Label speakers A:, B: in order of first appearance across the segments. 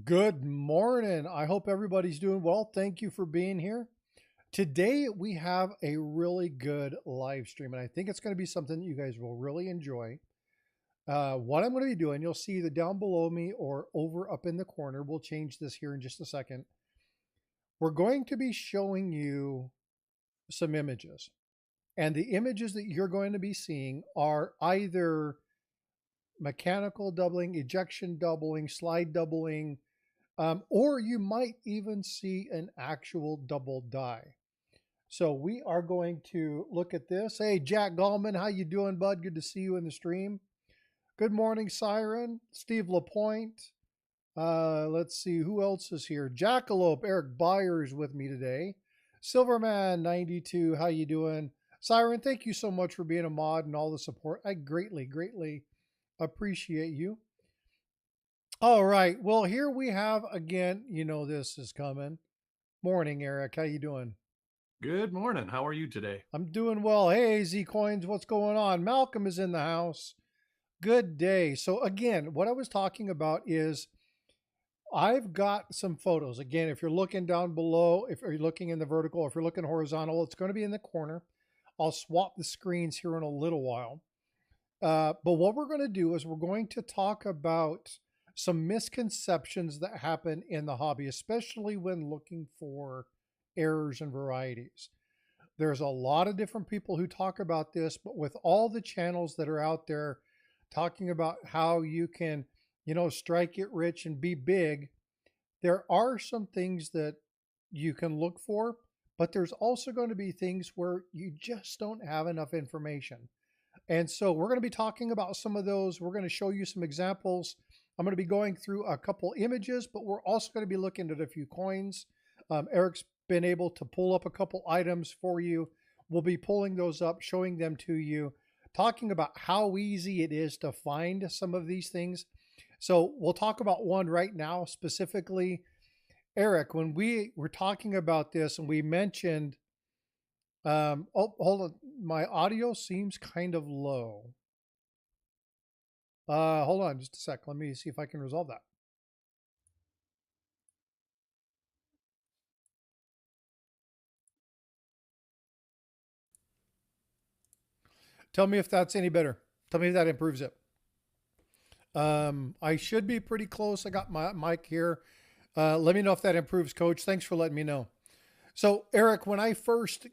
A: Good morning. I hope everybody's doing well. Thank you for being here. Today, we have a really good live stream, and I think it's going to be something that you guys will really enjoy. What I'm going to be doing, you'll see either down below me or over up in the corner. We'll change this here in just a second. We're going to be showing you some images, and the images that you're going to be seeing are either mechanical doubling, ejection doubling, slide doubling, or you might even see an actual double die. So we are going to look at this. Hey, Jack Gallman, how you doing, bud? Good to see you in the stream. Good morning, Siren. Steve Lapointe. Let's see who else is here. Jackalope, Eric Byers with me today. Silverman 92, how you doing? Siren, thank you so much for being a mod and all the support. I greatly appreciate you. All right. Well, here we have again, you know this is coming. Morning, Eric. How you doing?
B: Good morning. How are you today?
A: I'm doing well. Hey, Z Coins, what's going on? Malcolm is in the house. Good day. So again, what I was talking about is I've got some photos. Again, if you're looking down below, if you're looking in the vertical, if you're looking horizontal, it's going to be in the corner. I'll swap the screens here in a little while. But what we're going to do is we're going to talk about some misconceptions that happen in the hobby, especially when looking for errors and varieties. There's a lot of different people who talk about this, but with all the channels that are out there talking about how you can, strike it rich and be big, there are some things that you can look for, but there's also going to be things where you just don't have enough information. And so we're going to be talking about some of those. We're going to show you some examples. I'm going to be going through a couple images, but we're also going to be looking at a few coins. Eric's been able to pull up a couple items for you. We'll be pulling those up, showing them to you, talking about how easy it is to find some of these things. So we'll talk about one right now specifically. Eric, when we were talking about this and we mentioned, oh, hold on, my audio seems kind of low. Hold on just a sec. Let me see if I can resolve that. Tell me if that's any better. Tell me if that improves it. I should be pretty close. I got my mic here. Let me know if that improves, Coach. Thanks for letting me know. So, Eric, when I first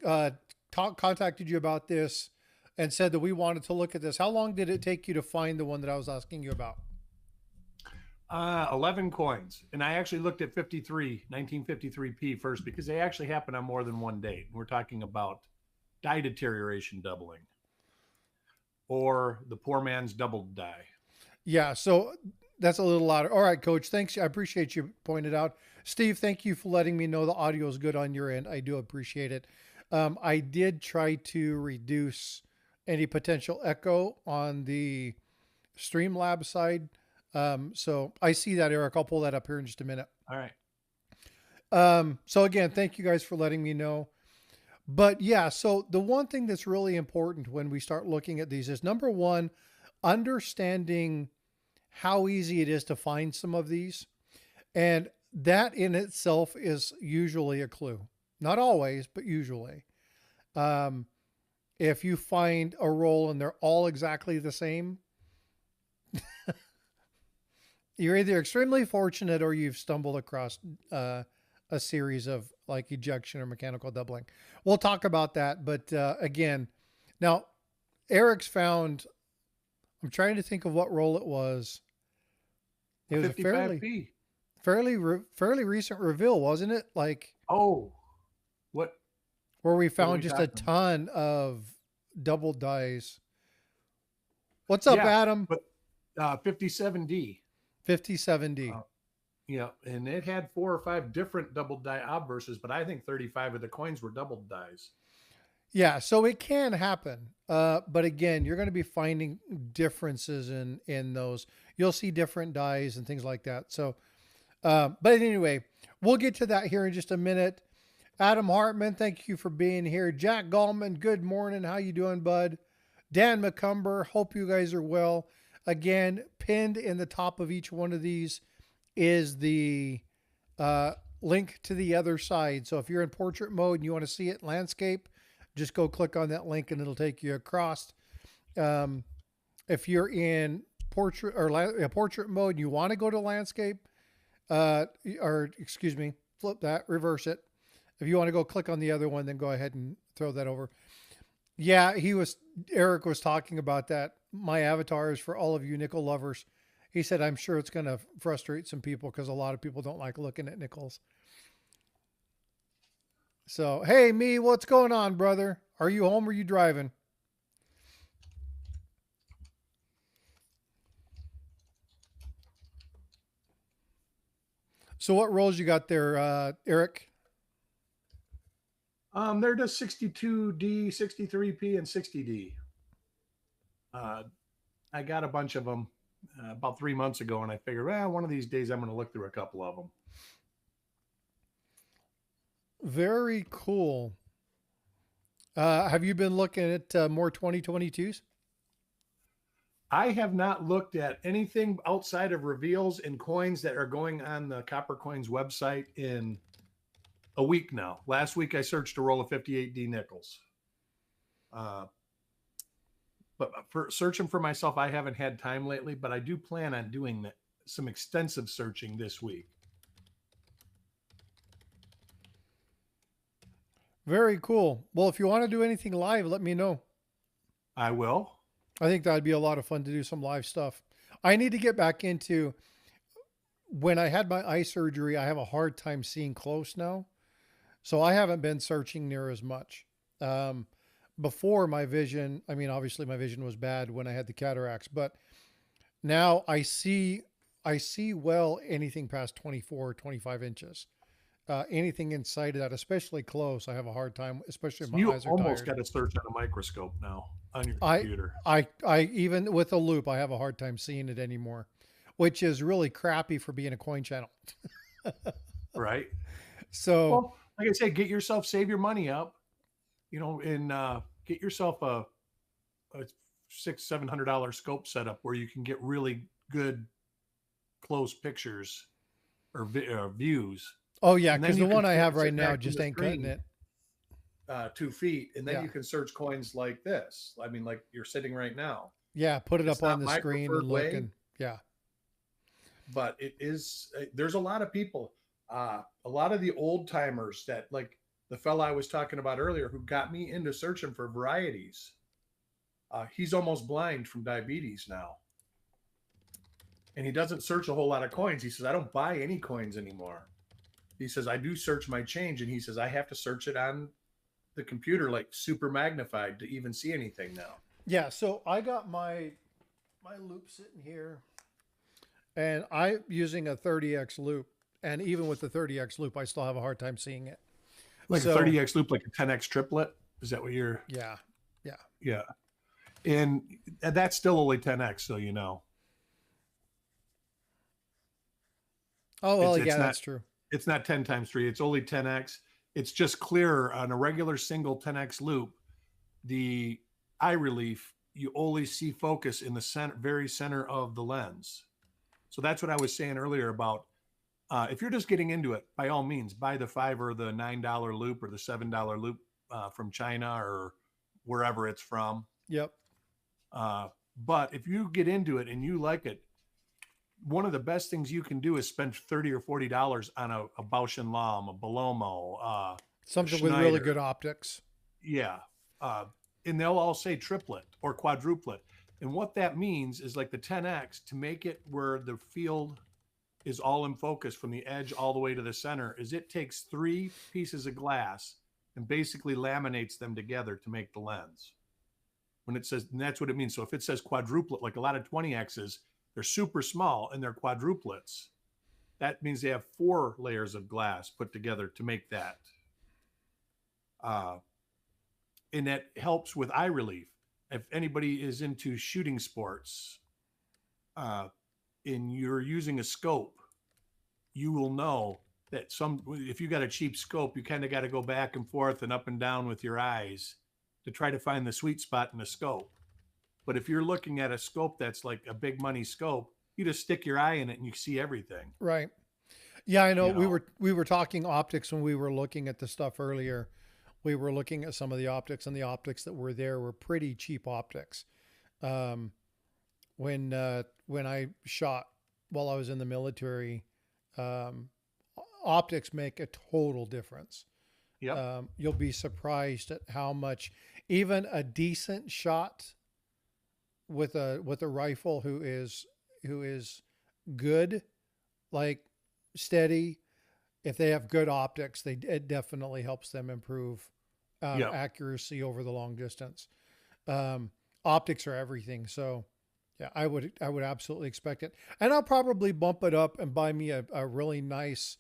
A: contacted you about this and said that we wanted to look at this, how long did it take you to find the one that I was asking you about?
B: 11 coins. And I actually looked at 1953p first because they actually happen on more than one date. We're talking about die deterioration doubling or the poor man's doubled die.
A: Yeah, so that's a little louder. All right, Coach. Thanks. I appreciate you pointed out. Steve, thank you for letting me know the audio is good on your end. I do appreciate it. I did try to reduce any potential echo on the Streamlab side. So I see that, Eric. I'll pull that up here in just a minute.
B: All right.
A: So again, thank you guys for letting me know. But yeah, so the one thing that's really important when we start looking at these is number one, understanding how easy it is to find some of these. And that in itself is usually a clue. Not always, but usually. If you find a roll and they're all exactly the same, you're either extremely fortunate or you've stumbled across a series of like ejection or mechanical doubling. We'll talk about that. But again, now Eric's found, I'm trying to think of what roll it was. It was a
B: 55p.
A: fairly recent reveal, wasn't it? Like,
B: oh, what?
A: Where we
B: What are
A: found
B: we
A: just a
B: talking?
A: ton of double dice. What's up,
B: Yeah,
A: Adam?
B: but 57D.
A: 5070.
B: Yeah, and it had 4 or 5 different double die obverses, but I think 35 of the coins were double dies.
A: Yeah, so it can happen. But again, you're going to be finding differences in those. You'll see different dies and things like that. So, but anyway, we'll get to that here in just a minute. Adam Hartman, thank you for being here. Jack Gallman, good morning. How you doing, bud? Dan McCumber, hope you guys are well. Again, pinned in the top of each one of these is the uh, link to the other side. So if you're in portrait mode and you want to see it landscape, just go click on that link and it'll take you across. Um, if you're in portrait or portrait mode and you want to go to landscape, or excuse me, flip that, reverse it. If you want to go click on the other one, then go ahead and throw that over. Yeah, Eric was talking about that. My avatar is for all of you nickel lovers. He said, I'm sure it's going to frustrate some people because a lot of people don't like looking at nickels. So, hey, me, what's going on, brother? Are you home or are you driving? So, what rolls you got there, Eric?
B: They're just 62D, 63P, and 60D. I got a bunch of them about 3 months ago, and I figured, well, one of these days I'm going to look through a couple of them.
A: Very cool. Have you been looking at more 2022s?
B: I have not looked at anything outside of reveals and coins that are going on the Copper Coins website in a week now. Last week I searched a roll of 58D nickels. But for searching for myself, I haven't had time lately, but I do plan on doing some extensive searching this week.
A: Very cool. Well, if you want to do anything live, let me know.
B: I will.
A: I think that'd be a lot of fun to do some live stuff. I need to get back into when I had my eye surgery, I have a hard time seeing close now. So I haven't been searching near as much. Before my vision, I mean, obviously my vision was bad when I had the cataracts, but now I see well anything past 24, 25 inches. Anything inside of that, especially close, I have a hard time, especially if
B: So
A: my
B: you
A: eyes are
B: almost
A: tired.
B: got to search on a microscope now on your
A: I,
B: computer.
A: I even with a loop, I have a hard time seeing it anymore, which is really crappy for being a coin channel.
B: Right.
A: So
B: Well, like I said, save your money up, and get yourself a $600-700 scope setup where you can get really good close pictures or views,
A: oh yeah,
B: and then
A: because
B: you
A: the
B: can
A: one I have right
B: sit
A: now
B: back from
A: just
B: the
A: ain't cutting
B: screen
A: it.
B: 2 feet, and then
A: Yeah.
B: you can search coins like this. I mean, like you're sitting right now.
A: Yeah, put it
B: It's
A: up on
B: not
A: the
B: my
A: screen and
B: preferred
A: look
B: way,
A: and yeah.
B: but it is. There's a lot of people, a lot of the old timers that like the fella I was talking about earlier who got me into searching for varieties. He's almost blind from diabetes now, and he doesn't search a whole lot of coins. He says, I don't buy any coins anymore. He says, I do search my change, and he says, I have to search it on the computer like super magnified to even see anything now.
A: Yeah, so I got my loop sitting here and I'm using a 30x loop. And even with the 30x loop, I still have a hard time seeing it.
B: Like
A: So
B: a 30x loop, like a 10x triplet. Is that what you're?
A: yeah, yeah.
B: Yeah. And that's still only 10x, so you know.
A: Oh well,
B: It's
A: yeah,
B: not
A: that's true.
B: it's not 10 times 3. It's only 10x. It's just clearer on a regular single 10x loop. The eye relief, you only see focus in the center, very center of the lens. So that's what I was saying earlier about if you're just getting into it, by all means, buy the $5 or the $9 loop or the $7 loop from China or wherever it's from.
A: Yep.
B: But if you get into it and you like it, one of the best things you can do is spend $30 or $40 on a Bausch and Lomb, a Belomo, a
A: Something with really
B: Schneider.
A: good optics.
B: Yeah. And they'll all say triplet or quadruplet. And what that means is like the 10X, to make it where the field is all in focus from the edge all the way to the center, is it takes 3 pieces of glass and basically laminates them together to make the lens. When it says, and that's what it means. So if it says quadruplet, like a lot of 20Xs, they're super small and they're quadruplets. That means they have 4 layers of glass put together to make that. And that helps with eye relief. If anybody is into shooting sports and you're using a scope, you will know that if you got a cheap scope, you kind of got to go back and forth and up and down with your eyes to try to find the sweet spot in the scope. But if you're looking at a scope that's like a big money scope, You just stick your eye in it and you see everything.
A: Right. Yeah, I know.
B: You know,
A: We were talking optics when we were looking at the stuff earlier. We were looking at some of the optics, and the optics that were there were pretty cheap optics. Um, when I shot while I was in the military, um, optics make a total difference.
B: yep,
A: You'll be surprised at how much even a decent shot with a rifle who is good, like steady. If they have good optics, it definitely helps them improve
B: yep.
A: accuracy over the long distance. Um, Optics are everything. So yeah, I would absolutely expect it. And I'll probably bump it up and buy me a really nice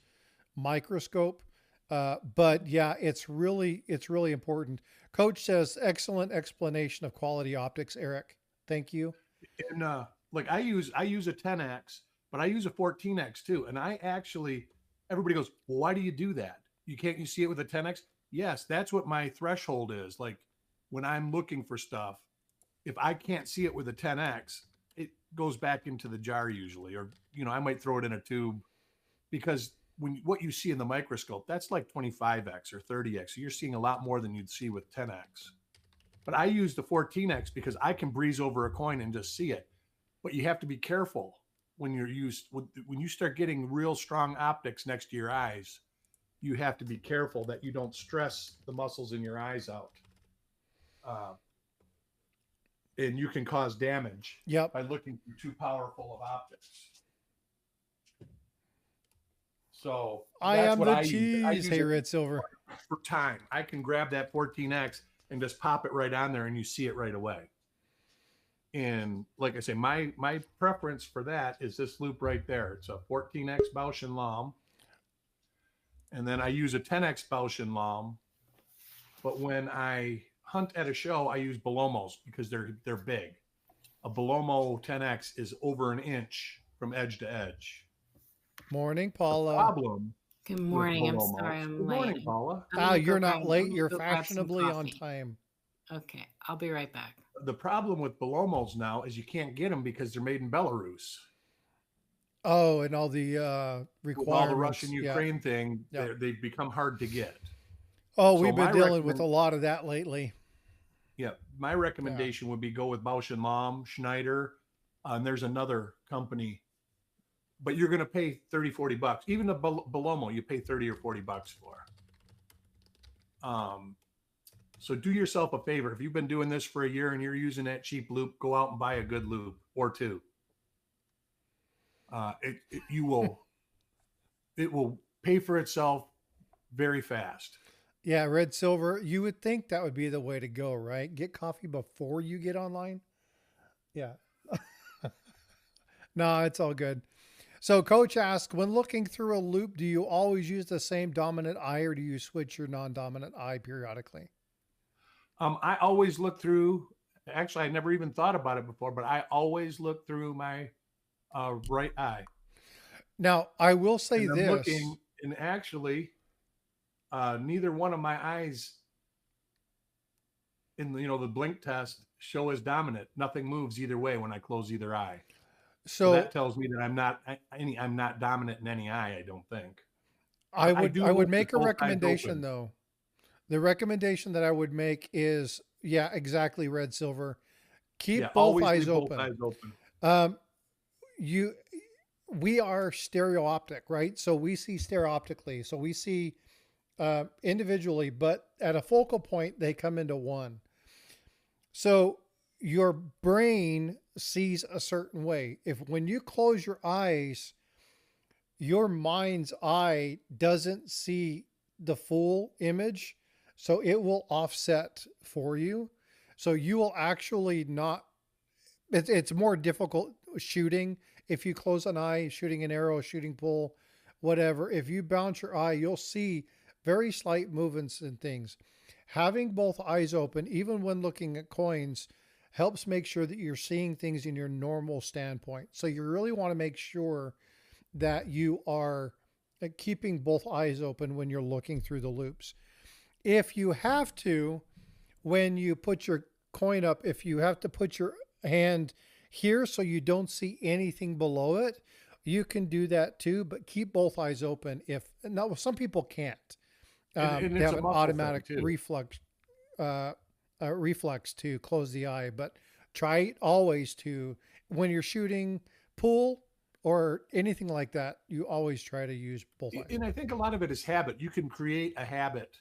A: microscope. But yeah, it's really important. Coach says, excellent explanation of quality optics, Eric. Thank you.
B: And like I use a 10x, but I use a 14x too. And I actually, everybody goes, well, why do you do that? You see it with a 10x? Yes, that's what my threshold is. Like when I'm looking for stuff, if I can't see it with a 10x, it goes back into the jar usually, or I might throw it in a tube, because what you see in the microscope, that's like 25x or 30x. So you're seeing a lot more than you'd see with 10x. But I use the 14x because I can breeze over a coin and just see it. But you have to be careful when when you start getting real strong optics next to your eyes. You have to be careful that you don't stress the muscles in your eyes out, and you can cause damage
A: Yep.
B: by looking through too powerful of optics. So
A: I
B: that's
A: am
B: what
A: the
B: I use. I
A: cheese.
B: use
A: Hey,
B: it
A: Red Silver.
B: for time. I can grab that 14x and just pop it right on there, and you see it right away. And like I say, my preference for that is this loop right there. It's a 14x Bausch and Lomb, and then I use a 10x Bausch and Lomb. But when I hunt at a show, I use Belomos because they're big. A Belomo 10x is over an inch from edge to edge.
A: Morning,
B: The
A: Paula.
B: problem
C: Good
B: with
C: morning. I'm
B: Belomos.
C: sorry I'm
B: Good
C: late.
B: morning, Paula.
A: You're not late.
C: I'm
A: You're
C: gonna go grab some
A: fashionably on
C: coffee.
A: time.
C: Okay, I'll be right back.
B: The problem with Belomos now is you can't get them because they're made in Belarus.
A: Oh, and all the requirements.
B: With all the Russian-Ukraine thing, they've become hard to get.
A: Oh, we've been dealing with a lot of that lately.
B: Yeah, my recommendation would be go with Bausch and Lomb, Schneider, and there's another company, but you're going to pay 30, 40 bucks. Even the Belomo, you pay 30 or 40 bucks for. So do yourself a favor. If you've been doing this for a year and you're using that cheap loop, go out and buy a good loop or two. It will pay for itself very fast.
A: Yeah, Red Silver, you would think that would be the way to go, right? Get coffee before you get online. Yeah. No, it's all good. So Coach asked, when looking through a loop, do you always use the same dominant eye or do you switch your non-dominant eye periodically?
B: I always look through, actually, I never even thought about it before, but I always look through my right eye.
A: Now, I will say this.
B: Looking, and actually, neither one of my eyes in the blink test show as dominant. Nothing moves either way when I close either eye. So that tells me that I'm not dominant in any eye, I don't think.
A: I would make a recommendation though. The recommendation that I would make is, exactly, Red Silver. Keep both eyes open. We are stereoptic, right? So we see stereoptically. So we see individually, but at a focal point, they come into one. So your brain sees a certain way. When you close your eyes, your mind's eye doesn't see the full image. So it will offset for you. So you will actually not, it's more difficult shooting. If you close an eye, shooting an arrow, shooting pull, whatever, if you bounce your eye, you'll see very slight movements and things. Having both eyes open, even when looking at coins, helps make sure that you're seeing things in your normal standpoint. So you really want to make sure that you are keeping both eyes open when you're looking through the loops. If you have to, when you put your coin up, if you have to put your hand here so you don't see anything below it, you can do that too, but keep both eyes open. If now, some people can't.
B: And
A: They
B: it's
A: have
B: a
A: an
B: muscle thing
A: automatic
B: too.
A: reflex to close the eye, but try always to, when you're shooting pool or anything like that, you always try to use both eyes.
B: And I think a lot of it is habit. You can create a habit,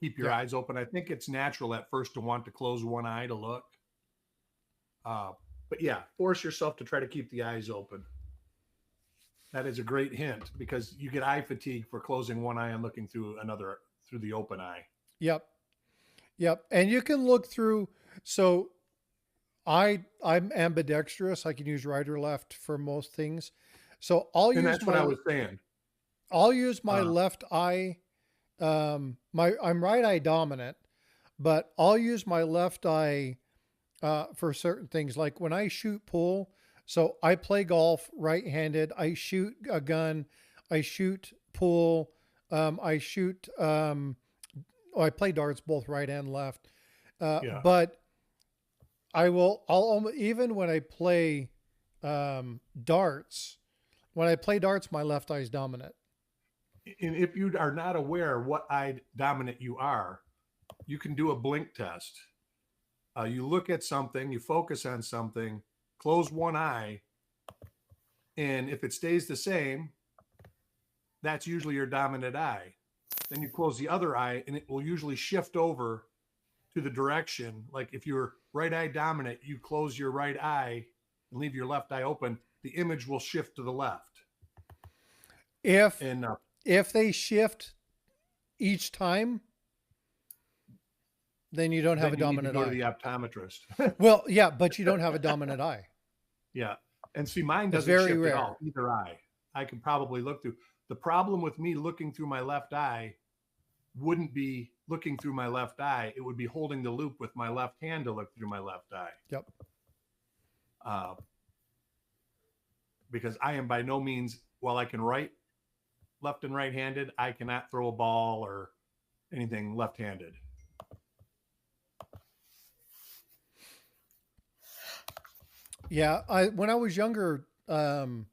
B: keep your
A: Yeah.
B: eyes open. I think it's natural at first to want to close one eye to look. But yeah, force yourself to try to keep the eyes open. That is a great hint because you get eye fatigue for closing one eye and looking through the open eye.
A: Yep. Yep. And you can look through. So I'm ambidextrous. I can use right or left for most things. So
B: And that's what I was saying.
A: I'll use my
B: Uh,
A: left eye. I'm right eye dominant, but I'll use my left eye for certain things. Like when I shoot pool, so I play golf right-handed. I shoot a gun. I shoot pool. I shoot. I play darts both right and left.
B: Yeah.
A: But I'll even when I play darts. When I play darts, my left eye is dominant.
B: And if you are not aware what eye dominant you are, you can do a blink test. You look at something, you focus on something, close one eye, and if it stays the same, that's usually your dominant eye. Then you close the other eye, and it will usually shift over to the direction. Like if you're right eye dominant, you close your right eye and leave your left eye open, the image will shift to the left.
A: If they shift each time, then you don't have a dominant eye.
B: Go to the optometrist.
A: Well, yeah, but you don't have a dominant eye.
B: Yeah. And see, mine doesn't
A: very
B: shift
A: rare.
B: at all, either eye. I can probably look through. The problem with me looking through my left eye wouldn't be looking through my left eye. It would be holding the loop with my left hand to look through my left eye.
A: Yep.
B: Because I am by no means, while I can write left and right-handed, I cannot throw a ball or anything left-handed.
A: Yeah, when I was younger, I'm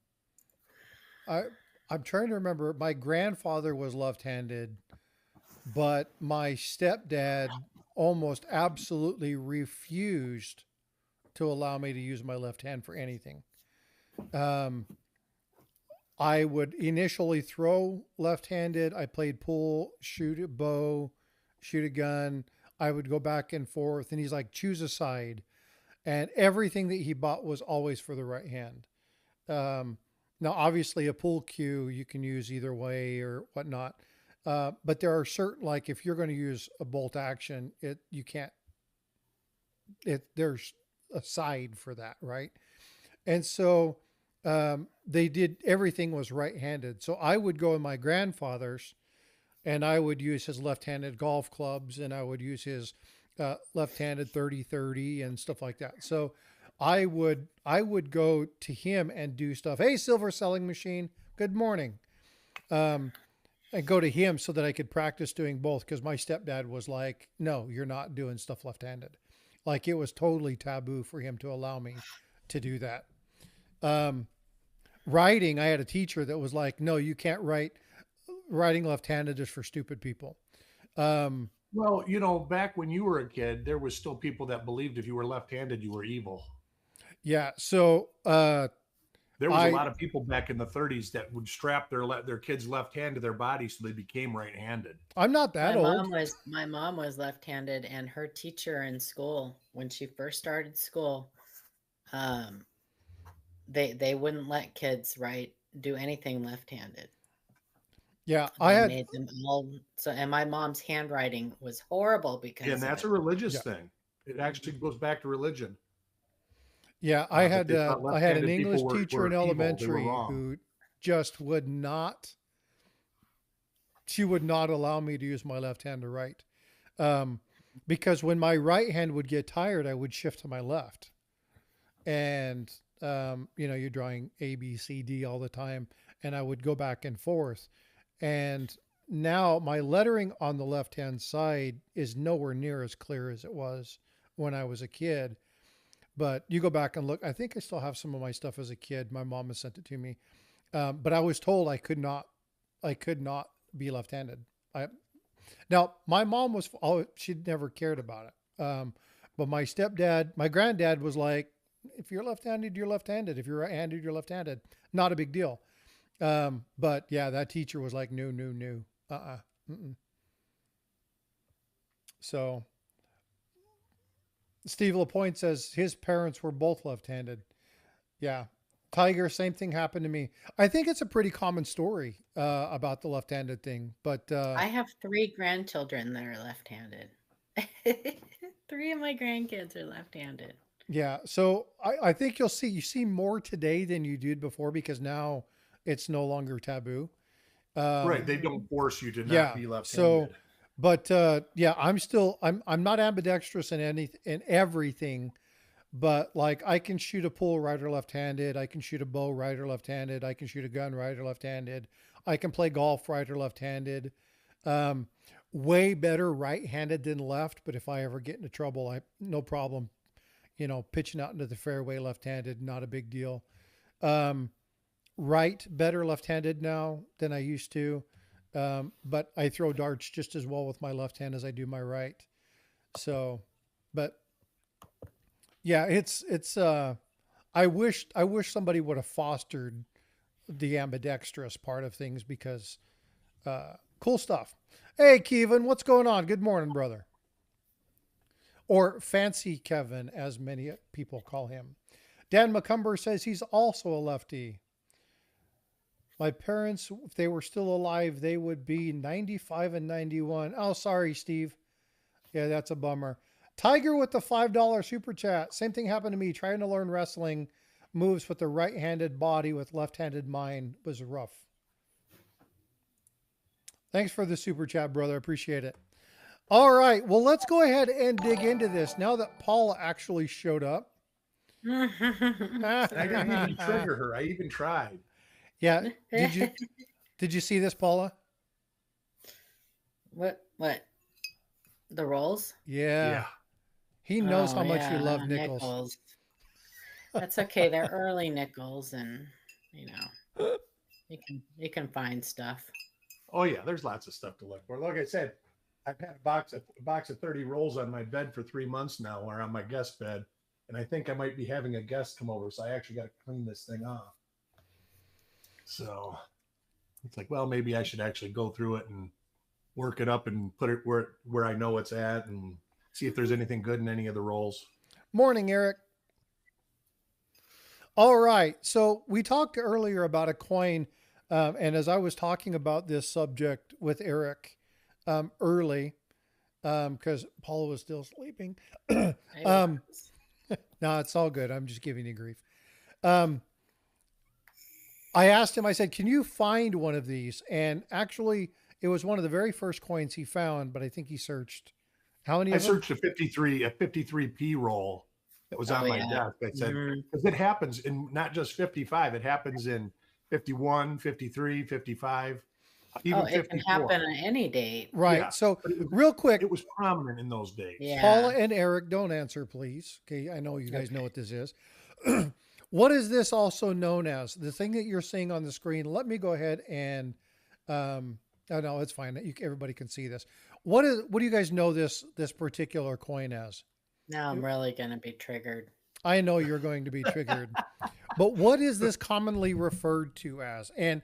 A: trying to remember. My grandfather was left-handed, but my stepdad almost absolutely refused to allow me to use my left hand for anything. I would initially throw left-handed. I played pool, shoot a bow, shoot a gun. I would go back and forth, and he's like, choose a side. And everything that he bought was always for the right hand. Now, obviously, a pool cue you can use either way or whatnot. But there are certain, like if you're going to use a bolt action, you can't. There's a side for that, right? And so they did, everything was right-handed. So I would go in my grandfather's, and I would use his left-handed golf clubs, and I would use his left-handed 30-30 and stuff like that. So I would go to him and do stuff. Hey, Silver Selling Machine, good morning. And go to him so that I could practice doing both, because my stepdad was like, no, you're not doing stuff left-handed. Like it was totally taboo for him to allow me to do that. Writing, I had a teacher that was like, no, you can't write. Writing left-handed is for stupid people.
B: Well, you know, back when you were a kid, there was still people that believed if you were left-handed, you were evil.
A: Yeah. So
B: there was a lot of people back in the 30s that would strap their kids' left hand to their body so they became right-handed.
A: I'm not that old.
C: My mom was left-handed, and her teacher in school, when she first started school, they wouldn't let kids do anything left-handed.
A: Yeah,
C: made them all so, and my mom's handwriting was horrible because.
B: And that's a religious thing. It actually goes back to religion.
A: Yeah, I had an English teacher in elementary who just would not. She would not allow me to use my left hand to write, because when my right hand would get tired, I would shift to my left, and you're drawing A, B, C, D all the time, and I would go back and forth. And now my lettering on the left-hand side is nowhere near as clear as it was when I was a kid. But you go back and look. I think I still have some of my stuff as a kid. My mom has sent it to me. But I was told I could not be left-handed. Now my mom was, she'd never cared about it. But my granddad was like, if you're left-handed, you're left-handed. If you're right-handed, you're left-handed. Not a big deal. But yeah, that teacher was like, no, no, no. Mm-mm. So Steve Lapointe says his parents were both left-handed. Yeah. Tiger, same thing happened to me. I think it's a pretty common story about the left-handed thing, but
C: I have 3 grandchildren that are left-handed. 3 of my grandkids are left-handed.
A: yeah. So I think you see more today than you did before because now it's no longer taboo.
B: Right. They don't force you to not
A: Yeah.
B: be left-handed.
A: So, but yeah, I'm not ambidextrous in everything, but like I can shoot a pool right or left-handed. I can shoot a bow right or left-handed. I can shoot a gun right or left-handed. I can play golf right or left-handed. Way better right-handed than left, but if I ever get into trouble, no problem, pitching out into the fairway left-handed, not a big deal. Right, better left-handed now than I used to. But I throw darts just as well with my left hand as I do my right. So, but yeah, it's I wish somebody would have fostered the ambidextrous part of things because cool stuff. Hey, Kevin, what's going on? Good morning, brother. Or Fancy Kevin, as many people call him. Dan McCumber says he's also a lefty. My parents, if they were still alive, they would be 95 and 91. Oh, sorry, Steve. Yeah, that's a bummer. Tiger with the $5 super chat. Same thing happened to me. Trying to learn wrestling moves with the right-handed body with left-handed mind was rough. Thanks for the super chat, brother. Appreciate it. All right. Well, let's go ahead and dig into this now that Paula actually showed up.
B: I didn't even trigger her. I even tried.
A: Yeah. Did you see this, Paula?
C: What? The rolls?
A: Yeah. He knows how much you love nickels.
C: That's okay. They're early nickels, and you can find stuff.
B: Oh yeah, there's lots of stuff to look for. Like I said, I've had a box of 30 rolls on my bed for 3 months now, or on my guest bed, and I think I might be having a guest come over, so I actually got to clean this thing off. So it's like, well, maybe I should actually go through it and work it up and put it where I know it's at and see if there's anything good in any of the rolls.
A: Morning, Eric. All right. So we talked earlier about a coin. And as I was talking about this subject with Eric early, because Paula was still sleeping. No, it's all good. I'm just giving you grief. I asked him, I said, can you find one of these? And actually, it was one of the very first coins he found, but I think he searched. How many?
B: I searched a 53p roll that was on my desk. I said, because it happens in not just 55, it happens in 51, 53, 55, even 54.
C: It can happen on any date.
A: Right. Yeah. So real quick.
B: It was prominent in those days.
C: Yeah.
A: Paula and Eric, don't answer, please. Okay. I know you guys know what this is. What is this also known as? The thing that you're seeing on the screen, let me go ahead and, oh no, it's fine. Everybody can see this. What do you guys know this particular coin as?
C: Now I'm really going to be triggered.
A: I know you're going to be triggered. But what is this commonly referred to as? And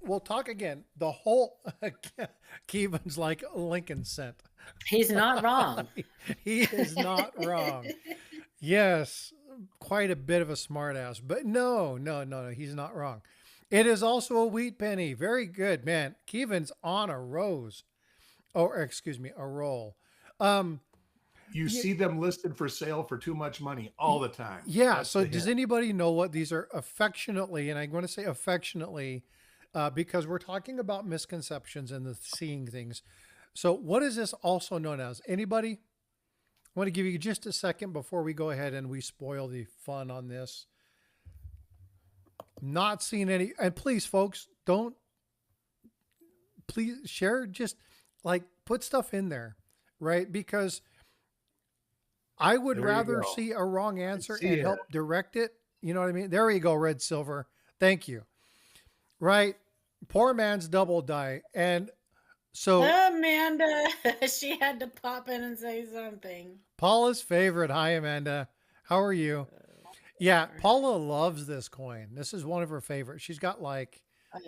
A: we'll talk again. The whole Kevin's like Lincoln sent.
C: He's not wrong.
A: He is not wrong. Yes, quite a bit of a smartass. But no, he's not wrong. It is also a wheat penny. Very good, man. Kevin's on a rose. Or excuse me, a roll.
B: You see them listed for sale for too much money all the time.
A: Yeah. That's so does anybody know what these are affectionately, and I'm going to say affectionately, because we're talking about misconceptions and the seeing things. So what is this also known as? Anybody? I want to give you just a second before we go ahead and we spoil the fun on this. Not seeing any, and please folks, please share, just like put stuff in there, right? Because I would
B: There you
A: rather
B: go.
A: see a wrong answer
B: see
A: and
B: it.
A: help direct it. You know what I mean? There you go, red silver. Thank you. Right. Poor man's double die. And so
C: Amanda, she had to pop in and say something.
A: Paula's favorite. Hi, Amanda. How are you? Yeah, Paula loves this coin. This is one of her favorites. She's got like,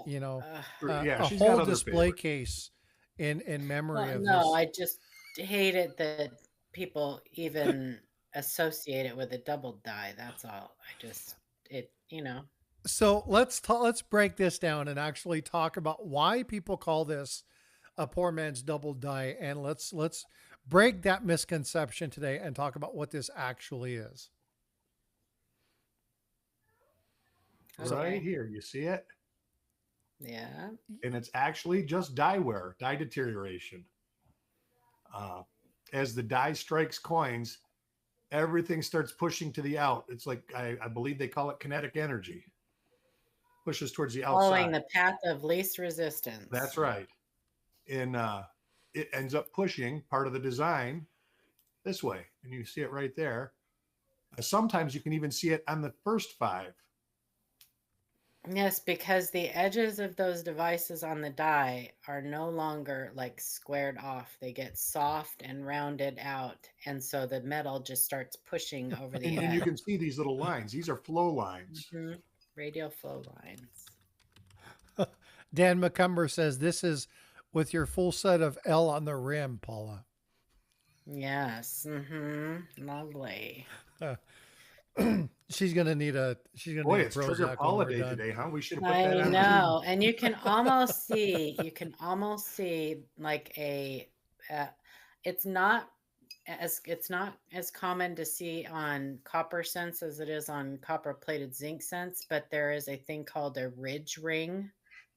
A: you know,
B: Yeah,
A: a
B: she's got
A: whole
B: other
A: display
B: favorites.
A: case in memory
C: Well,
A: of
C: no,
A: this.
C: I just hate it that people even associate it with a double die. That's all. I just it,
A: So let's break this down and actually talk about why people call this a poor man's double die, and let's break that misconception today and talk about what this actually is. So
B: Right here, you see it?
C: Yeah.
B: And it's actually just die wear, die deterioration. Uh, as the die strikes coins, everything starts pushing to the out. It's like I believe they call it kinetic energy. Pushes towards the
C: Following
B: outside.
C: the path of least resistance.
B: That's right. And it ends up pushing part of the design this way. And you see it right there. Sometimes you can even see it on the first 5.
C: Yes, because the edges of those devices on the die are no longer like squared off. They get soft and rounded out. And so the metal just starts pushing over the
B: And you
C: edge.
B: can see these little lines. These are flow lines.
C: Radial flow lines.
A: Dan McCumber says this is with your full set of L on the rim, Paula.
C: Yes. Lovely.
A: She's gonna need a
B: Boy,
A: a
B: it's Trigger
A: Prozac when
B: Paula
A: we're
B: Day
A: done.
B: today, huh? We should have put
C: I
B: that on.
C: know. And you can almost see like it's not as common to see on copper sense as it is on copper plated zinc sense, but there is a thing called a ridge ring.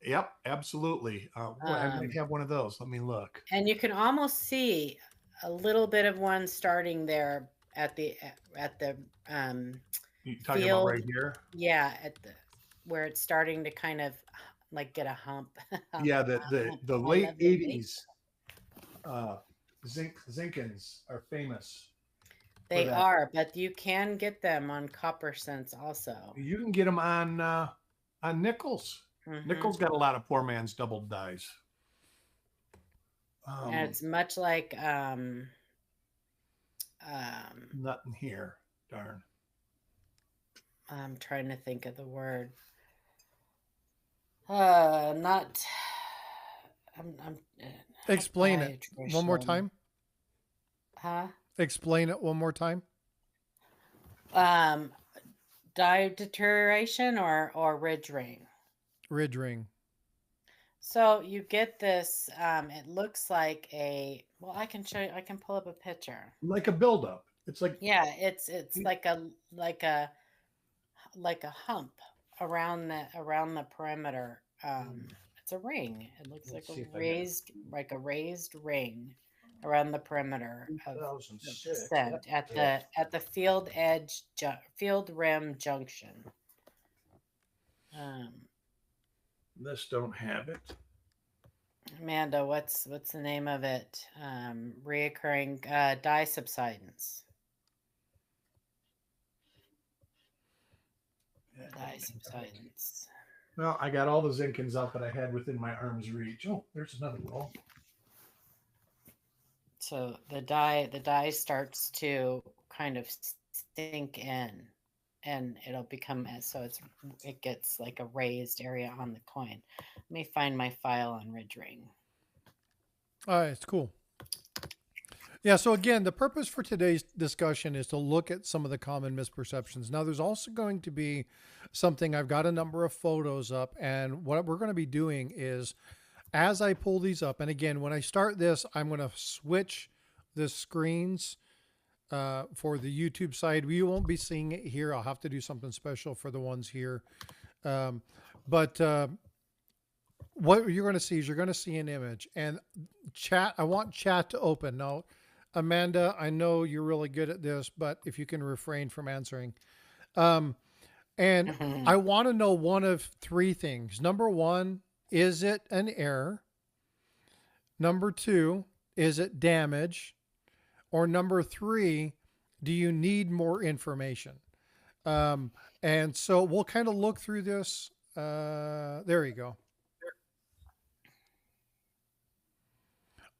B: Yep, absolutely. Boy, I might have one of those. Let me look.
C: And you can almost see a little bit of one starting there at the
B: You talking
C: field.
B: about right here?
C: Yeah, at the where it's starting to kind of like get a hump.
B: Yeah, the late 80s Zinkins are famous.
C: They are, but you can get them on copper sense also.
B: You can get them on nickels. Nickels got a lot of poor man's double dies.
C: And it's much like
B: nothing here. Darn.
C: I'm trying to think of the word. Not. I'm
A: Explain it one more time.
C: Huh?
A: Explain it one more time.
C: Die deterioration or ridge ring.
A: Ridge ring.
C: So you get this. It looks like well, I can show you. I can pull up a picture.
B: Like a buildup. It's like
C: it's like a hump around the perimeter. It's a ring. It looks like a raised ring around the perimeter of the descent at the field rim junction.
B: This don't have it.
C: Amanda, what's the name of it? Reoccurring die subsidence. Die subsidence.
B: Well, I got all the Zinkins out that I had within my arm's reach. Oh, there's another roll.
C: So the die starts to kind of sink in, and it'll become it gets like a raised area on the coin. Let me find my file on ridge ring.
A: All right, it's cool. Yeah, so again, the purpose for today's discussion is to look at some of the common misperceptions. Now, there's also going to be something, I've got a number of photos up, and what we're going to be doing is, as I pull these up, and again, when I start this, I'm going to switch the screens for the YouTube side. We won't be seeing it here. I'll have to do something special for the ones here. But what you're going to see is you're going to see an image. And chat, I want chat to open. Now, Amanda, I know you're really good at this, but if you can refrain from answering. And I want to know one of three things. Number one, is it an error? Number two, is it damage? Or number three, do you need more information? And so we'll kind of look through this. There you go.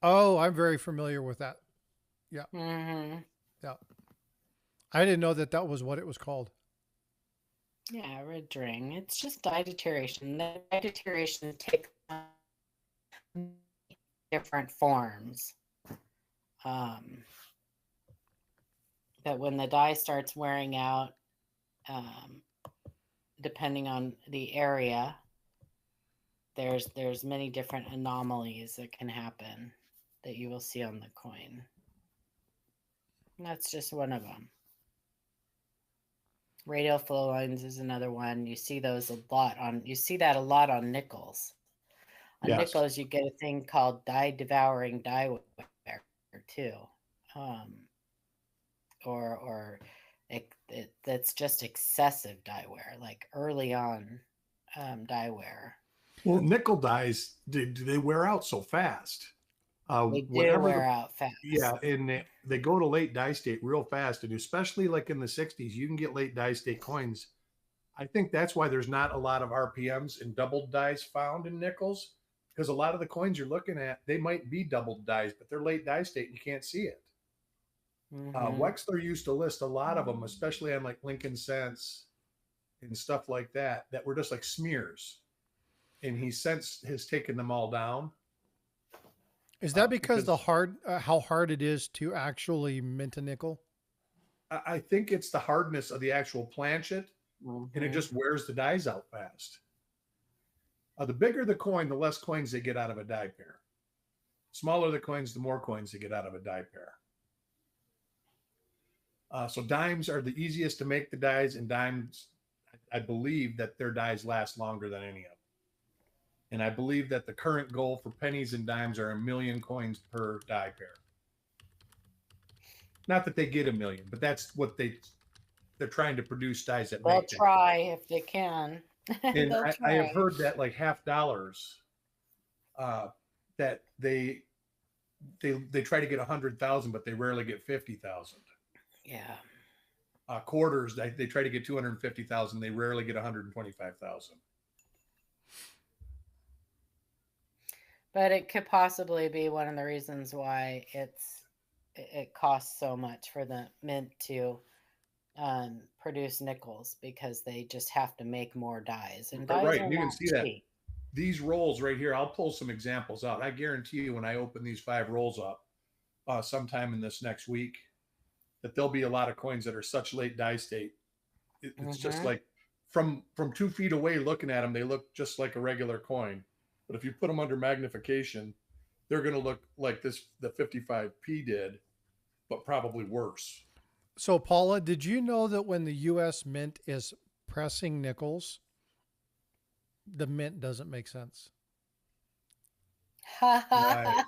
A: Oh, I'm very familiar with that. Yeah.
C: Mm-hmm.
A: Yeah. I didn't know that that was what it was called.
C: Yeah, red ring. It's just dye deterioration. The dye deterioration takes different forms. That when the dye starts wearing out, depending on the area, there's many different anomalies that can happen that you will see on the coin. And that's just one of them. Radial flow lines is another one. You see those a lot on. You see that a lot on nickels. On
B: Yes.
C: nickels, you get a thing called dye devouring dye wear too, or that's just excessive dye wear, like early on dye wear.
B: Well, nickel dyes, do they wear out so fast?
C: They do wear out fast.
B: Yeah, and they go to late dye state real fast, and especially like in the 60s, you can get late dye state coins. I think that's why there's not a lot of RPMs and doubled dyes found in nickels, because a lot of the coins you're looking at, they might be doubled dyes, but they're late dye state and you can't see it. Wexler used to list a lot of them, especially on like Lincoln Cents and stuff like that, that were just like smears. And he since has taken them all down.
A: Is that because the how hard it is to actually mint a nickel?
B: I think it's the hardness of the actual planchet, and it just wears the dyes out fast. The bigger the coin, the less coins they get out of a dye pair. Smaller the coins, the more coins they get out of a dye pair. So dimes are the easiest to make the dyes, and dimes, I believe that their dyes last longer than any of them. And I believe that the current goal for pennies and dimes are 1 million coins per dye pair. Not that they get 1 million, but that's what they're trying to produce dyes that
C: they'll
B: make
C: try if they can.
B: And I have heard that like $50, that they try to get 100,000, but they rarely get 50,000.
C: Yeah.
B: Quarters, they try to get 250,000. They rarely get 125,000.
C: But it could possibly be one of the reasons why it costs so much for the mint to produce nickels, because they just have to make more dyes. And dyes
B: right,
C: are
B: you can
C: not
B: see that.
C: cheap.
B: These rolls right here, I'll pull some examples out. I guarantee you when I open these 5 rolls up sometime in this next week, that there'll be a lot of coins that are such late dye state. It's just like from 2 feet away looking at them, they look just like a regular coin. But if you put them under magnification, they're going to look like the 55p did, but probably worse.
A: So, Paula, did you know that when the U.S. Mint is pressing nickels, the mint doesn't make sense?
B: Right.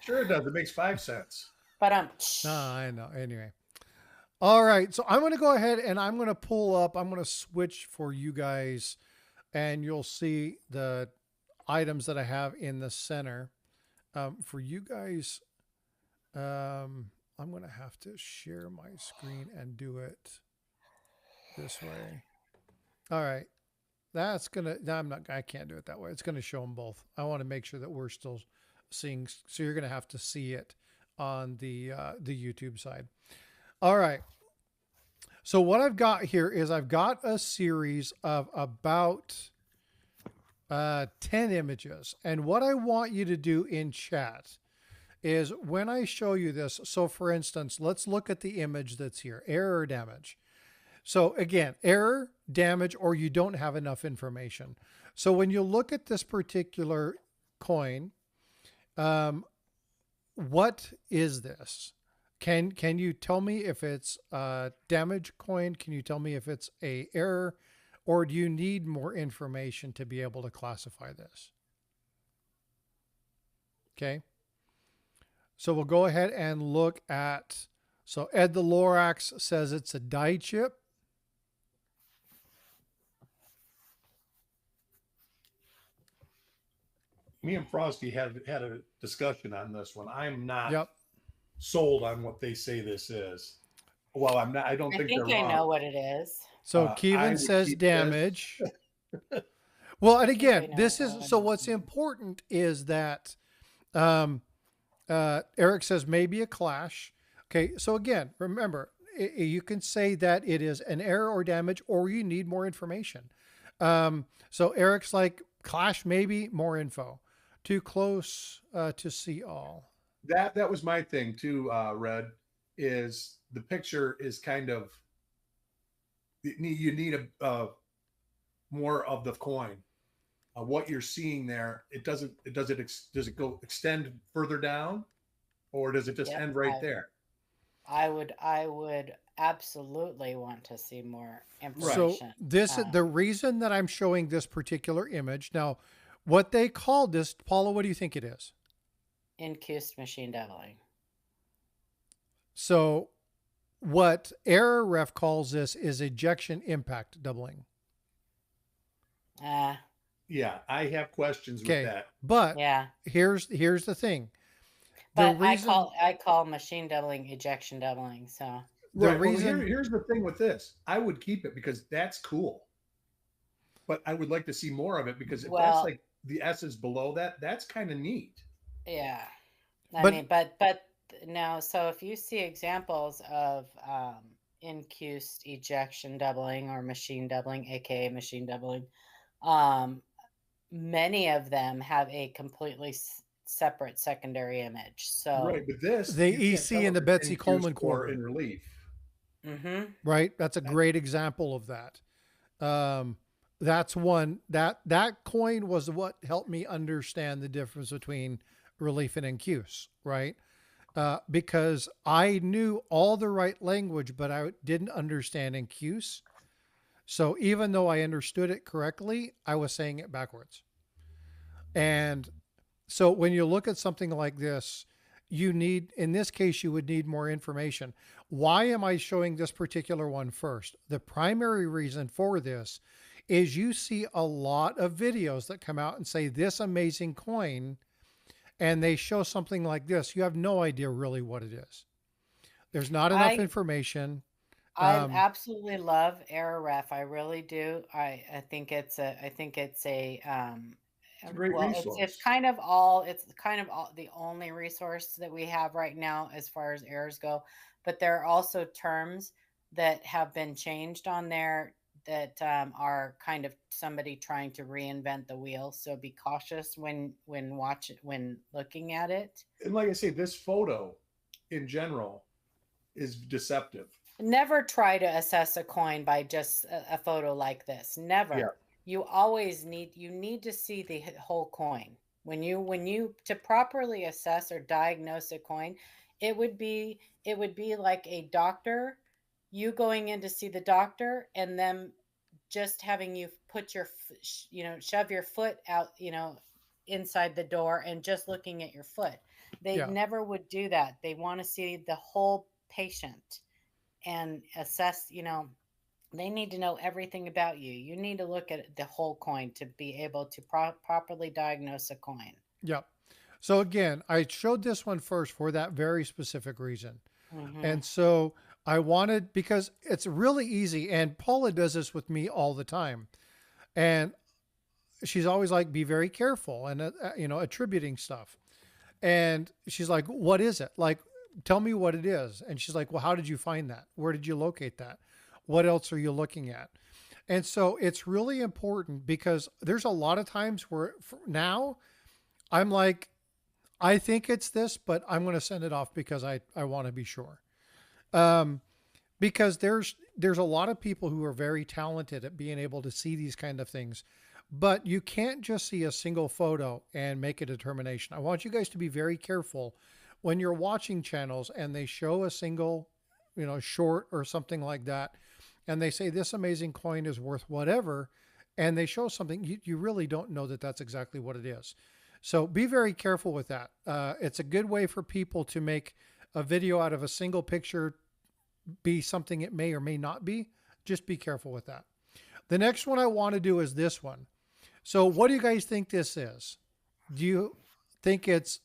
B: Sure it does. It makes 5 cents.
C: But
A: I know. Anyway. All right. So I'm going to go ahead and I'm going to pull up. I'm going to switch for you guys, and you'll see the items that I have in the center. For you guys, I'm going to have to share my screen and do it this way. All right. That's going to, I can't do it that way. It's going to show them both. I want to make sure that we're still seeing, so you're going to have to see it on the YouTube side. All right. So what I've got here is I've got a series of about 10 images. And what I want you to do in chat is when I show you this, so for instance, let's look at the image that's here, error or damage. So again, error, damage, or you don't have enough information. So when you look at this particular coin, what is this? Can you tell me if it's a damage coin? Can you tell me if it's a error, or do you need more information to be able to classify this? Okay. So we'll go ahead and look at, so Ed the Lorax says it's a dye chip.
B: Me and Frosty had a discussion on this one. I'm not sold on what they say this is. Well, I'm not. I don't
C: I
B: think
C: think
B: they're
C: I
B: wrong.
C: know what it is.
A: So
B: I
A: Keelan
B: would
A: says
B: keep this.
A: damage. Well, and
C: I think I
A: again,
C: know
A: this
C: what
A: is
C: it
A: so.
C: is.
A: What's important is that Eric says maybe a clash. Okay, so again, remember, you can say that it is an error or damage, or you need more information. So Eric's like clash, maybe more info. Too close to see all.
B: That was my thing too. Red is the picture is kind of you need a more of the coin. What you're seeing there, does it go extend further down, or does it just
C: Yep.
B: end right there?
C: I would absolutely want to see more
B: Right.
A: So
C: information.
A: this the reason that I'm showing this particular image now, what they called this, Paula, what do you think it is?
C: Incused machine doubling.
A: So what error ref calls this is ejection impact doubling.
B: Yeah, I have questions with
A: Okay,
B: that.
A: but
C: Yeah.
A: here's the thing.
C: But I call machine doubling ejection doubling. So
B: Right. Well, here's the thing with this. I would keep it because that's cool. But I would like to see more of it because if that's like the S's below that, that's kind of neat.
C: Yeah. I mean, but no. So if you see examples of incused ejection doubling or machine doubling, aka machine doubling, many of them have a completely separate secondary image. So
B: right, but this
A: the EC and the Betsy Coleman quarter
B: in relief.
A: Right, that's a great example of that. That's one that coin was what helped me understand the difference between relief and incuse, right? Because I knew all the right language, but I didn't understand incuse. So even though I understood it correctly, I was saying it backwards. And so when you look at something like this, you need, in this case, you would need more information. Why am I showing this particular one first? The primary reason for this is you see a lot of videos that come out and say this amazing coin, and they show something like this. You have no idea really what it is. There's not enough information.
C: I absolutely love error ref. I really do. I think it's a
B: great resource.
C: It's kind of the only resource that we have right now as far as errors go. But there are also terms that have been changed on there that are kind of somebody trying to reinvent the wheel. So be cautious when looking at it.
B: And like I say, this photo in general is deceptive.
C: Never try to assess a coin by just a photo like this. Never. Yeah. You always need to see the whole coin. When you to properly assess or diagnose a coin, it would be like a doctor, you going in to see the doctor and them just having you put your shove your foot out, inside the door and just looking at your foot. They never would do that. They want to see the whole patient and assess, they need to know everything about you. You need to look at the whole coin to be able to properly diagnose a coin.
A: Yep. So again, I showed this one first for that very specific reason. And so I wanted, because it's really easy, and Paula does this with me all the time. And she's always like, be very careful and, attributing stuff. And she's like, what is it? Like, tell me what it is. And she's like, well, how did you find that? Where did you locate that? What else are you looking at? And so it's really important because there's a lot of times where now I'm like, I think it's this, but I'm going to send it off because I want to be sure. Because there's a lot of people who are very talented at being able to see these kind of things, but you can't just see a single photo and make a determination. I want you guys to be very careful when you're watching channels and they show a single, short or something like that, and they say this amazing coin is worth whatever, and they show something, you really don't know that that's exactly what it is. So be very careful with that. It's a good way for people to make a video out of a single picture be something it may or may not be. Just be careful with that. The next one I want to do is this one. So what do you guys think this is? Do you think it's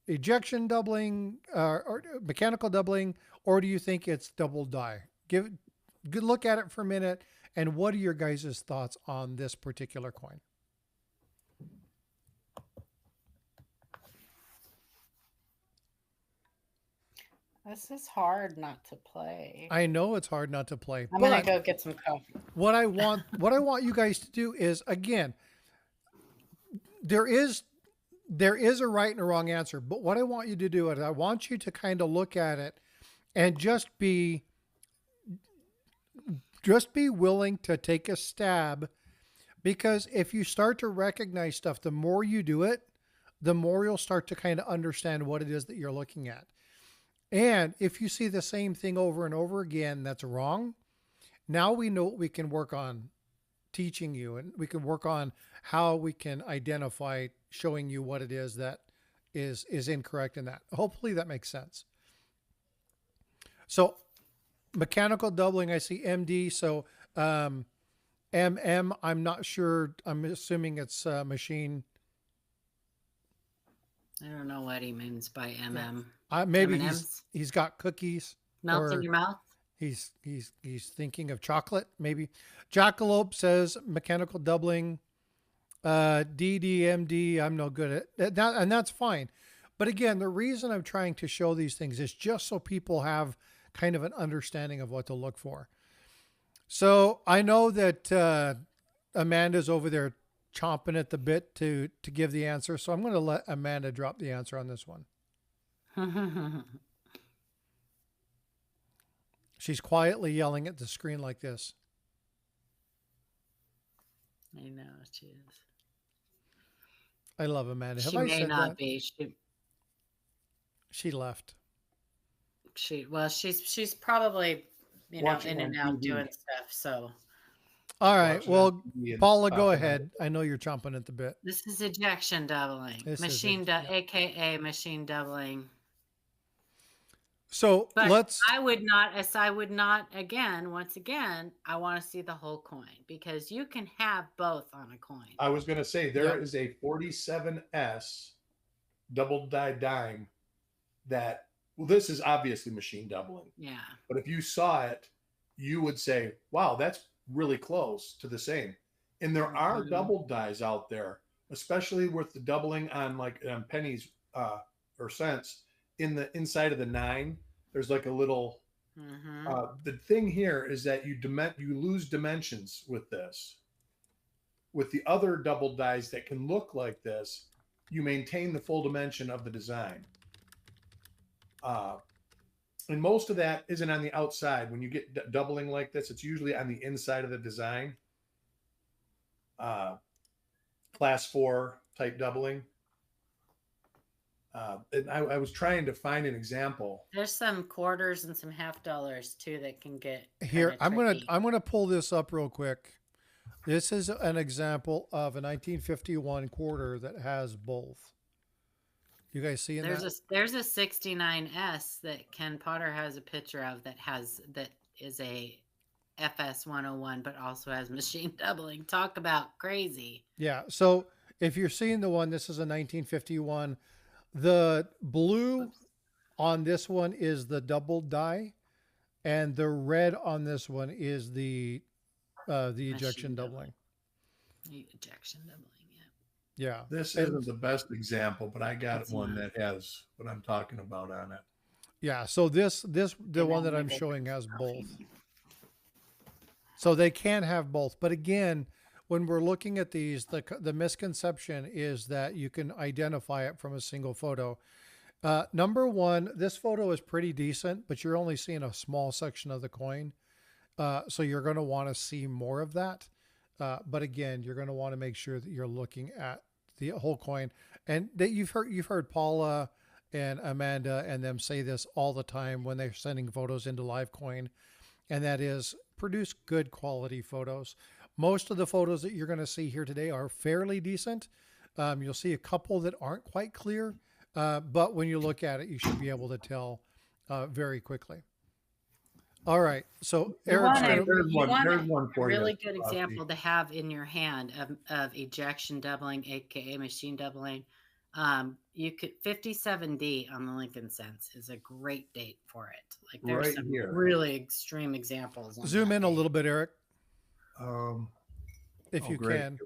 A: ejection doubling or mechanical doubling, or do you think it's double die? Give good look at it for a minute. And what are your guys' thoughts on this particular coin?
C: This is hard not to play.
A: I know it's hard not to play.
C: I'm gonna go get some coffee.
A: What I want you guys to do is, again, there is a right and a wrong answer, but what I want you to do is I want you to kind of look at it and just be willing to take a stab, because if you start to recognize stuff, the more you do it, the more you'll start to kind of understand what it is that you're looking at. And if you see the same thing over and over again, that's wrong. Now we know what we can work on teaching you, and we can work on how we can identify, showing you what it is that is incorrect in that. Hopefully that makes sense. So mechanical doubling, I see MD. So MM, I'm not sure. I'm assuming it's machine.
C: I don't know what he means by MM.
A: Maybe he's got cookies.
C: Melt in your mouth.
A: He's thinking of chocolate. Maybe. Jackalope says mechanical doubling. DDMD, I'm no good at that, and that's fine. But again, the reason I'm trying to show these things is just so people have kind of an understanding of what to look for. So I know that Amanda's over there chomping at the bit to give the answer. So I'm going to let Amanda drop the answer on this one. She's quietly yelling at the screen like this.
C: I know she is.
A: I love Amanda.
C: She may not be. She
A: left.
C: She's probably in and out doing stuff. So.
A: All right. Well, Paula, go ahead. I know you're chomping at the bit.
C: This is ejection doubling, aka machine doubling.
A: So
C: but I would not, once again, I want to see the whole coin, because you can have both on a coin.
B: I was going to say there is a 47S double die dime that, well, this is obviously machine doubling.
C: Yeah.
B: But if you saw it, you would say, wow, that's really close to the same. And there are double dies out there, especially with the doubling on like pennies or cents. In the inside of the 9, there's like a little the thing here is that you lose dimensions with this. With the other double dies that can look like this, you maintain the full dimension of the design. And most of that isn't on the outside. When you get doubling like this, it's usually on the inside of the design. Class 4 type doubling. And I was trying to find an example.
C: There's some quarters and some half dollars too that can get
A: here. I'm gonna pull this up real quick. This is an example of a 1951 quarter that has both. You guys see that?
C: There's a 69S that Ken Potter has a picture of that is a FS 101, but also has machine doubling. Talk about crazy.
A: Yeah. So if you're seeing the one, this is a 1951. The blue on this one is the double die, and the red on this one is the ejection doubling.
C: The ejection doubling,
A: yeah. Yeah.
B: This isn't the best example, but I got one that has what I'm talking about on it.
A: Yeah. So the one that I'm showing has both. So they can have both, but again, when we're looking at these, the misconception is that you can identify it from a single photo. Number one, this photo is pretty decent, but you're only seeing a small section of the coin. So you're going to want to see more of that. But again, you're going to want to make sure that you're looking at the whole coin, and that you've heard Paula and Amanda and them say this all the time when they're sending photos into Livecoin, and that is produce good quality photos. Most of the photos that you're going to see here today are fairly decent. You'll see a couple that aren't quite clear, but when you look at it, you should be able to tell very quickly. All right. So Eric's
B: there's one for you.
C: Really good example to have in your hand of ejection doubling, aka machine doubling. You could 57D on the Lincoln Cents is a great date for it. Like there's
B: Right
C: some
B: here.
C: really extreme examples. On
A: Zoom
C: that
A: in a
C: date.
A: little bit, Eric, if
B: Oh,
A: you
B: great.
A: can.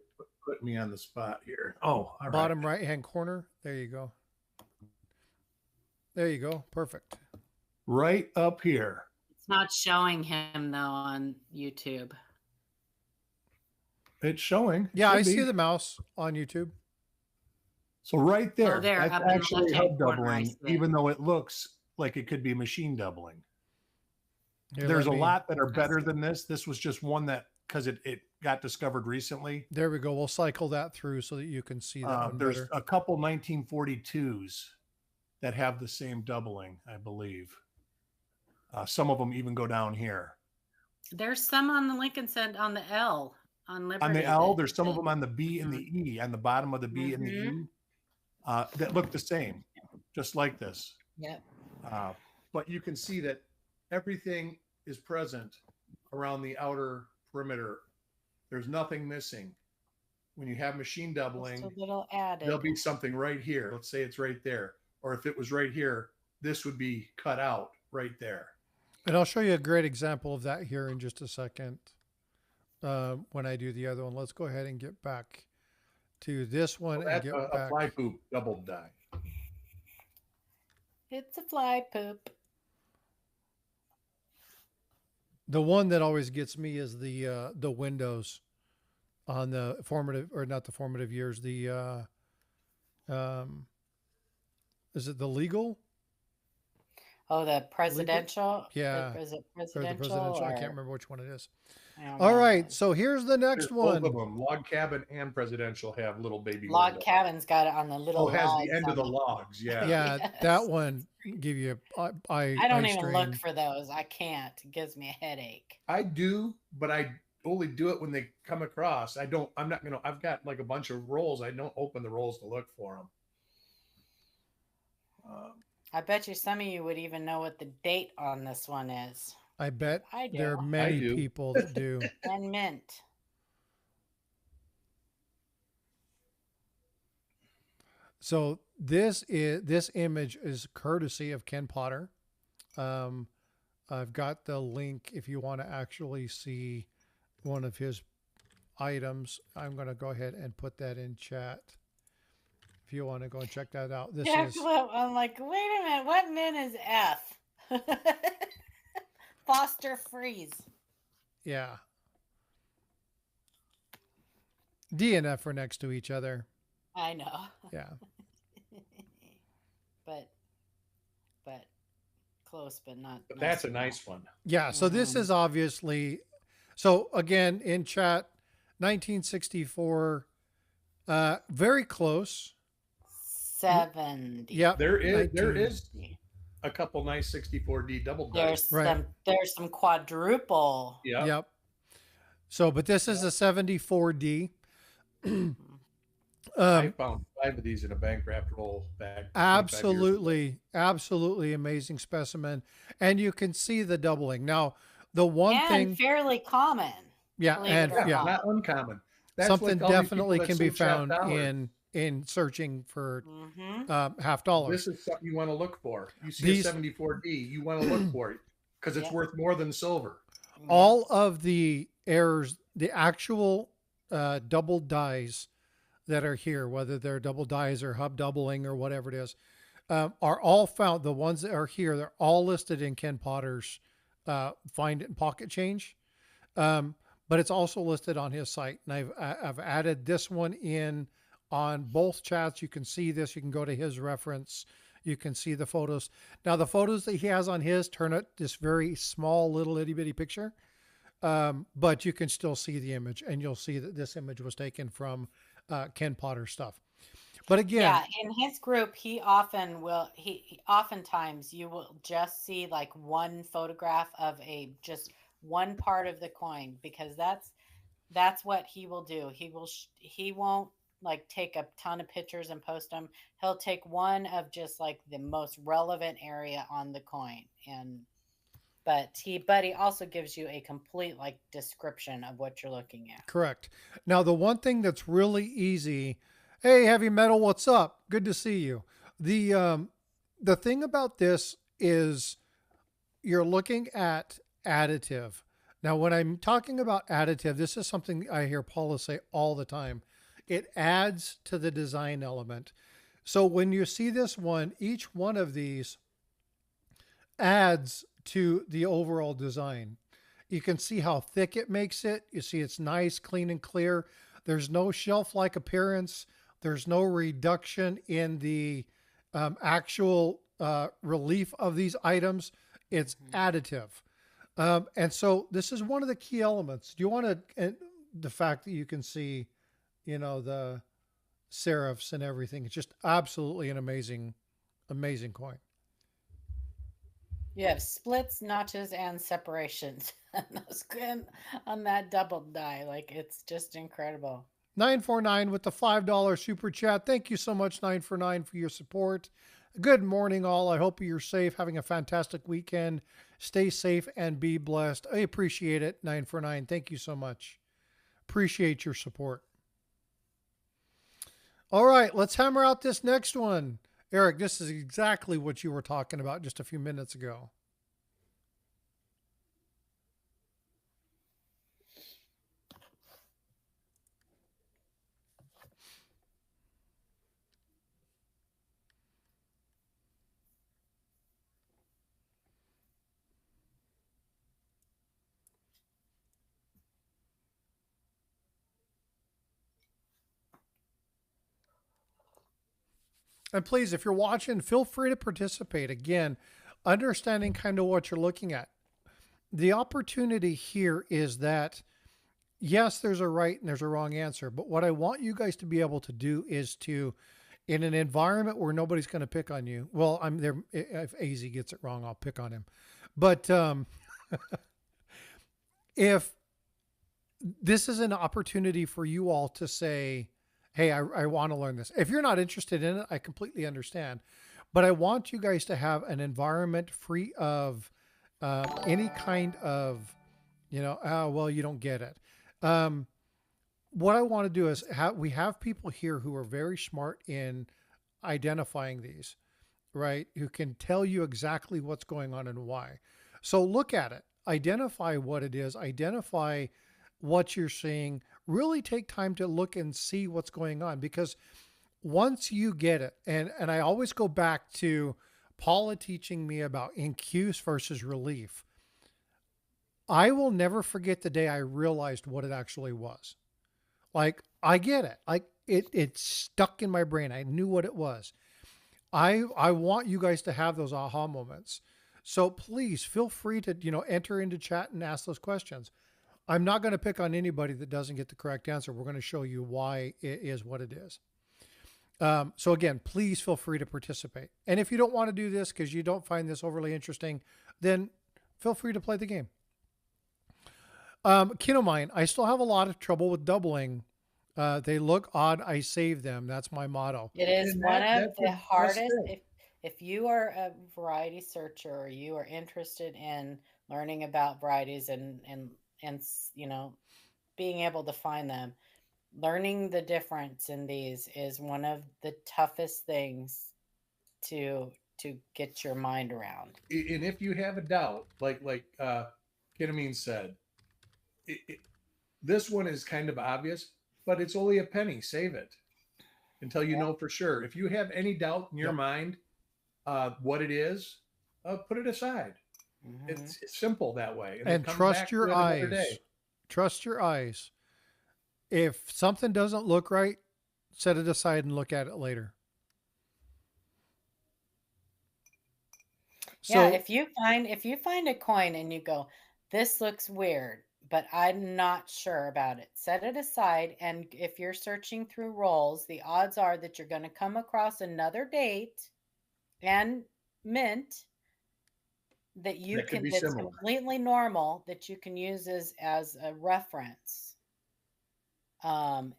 B: Put me on the spot here. Oh, all
A: Bottom
B: right.
A: right-hand corner. There you go. There you go. Perfect.
B: Right up here.
C: It's not showing him though on YouTube.
B: It's showing.
A: Yeah, I
B: Should
A: see
B: be.
A: the mouse on YouTube.
B: So right there,
C: there,
B: that's
C: up in the
B: actually
C: left-hand
B: hub
C: corner, I
B: doubling,
C: see it.
B: even though it looks like it could be machine doubling.
A: Here,
B: There's a
A: let me-
B: lot that are better than this. This was just one that, because it got discovered recently.
A: There we go. We'll cycle that through so that you can see that one
B: There's
A: better.
B: a couple 1942s that have the same doubling, I believe. Some of them even go down here.
C: There's some on the Lincoln Cent on the L on Liberty.
B: On the L,
C: that-
B: there's some of them on the B and the E, on the bottom of the B and the E, that look the same, just like this.
C: Yep.
B: But you can see that everything is present around the outer perimeter. There's nothing missing. When you have machine doubling,
C: Just a little added.
B: there'll be something right here. Let's say it's right there. Or if it was right here, this would be cut out right there.
A: And I'll show you a great example of that here in just a second when I do the other one. Let's go ahead and get back to this one
B: So
A: and
B: that's
A: get
B: a
A: back.
B: fly poop double die.
C: It's a fly poop.
A: The one that always gets me is the windows on the formative, or not the formative years. The is it the legal?
C: Oh, the presidential.
A: Yeah.
C: Is it
A: Or the
C: presidential?
A: presidential? I
C: or-
A: can't remember which one it is.
C: I don't
A: All
C: know.
A: right, so here's the next
B: There's both
A: one.
B: of them. Log cabin and presidential have little baby
C: Log
B: windows.
C: cabin's got it on the little.
B: Oh, it has
C: logs
B: the end
C: on
B: of the logs. Yeah.
A: Yeah,
C: Yes.
A: that one give you
C: I don't
A: eye
C: even
A: strain.
C: look for those. I can't. It gives me a headache.
B: I do, but I only do it when they come across. I'm not going to, I've got like a bunch of rolls. I don't open the rolls to look for them.
C: I bet you some of you would even know what the date on this one is.
A: I bet
C: I do.
A: there are many
B: do.
A: people that do.
C: And mint.
A: So this image is courtesy of Ken Potter. I've got the link if you want to actually see one of his items. I'm going to go ahead and put that in chat if you want to go and check that out. This
C: Yeah,
A: is
C: I'm like, wait a minute, what min is F? Foster freeze.
A: yeah. D and F are next to each other.
C: I know.
A: Yeah.
C: but close, but not.
B: But
C: not
B: that's a
C: small.
B: nice one.
A: Yeah, so this is obviously, so again, in chat, 1964, very close.
C: 70.
A: Yep.
B: There
A: 19.
B: is a couple nice 64D double dice.
C: There's some quadruple.
B: Yeah.
A: Yep. So, but this is a 74D.
B: I found 5 of these in a bank wrapped roll back. 25 years ago.
A: Absolutely amazing specimen. And you can see the doubling. Now, the one
C: And
A: thing,
C: fairly common.
A: yeah,
C: believe it
A: and
C: or
A: yeah,
C: not.
B: Not uncommon. That's
A: something
B: like all these
A: definitely
B: people that
A: can be
B: search half
A: found
B: dollar.
A: in searching for
C: Mm-hmm.
A: half dollar.
B: This is something you want to look for. You see
A: These-
B: a 74D, you want to look for it because it's
C: Yeah.
B: worth more than silver.
A: All of the errors, the actual double dies that are here, whether they're double dies or hub doubling or whatever it is, are all found. The ones that are here, they're all listed in Ken Potter's Find It and Pocket Change. But it's also listed on his site. And I've added this one in on both chats. You can see this. You can go to his reference. You can see the photos. Now, the photos that he has on his turn out this very small little itty bitty picture. But you can still see the image, and you'll see that this image was taken from Ken Potter stuff. But again,
C: Yeah, in his group, he oftentimes you will just see like one photograph of just one part of the coin, because that's what he will do. He won't like take a ton of pictures and post them. He'll take one of just like the most relevant area on the coin, but he also gives you a complete like description of what you're looking at.
A: correct. Now, the one thing that's really easy, Hey, heavy metal, what's up? Good to see you. The thing about this is you're looking at additive. Now, when I'm talking about additive, this is something I hear Paula say all the time. It adds to the design element. So when you see this one, each one of these adds to the overall design. You can see how thick it makes it. You see it's nice, clean, and clear. There's no shelf-like appearance. There's no reduction in the actual relief of these items. It's additive. And so this is one of the key elements. Do you want to, the fact that you can see, the serifs and everything. It's just absolutely an amazing, amazing coin.
C: You have splits, notches, and separations on that double die. Like, it's just incredible.
A: 949 with the $5 super chat. Thank you so much, 949, for your support. Good morning, all. I hope you're safe, having a fantastic weekend. Stay safe and be blessed. I appreciate it, 949. Thank you so much. Appreciate your support. All right, let's hammer out this next one. Eric, this is exactly what you were talking about just a few minutes ago. And please, if you're watching, feel free to participate. Again, understanding kind of what you're looking at. The opportunity here is that, yes, there's a right and there's a wrong answer. But what I want you guys to be able to do is to, in an environment where nobody's going to pick on you. Well, I'm there. If AZ gets it wrong, I'll pick on him. But if this is an opportunity for you all to say, hey, I want to learn this. If you're not interested in it, I completely understand. But I want you guys to have an environment free of any kind of, well, you don't get it. What I want to do is we have people here who are very smart in identifying these, right? Who can tell you exactly what's going on and why. So look at it, identify what it is, identify what you're seeing, really take time to look and see what's going on, because once you get it, and I always go back to Paula teaching me about incuse versus relief. I will never forget the day I realized what it actually was. Like, I get it. Like it stuck in my brain. I knew what it was. I want you guys to have those aha moments. So please feel free to, enter into chat and ask those questions. I'm not going to pick on anybody that doesn't get the correct answer. We're going to show you why it is what it is. So again, please feel free to participate. And if you don't want to do this because you don't find this overly interesting, then feel free to play the game. Kinomine, I still have a lot of trouble with doubling. They look odd. I save them. That's my motto.
C: It is one of the hardest. If you are a variety searcher, or you are interested in learning about varieties and being able to find them, learning the difference in these is one of the toughest things to get your mind around.
B: And if you have a doubt, like Ketamine said, this one is kind of obvious, but it's only a penny. Save it until you know for sure. If you have any doubt in your mind what it is, put it aside. Mm-hmm. It's simple that way.
A: And trust your eyes. Trust your eyes. If something doesn't look right, set it aside and look at it later.
C: So, if you find a coin and you go, this looks weird, but I'm not sure about it, set it aside. And if you're searching through rolls, the odds are that you're going to come across another date and mint that's completely normal, that you can use as a reference. And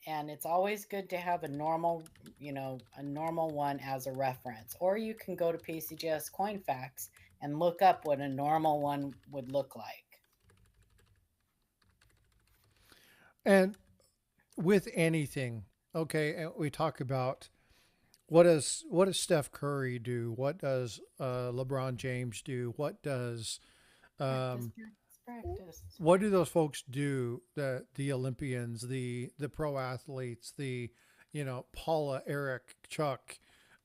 C: it's always good to have a normal one as a reference, or you can go to PCGS Coin Facts and look up what a normal one would look like.
A: And with anything, okay, and we talk about what does Steph Curry do? What does LeBron James do? What does
C: Practice,
A: um,
C: practice, practice.
A: what do those folks do? The Olympians, the pro athletes, the Paula, Eric, Chuck,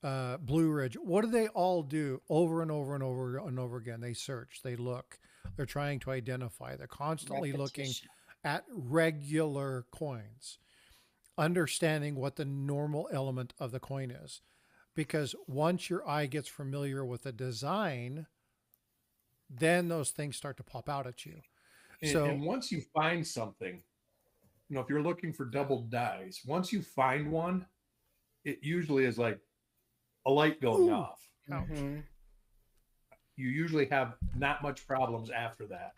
A: Blue Ridge. What do they all do over and over and over and over again? They search, they look, they're trying to identify. They're constantly looking
C: Repetition.
A: at regular coins, understanding what the normal element of the coin is. Because once your eye gets familiar with the design, then those things start to pop out at you.
B: And once you find something, if you're looking for double dies, once you find one, it usually is like a light going
A: Ooh,
B: off.
A: ouch.
C: Mm-hmm.
B: You usually have not much problems after that.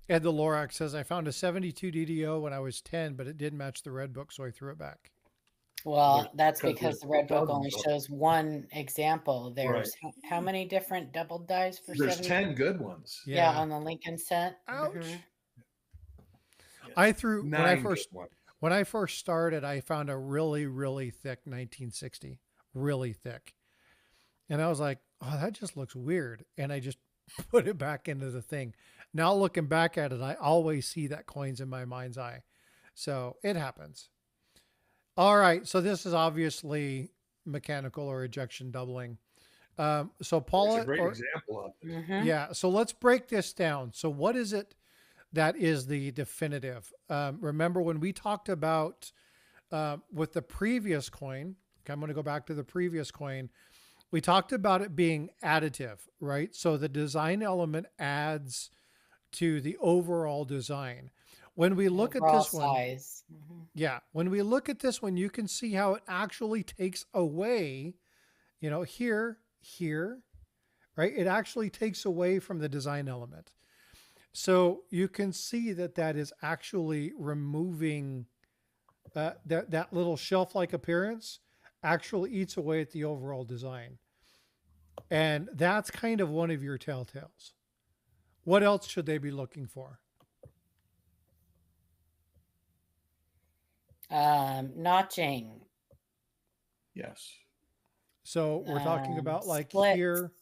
A: Ed the Lorax says, I found a 72 DDO when I was 10, but it didn't match the red book, so I threw it back.
C: Well, that's
B: because
C: because the
B: there's
C: red book
B: dozens
C: only
B: of them.
C: shows one example.
B: Right.
C: There's how many different double dies for
B: There's
C: 70?
B: 10 good ones.
C: Yeah, on the Lincoln set.
A: Ouch.
C: Mhm.
A: I threw when I
B: 9
A: first
B: good ones.
A: when I first started, I found a really, really thick 1960, really thick. And I was like, oh, that just looks weird. And I just put it back into the thing. Now looking back at it, I always see that coin's in my mind's eye. So it happens. All right. So this is obviously mechanical or ejection doubling. So Paula,
B: It's a great example of it.
C: Mhm.
A: yeah. So let's break this down. So what is it that is the definitive? Remember when we talked about with the previous coin, okay, I'm going to go back to the previous coin. We talked about it being additive, right? So the design element adds to the overall design. When we look at
C: Overall
A: this one,
C: size. Mhm.
A: yeah, when we look at this one, you can see how it actually takes away, here, right? It actually takes away from the design element. So you can see that that is actually removing that little shelf-like appearance actually eats away at the overall design. And that's kind of one of your telltales. What else should they be looking for?
C: Notching.
B: Yes.
A: So we're talking about like
C: splits.
A: here,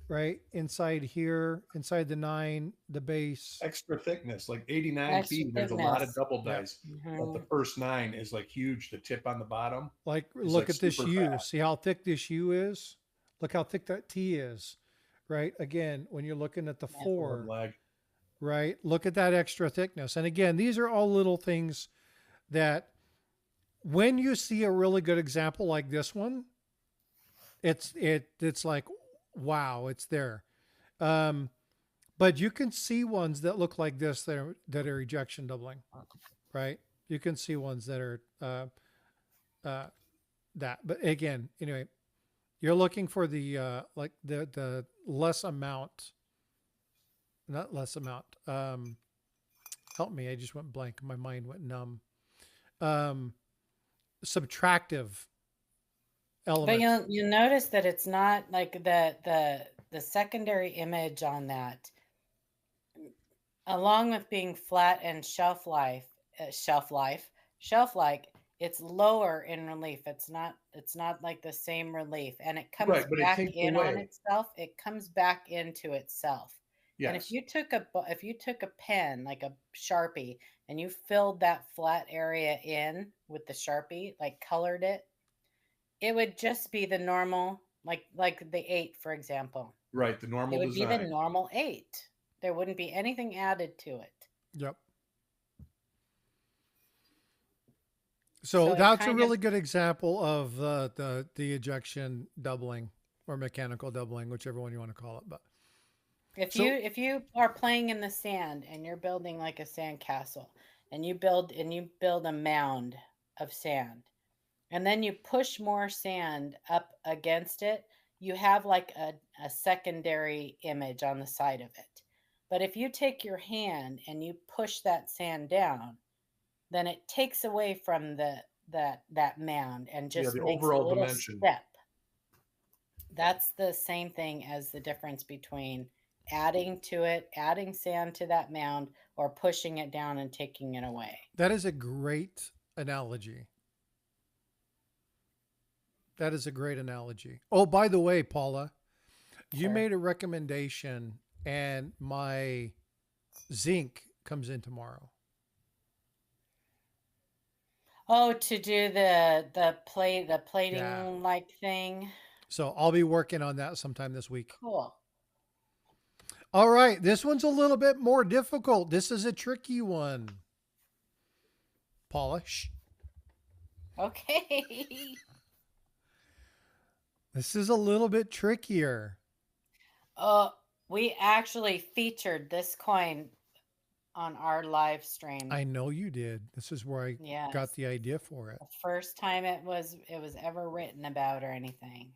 A: right? Inside here, inside the 9, the base.
B: Extra thickness, like 89
C: Extra
B: feet. There's a lot of
C: thickness.
B: double dice. But the
C: Mhm.
B: first 9 is like huge. The tip on the bottom.
A: Like,
B: It's
A: look
B: like
A: at this
B: super
A: U.
B: fast.
A: See how thick this U is? Look how thick that T is, right? Again, when you're looking at the
C: Yeah.
A: 4,
B: One leg.
A: right? Look at that extra thickness. And again, these are all little things that when you see a really good example like this one, it's like, wow, it's there. But you can see ones that look like this that are ejection doubling, right? You can see ones that are that. But again, anyway, you're looking for the like the less amount, not less amount. Help me, I just went blank. My mind went numb. Subtractive element.
C: But you'll notice that it's not like the secondary image on that, along with being flat and shelf-like, it's lower in relief. It's not like the same relief, and it comes
B: Right, but it
C: back
B: takes
C: in on
B: away.
C: itself. It comes back into itself. And if
B: Yes.
C: you took a pen like a Sharpie and you filled that flat area in with the Sharpie, like colored it, it would just be the normal, like the 8, for example.
B: Right. The
C: It
B: normal
C: would be the
B: design.
C: normal 8. There wouldn't be anything added to it.
A: Yep.
C: So
A: So
C: it
A: that's a
C: kind
A: really
C: of
A: good example of the ejection doubling or mechanical doubling, whichever one you want to call it. But
C: if
A: so
C: you are playing in the sand and you're building like a sand castle, and you build a mound of sand, and then you push more sand up against it, you have like a secondary image on the side of it. But if you take your hand and you push that sand down, then it takes away from that mound and
B: Yeah,
C: just
B: the
C: makes a
B: overall
C: little
B: dimension.
C: step. That's the same thing as the difference between adding to it, adding sand to that mound, or pushing it down and taking it away.
A: that is a great analogy. That is a great analogy. Oh, by the way, Paula, you
C: Sure.
A: made a recommendation and my zinc comes in tomorrow.
C: Oh, to do the plating
A: Yeah.
C: like thing.
A: So I'll be working on that sometime this week.
C: Cool.
A: All right. This one's a little bit more difficult. This is a tricky one. Paula, shh.
C: Okay.
A: This is a little bit trickier.
C: We actually featured this coin on our live stream.
A: I know you did. This is where I
C: Yes.
A: got the idea for it.
C: The first time it was ever written about or anything.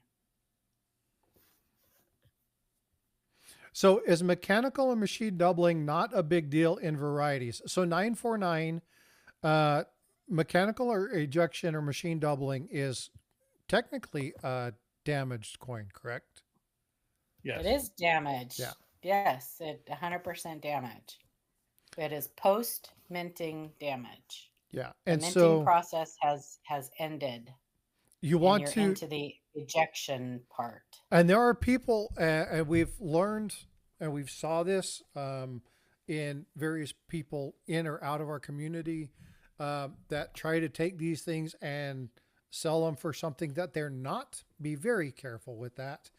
A: So is mechanical and machine doubling not a big deal in varieties? So 949, mechanical or ejection or machine doubling is technically a damaged coin, correct?
B: Yes.
C: It is damaged.
A: Yeah.
C: Yes, it 100% damage. It is post minting damage.
A: Yeah.
C: The
A: And
C: minting
A: so
C: process has ended.
A: you
C: And
A: want
C: you're
A: to,
C: into the ejection part.
A: and there are people, and we've learned, and we've saw this in various people in or out of our community that try to take these things and sell them for something that they're not. Be very careful with that.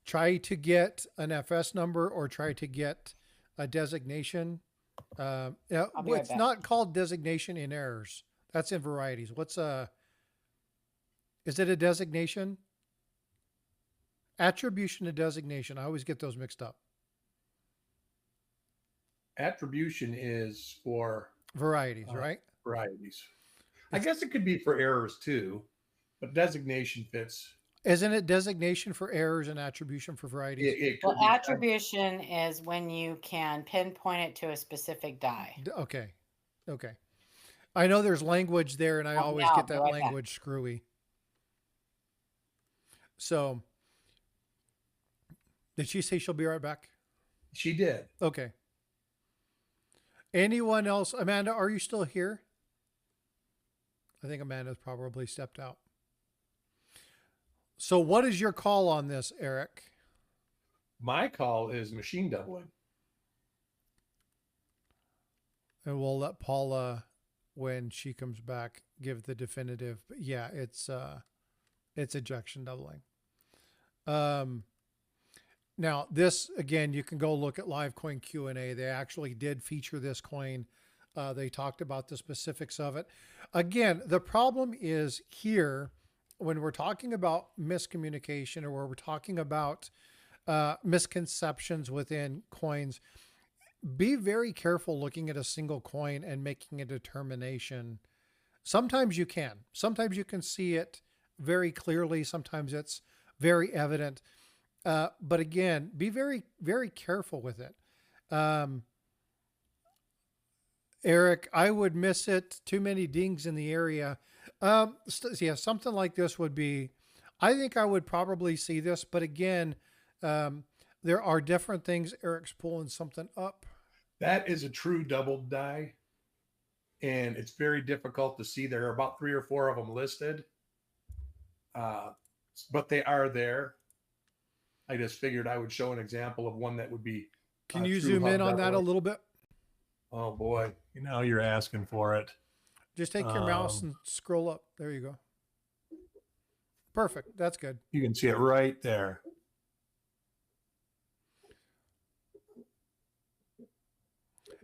A: Try to get an FS number or try to get a designation.
C: I'll be right
A: It's
C: back.
A: not called designation in errors. That's in varieties. Is it a designation? Attribution to designation. I always get those mixed up.
B: Attribution is for
A: Varieties, right?
B: varieties. I guess it could be for errors too, but designation fits.
A: Isn't it designation for errors and attribution for varieties?
B: It
C: Well,
B: could be.
C: attribution is when you can pinpoint it to a specific die.
A: Okay. Okay. I know there's language there and I always
C: I'll
A: get
C: be
A: that
C: right back.
A: language screwy. So did she say she'll be right back?
B: She did.
A: Okay. Anyone else? Amanda, are you still here? I think Amanda's probably stepped out. So what is your call on this, Eric?
B: My call is machine doubling.
A: And we'll let Paula, when she comes back, give the definitive. But yeah, it's ejection doubling. Now this, again, you can go look at Live Coin Q&A. They actually did feature this coin. They talked about the specifics of it. Again, the problem is here when we're talking about miscommunication or where we're talking about misconceptions within coins, be very careful looking at a single coin and making a determination. Sometimes you can. Sometimes you can see it very clearly. Sometimes it's very evident. But again, be very, very careful with it. Eric, I would miss it. Too many dings in the area. Yeah, something like this would be, I think I would probably see this, but again, there are different things. Eric's pulling something up.
B: That is a true doubled die, and it's very difficult to see. There are about 3 or 4 of them listed, but they are there. I just figured I would show an example of one that would be.
A: Can you zoom in on that a little bit?
B: Oh boy, you're asking for it.
A: Just take your mouse and scroll up. There you go. Perfect. That's good.
B: You can see it right there.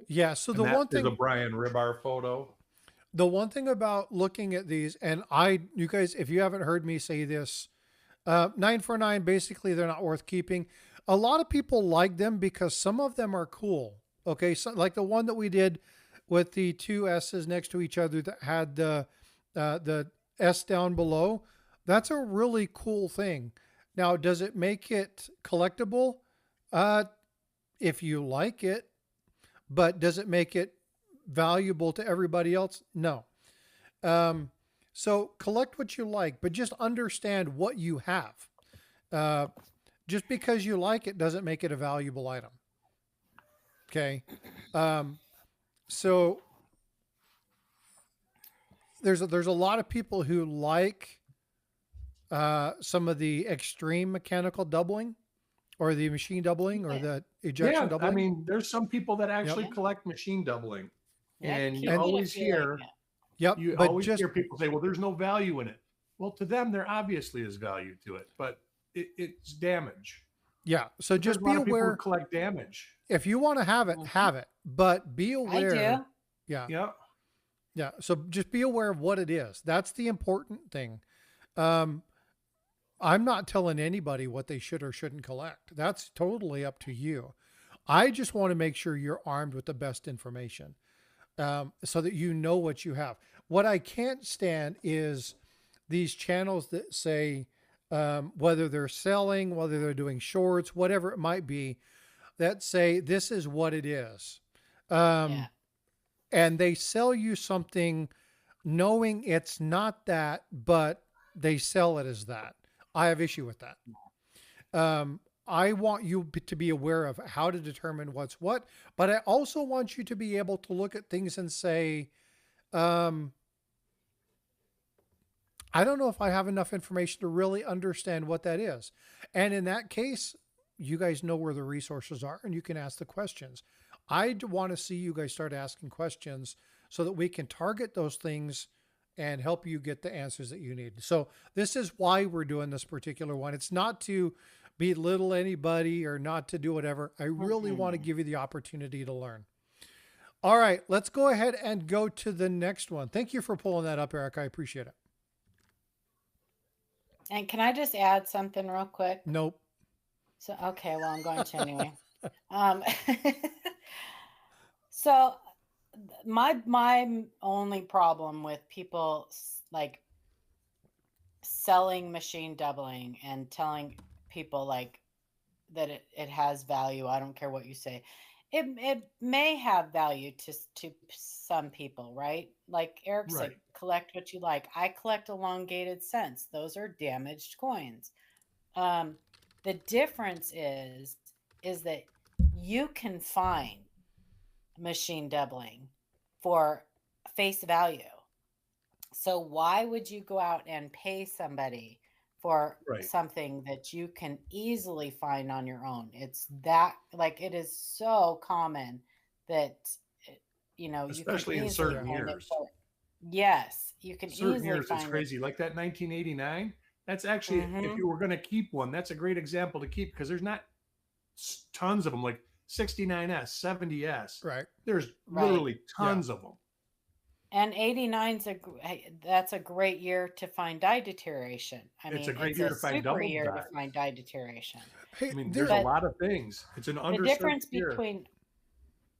A: Yeah. So the
B: And that
A: one thing
B: is a Brian Ribar photo.
A: The one thing about looking at these, and you guys, if you haven't heard me say this, 949, basically they're not worth keeping. A lot of people like them because some of them are cool. Okay. So like the one that we did with the 2 S's next to each other that had the S down below. That's a really cool thing. Now, does it make it collectible? If you like it, but does it make it valuable to everybody else? No. So collect what you like, but just understand what you have. Just because you like it doesn't make it a valuable item. Okay. So there's a lot of people who like some of the extreme mechanical doubling or the machine doubling or the ejection
B: Yeah, I
A: doubling.
B: mean, there's some people that actually
C: Yep.
B: collect machine doubling,
C: Yeah,
B: and you
C: keep it
B: always
C: if you like
B: hear
C: it.
A: Yep.
B: you
A: But
B: always
A: just
B: hear people say, "Well, there's no value in it." Well, to them, there obviously is value to it, but it's damage.
A: yeah. So
B: There's
A: just
B: a
A: be
B: lot of people who
A: aware.
B: collect damage.
A: If you want to have it,
C: Mhm.
A: have it. But be
C: I
A: aware.
C: do.
A: Yeah.
B: Yeah,
A: Yeah. So just be aware of what it is. That's the important thing. Um, I'm not telling anybody what they should or shouldn't collect. That's totally up to you. I just want to make sure you're armed with the best information, so that you know what you have. What I can't stand is these channels that say, whether they're selling, whether they're doing shorts, whatever it might be, that say this is what it is.
C: Yeah.
A: And they sell you something knowing it's not that, but they sell it as that. I have issue with that. I want you to be aware of how to determine what's what, but I also want you to be able to look at things and say, um, I don't know if I have enough information to really understand what that is. And in that case, you guys know where the resources are and you can ask the questions. I want to see you guys start asking questions so that we can target those things and help you get the answers that you need. So this is why we're doing this particular one. It's not to belittle anybody or not to do whatever. I really want to give you the opportunity to learn. All right, let's go ahead and go to the next one. Thank you for pulling that up, Eric. I appreciate it.
C: And can I just add something real quick?
A: Nope.
C: So, okay, well, I'm going to anyway. Um, so my only problem with people like selling machine doubling and telling people like that it has value. I don't care what you say. It may have value to some people, right? Like Eric said,
B: right.
C: collect what you like. I collect elongated cents. Those are damaged coins. The difference is that you can find machine doubling for face value. So why would you go out and pay somebody for
B: Right.
C: something that you can easily find on your own? It's that like it is so common that you know
B: Especially
C: you
B: in
C: can easily
B: certain
C: find it
B: years.
C: for yes, you can
B: Certain
C: easily
B: years, it's
C: find it.
B: crazy. Like that 1989. That's actually, if
C: Mm-hmm.
B: you were going to keep one, that's a great example to keep because there's not tons of them. Like 69S, 70S.
A: Right.
B: There's
C: Right.
B: literally tons of them.
C: And 89's that's a great year to find die deterioration. I
B: It's
C: mean,
B: a great
C: it's
B: year
C: a
B: to find
C: super
B: double
C: year
B: die.
C: to find die deterioration.
A: Hey,
B: I mean,
A: there's
B: there's a
C: But
B: lot of things. It's an
C: the
B: underserved
C: difference
B: year.
C: between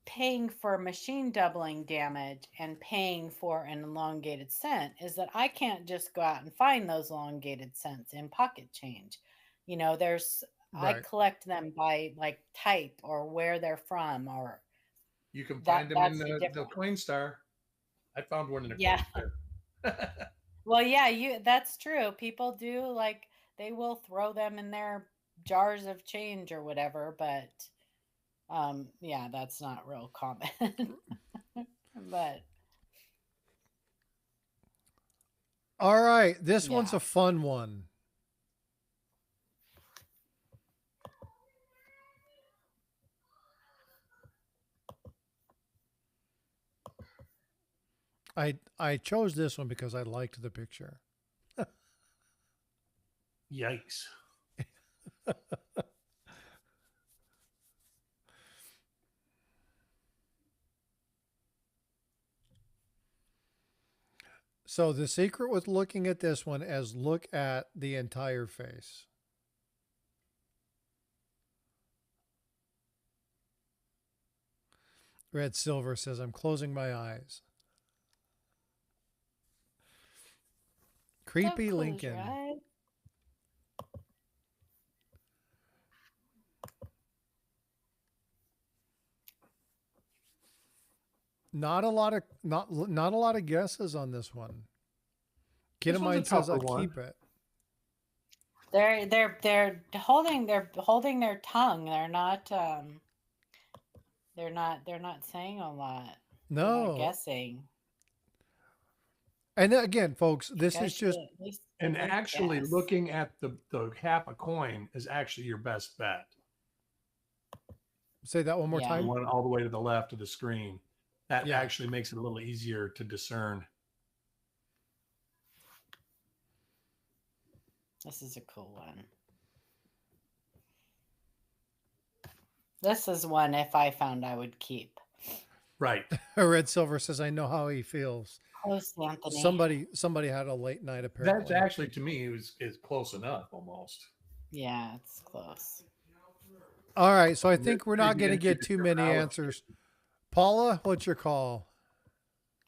C: paying for machine doubling damage and paying for an elongated cent is that I can't just go out and find those elongated cents in pocket change. You know, I
A: right.
C: collect them by like type or where they're from or
B: You can find them in
C: that's the
B: the
C: difference.
B: Coinstar. I found one in a
C: Yeah.
B: Coinstar.
C: Well, yeah, that's true. People do like they will throw them in their jars of change or whatever, but yeah, that's not real common. But
A: All right. This one's
C: yeah.
A: a fun one. I chose this one because I liked the picture.
B: Yikes.
A: So the secret with looking at this one is look at the entire face. Red Silver says, I'm closing my eyes. Creepy
C: Don't close
A: Lincoln.
C: your eyes.
A: Not a lot of guesses on this one. Kid
B: This
A: of
B: one's a
A: mine says
B: tougher
A: I'll
B: one.
A: keep it.
C: They're holding their tongue. They're not saying a lot. They're not
A: No.
C: guessing.
A: And then again, folks,
C: You
A: this
C: guys
A: is
C: should
A: just,
C: at least
B: And
C: take a
B: actually
C: guess.
B: looking at the half a coin is actually your best bet.
A: say that one more
C: Yeah.
B: The
A: time.
B: one all the way to the left of the screen. That
A: Yeah.
B: actually makes it a little easier to discern.
C: This is a cool one. This is one if I found I would keep.
B: Right.
A: Red Silver says, I know how he feels.
C: Close, Anthony.
A: Somebody had a late night apparently.
B: That's actually, to me, is close enough almost.
C: Yeah, it's close.
A: All right, so I
B: This
A: think we're
B: may
A: not
B: be
A: going to
B: entry
A: get too many
B: determinology.
A: answers. Paula, what's your call?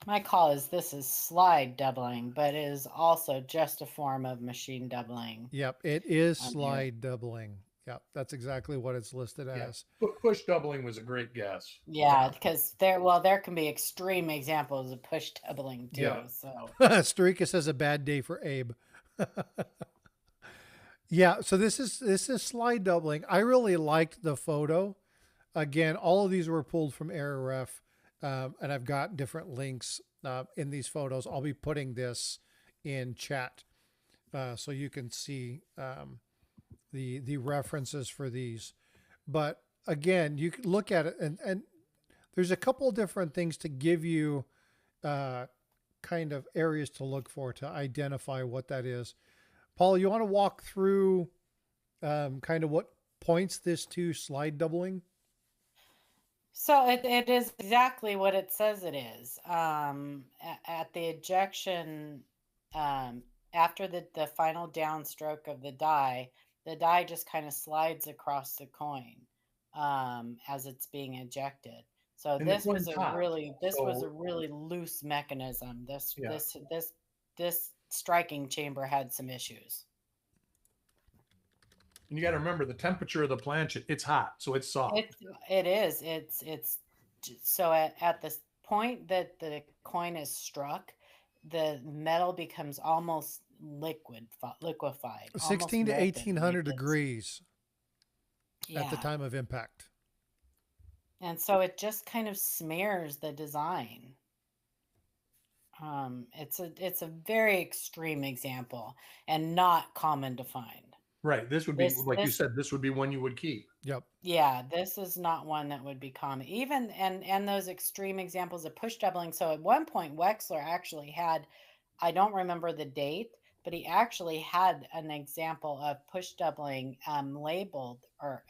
C: My call is this is slide doubling, but it is also just a form of machine doubling.
A: Yep, it is
C: On here.
A: slide doubling. Yep, that's exactly what it's listed
B: Yeah.
A: as.
B: Push doubling was a great guess.
C: Yeah, because there can be extreme examples of push doubling too.
B: Yeah.
C: So
A: Streaker says a bad day for Abe. Yeah, so this is slide doubling. I really liked the photo. Again, all of these were pulled from AirRef, and I've got different links in these photos. I'll be putting this in chat so you can see the references for these. But again, you can look at it, and there's a couple different things to give you kind of areas to look for to identify what that is. Paul, you want to walk through kind of what points this to slide doubling?
C: So it is exactly what it says it is. At the ejection, after the final downstroke of the die just kind of slides across the coin as it's being ejected. So
B: And the
C: this was
B: coin's
C: a
B: hot,
C: really really loose mechanism. This striking chamber had some issues.
B: And you got to remember the temperature of the planchet. It's hot, so it's soft.
C: It is. It's so at the point that the coin is struck, the metal becomes almost liquefied.
A: 16 to 1800 degrees at the
C: Yeah.
A: time of impact.
C: And so it just kind of smears the design. It's a very extreme example and not common to find.
B: Right. This would be, like you
C: This
B: said, this would be one you would keep.
A: Yep.
C: Yeah, this is not one that would be common. Even and those extreme examples of push doubling. So at one point, Wexler actually had, I don't remember the date, but he actually had an example of push doubling labeled or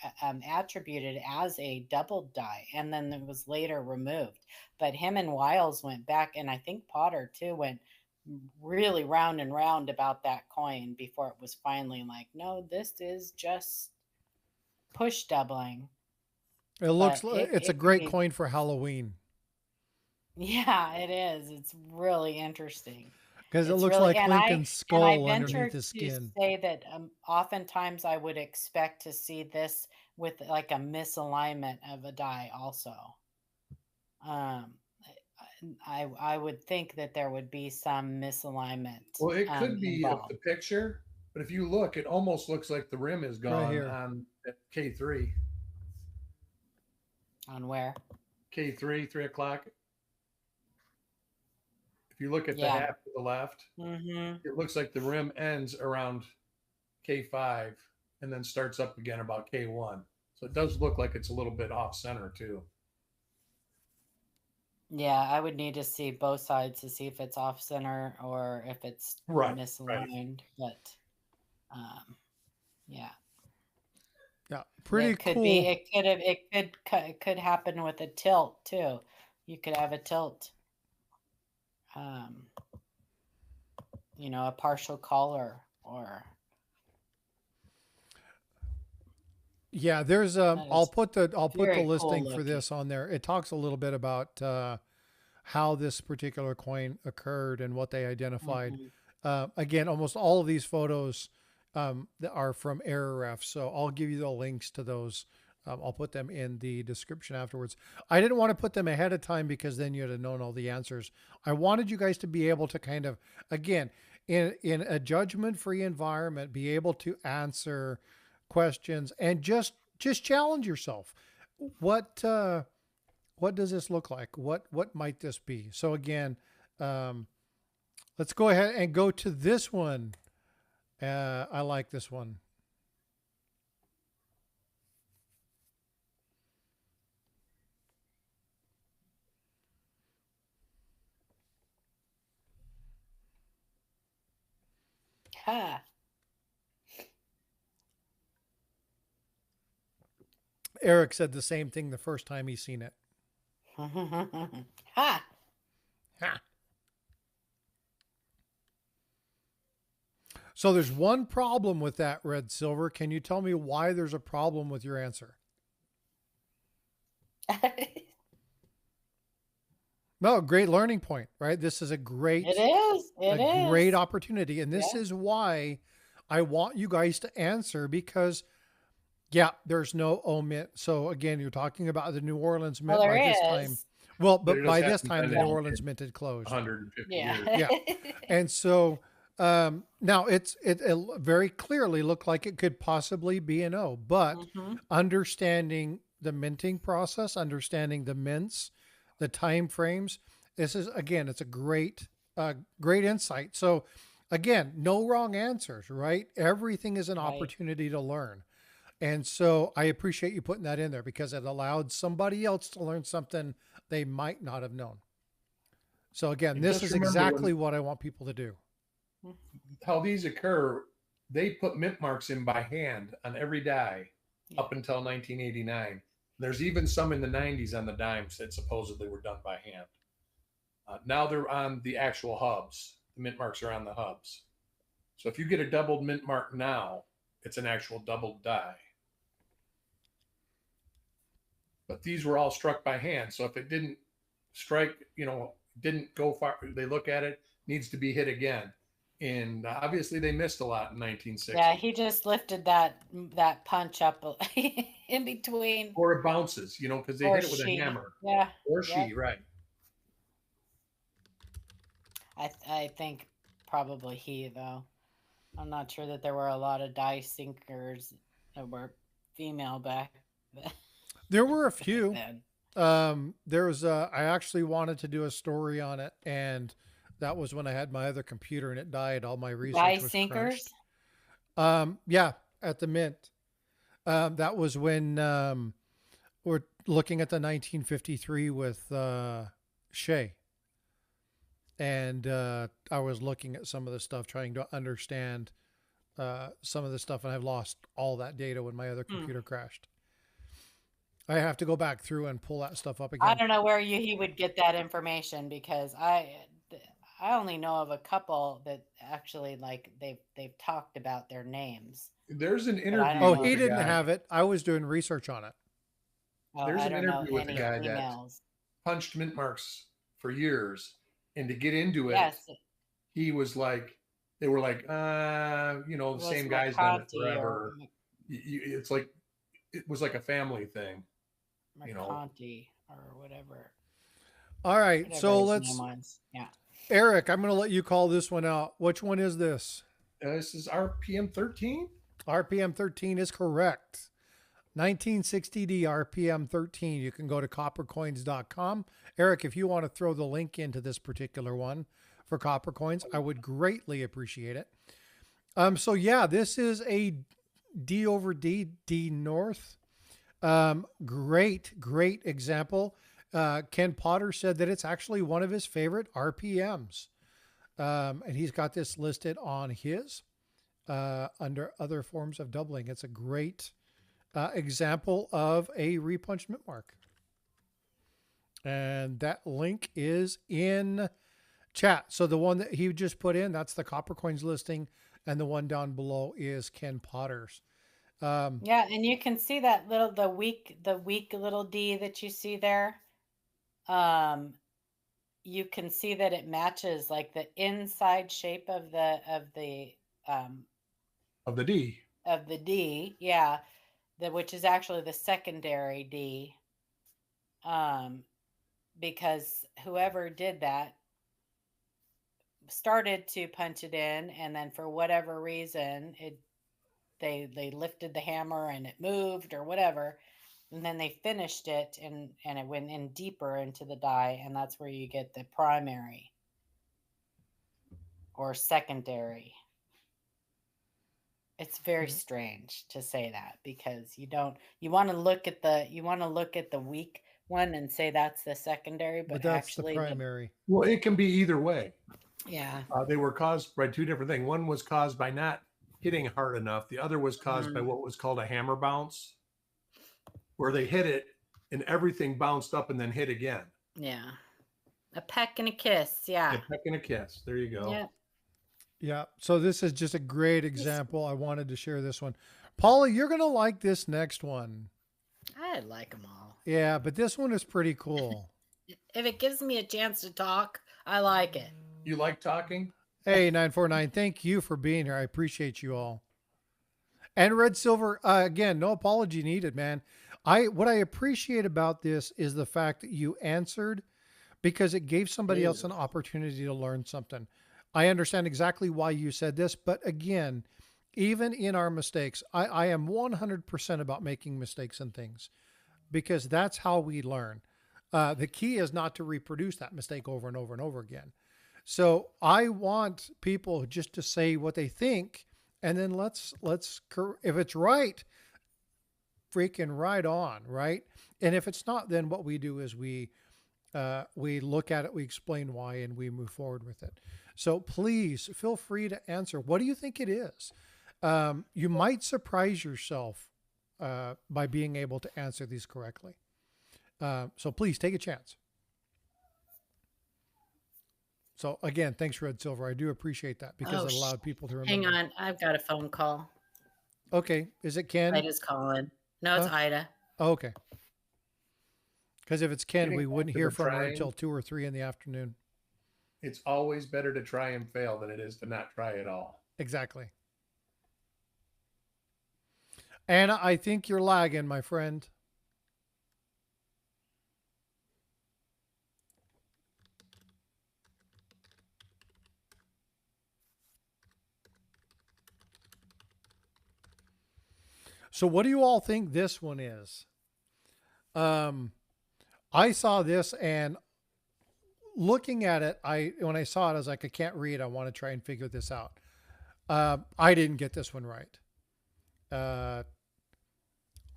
C: attributed as a doubled die, and then it was later removed. But him and Wiles went back, and I think Potter too went really round and round about that coin before it was finally like, no, this is just push doubling.
A: It looks
C: But
A: like it's a
C: it
A: great
C: can be-
A: coin for Halloween
C: Yeah, it is. It's really interesting.
A: because it
C: It's
A: looks
C: really,
A: like
C: and
A: Lincoln's skull
C: I venture
A: underneath
C: to
A: his skin.
C: say that oftentimes I would expect to see this with like a misalignment of a die also. I would think that there would be some misalignment.
B: Well, it could be of
C: involved.
B: the picture, but if you look, it almost looks like the rim is gone
A: here.
B: on at K3.
C: On where?
B: K3, 3 o'clock. If you look at the
C: Yeah.
B: half to the left,
C: Mm-hmm.
B: it looks like the rim ends around K5 and then starts up again about K1. So it does look like it's a little bit off center too.
C: Yeah, I would need to see both sides to see if it's off center or if it's
B: Right,
C: misaligned. But yeah,
A: Yeah, pretty
C: it could
A: cool.
C: be. It could happen with a tilt too. You could have a tilt. A partial color or.
A: Yeah, there's I'll put the
C: very cool
A: listing for
C: looking.
A: this on there. It talks a little bit about how this particular coin occurred and what they identified.
C: Mhm.
A: Again, almost all of these photos that are from AirRef, so I'll give you the links to those. I'll put them in the description afterwards. I didn't want to put them ahead of time because then you'd have known all the answers. I wanted you guys to be able to kind of, again, in a judgment-free environment, be able to answer questions and just challenge yourself. What does this look like? What might this be? So again, Let's go ahead and go to this one. I like this one.
C: Ha.
A: Eric said the same thing the first time he seen it.
C: Ha.
A: Ha. So there's one problem with that, Red Silver. Can you tell me why there's a problem with your answer? No, great learning point, right? This is a great,
C: It is.
A: great opportunity. And this is why I want you guys to answer, because yeah, there's no omit. So again, you're talking about the New Orleans mint
C: Well,
A: by
C: there
A: this
C: is.
A: time. Well,
B: There
A: but
B: just
A: by
B: hasn't
A: this time, the
B: been
A: New
B: that
A: Orleans mint had closed.
B: 150
C: Yeah.
B: years.
A: Yeah. And so now it very clearly looked like it could possibly be an O, but
C: Mhm.
A: understanding the minting process, understanding the mints, the time frames, this is, again, it's a great, great insight. So again, no wrong answers, right? Everything is an
C: Right.
A: opportunity to learn. And so I appreciate you putting that in there, because it allowed somebody else to learn something they might not have known. So again,
B: And
A: this
B: just
A: is
B: remember
A: exactly what I want people to do.
B: how these occur. They put mint marks in by hand on every die up until 1989. There's even some in the 90s on the dimes that supposedly were done by hand. Now they're on the actual hubs. The mint marks are on the hubs. So if you get a doubled mint mark now, it's an actual doubled die. But these were all struck by hand. So if it didn't strike, didn't go far, they look at it, needs to be hit again. And obviously they missed a lot in 1960.
C: Yeah, he just lifted that punch up in between.
B: Or it bounces, because they
C: Or
B: hit it with a
C: she.
B: hammer.
C: Yeah.
B: Or
C: Yep.
B: she, right.
C: I think probably he, though. I'm not sure that there were a lot of die sinkers that were female back then.
A: There were a few.
C: then.
A: There was I actually wanted to do a story on it, and that was when I had my other computer and it died. All my research
C: Die
A: was
C: sinkers?
A: crunched. Yeah, at the Mint. That was when we're looking at the 1953 with Shay. And I was looking at some of the stuff, trying to understand some of the stuff, and I've lost all that data when my other computer crashed. I have to go back through and pull that stuff up again.
C: I don't know where he would get that information, because I only know of a couple that actually, like, they've talked about their names.
B: There's an
C: But I
B: interview.
C: don't
A: Oh,
C: know
A: he
C: if-
A: didn't have it. I was doing research on it.
C: Oh,
B: There's
C: I
B: an
C: don't know
B: interview with the
C: any
B: guy that
C: females.
B: punched mint marks for years, and to get into it,
C: Yes,
B: he was like, they were like, the
C: it
B: same
C: was
B: guy's done it
C: McCarthy
B: forever.
C: or
B: It's like, it was like a family thing.
C: McConty or whatever.
A: All right,
C: Whatever
A: so
C: his
A: let's,
C: name was. Yeah.
A: Eric, I'm going to let you call this one out. Which one is this?
B: This is RPM 13.
A: RPM 13 is correct. 1960D RPM 13. You can go to coppercoins.com. Eric, if you want to throw the link into this particular one for Copper Coins, I would greatly appreciate it. So yeah, this is a D over D, D North. Great example. Ken Potter said that it's actually one of his favorite RPMs. And he's got this listed on his under other forms of doubling. It's a great example of a repunched mint mark. And that link is in chat. So the one that he just put in, that's the Copper Coins listing. And the one down below is Ken Potter's.
C: Yeah, and you can see that the weak little D that you see there. You can see that it matches like the inside shape of the
B: D.
C: Of the D, yeah, which is actually the secondary D. Because whoever did that started to punch it in, and then for whatever reason they lifted the hammer and it moved or whatever, and then they finished it and it went in deeper into the die, and that's where you get the primary. or secondary. It's very strange to say that because you want to look at the weak one and say that's the secondary,
A: But
C: but
A: that's the
C: actually
A: primary.
B: Well, it can be either way.
C: yeah.
B: They were caused by two different things. One was caused by not hitting hard enough. The other was caused by what was called a hammer bounce, where they hit it and everything bounced up and then hit again.
C: Yeah. A peck and a kiss. Yeah.
B: A peck and a kiss. There you go.
C: Yeah.
A: Yeah. So this is just a great example. I wanted to share this one. Paula, you're going to like this next one.
C: I like them all.
A: Yeah, but this one is pretty cool.
C: If it gives me a chance to talk, I like it.
B: You like talking?
A: Hey, 949, thank you for being here. I appreciate you all. And Red Silver, again, no apology needed, man. What I appreciate about this is the fact that you answered because it gave somebody else an opportunity to learn something. I understand exactly why you said this, but again, even in our mistakes, I am 100% about making mistakes and things because that's how we learn. The key is not to reproduce that mistake over and over and over again. So I want people just to say what they think, and then let's if it's right, freaking right on, right? And if it's not, then what we do is we look at it, we explain why, and we move forward with it. So please feel free to answer. What do you think it is? You might surprise yourself by being able to answer these correctly. So please take a chance. So again, thanks, Red Silver. I do appreciate that because it allowed people to remember.
C: Hang on. I've got a phone call.
A: Okay. Is it Ken?
C: Ida's calling. No, it's Ida.
A: Oh, okay. Because if it's Ken, we wouldn't hear from her
B: trying.
A: until 2 or 3 in the afternoon.
B: It's always better to try and fail than it is to not try at all.
A: Exactly. Anna, I think you're lagging, my friend. So what do you all think this one is? I saw this and looking at it, when I saw it, I was like, I can't read. I want to try and figure this out. I didn't get this one right.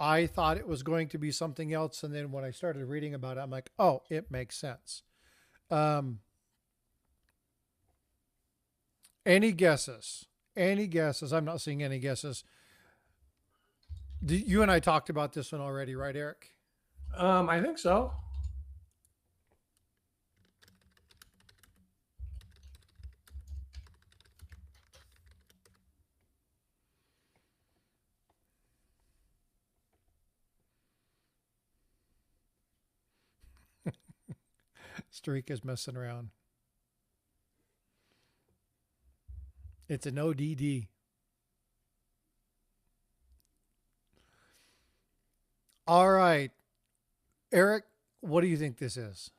A: I thought it was going to be something else. And then when I started reading about it, I'm like, oh, it makes sense. Any guesses? Any guesses? I'm not seeing any guesses. You and I talked about this one already, right, Eric?
B: I think so.
A: Streak is messing around. It's an ODD. All right. Eric, what do you think this is?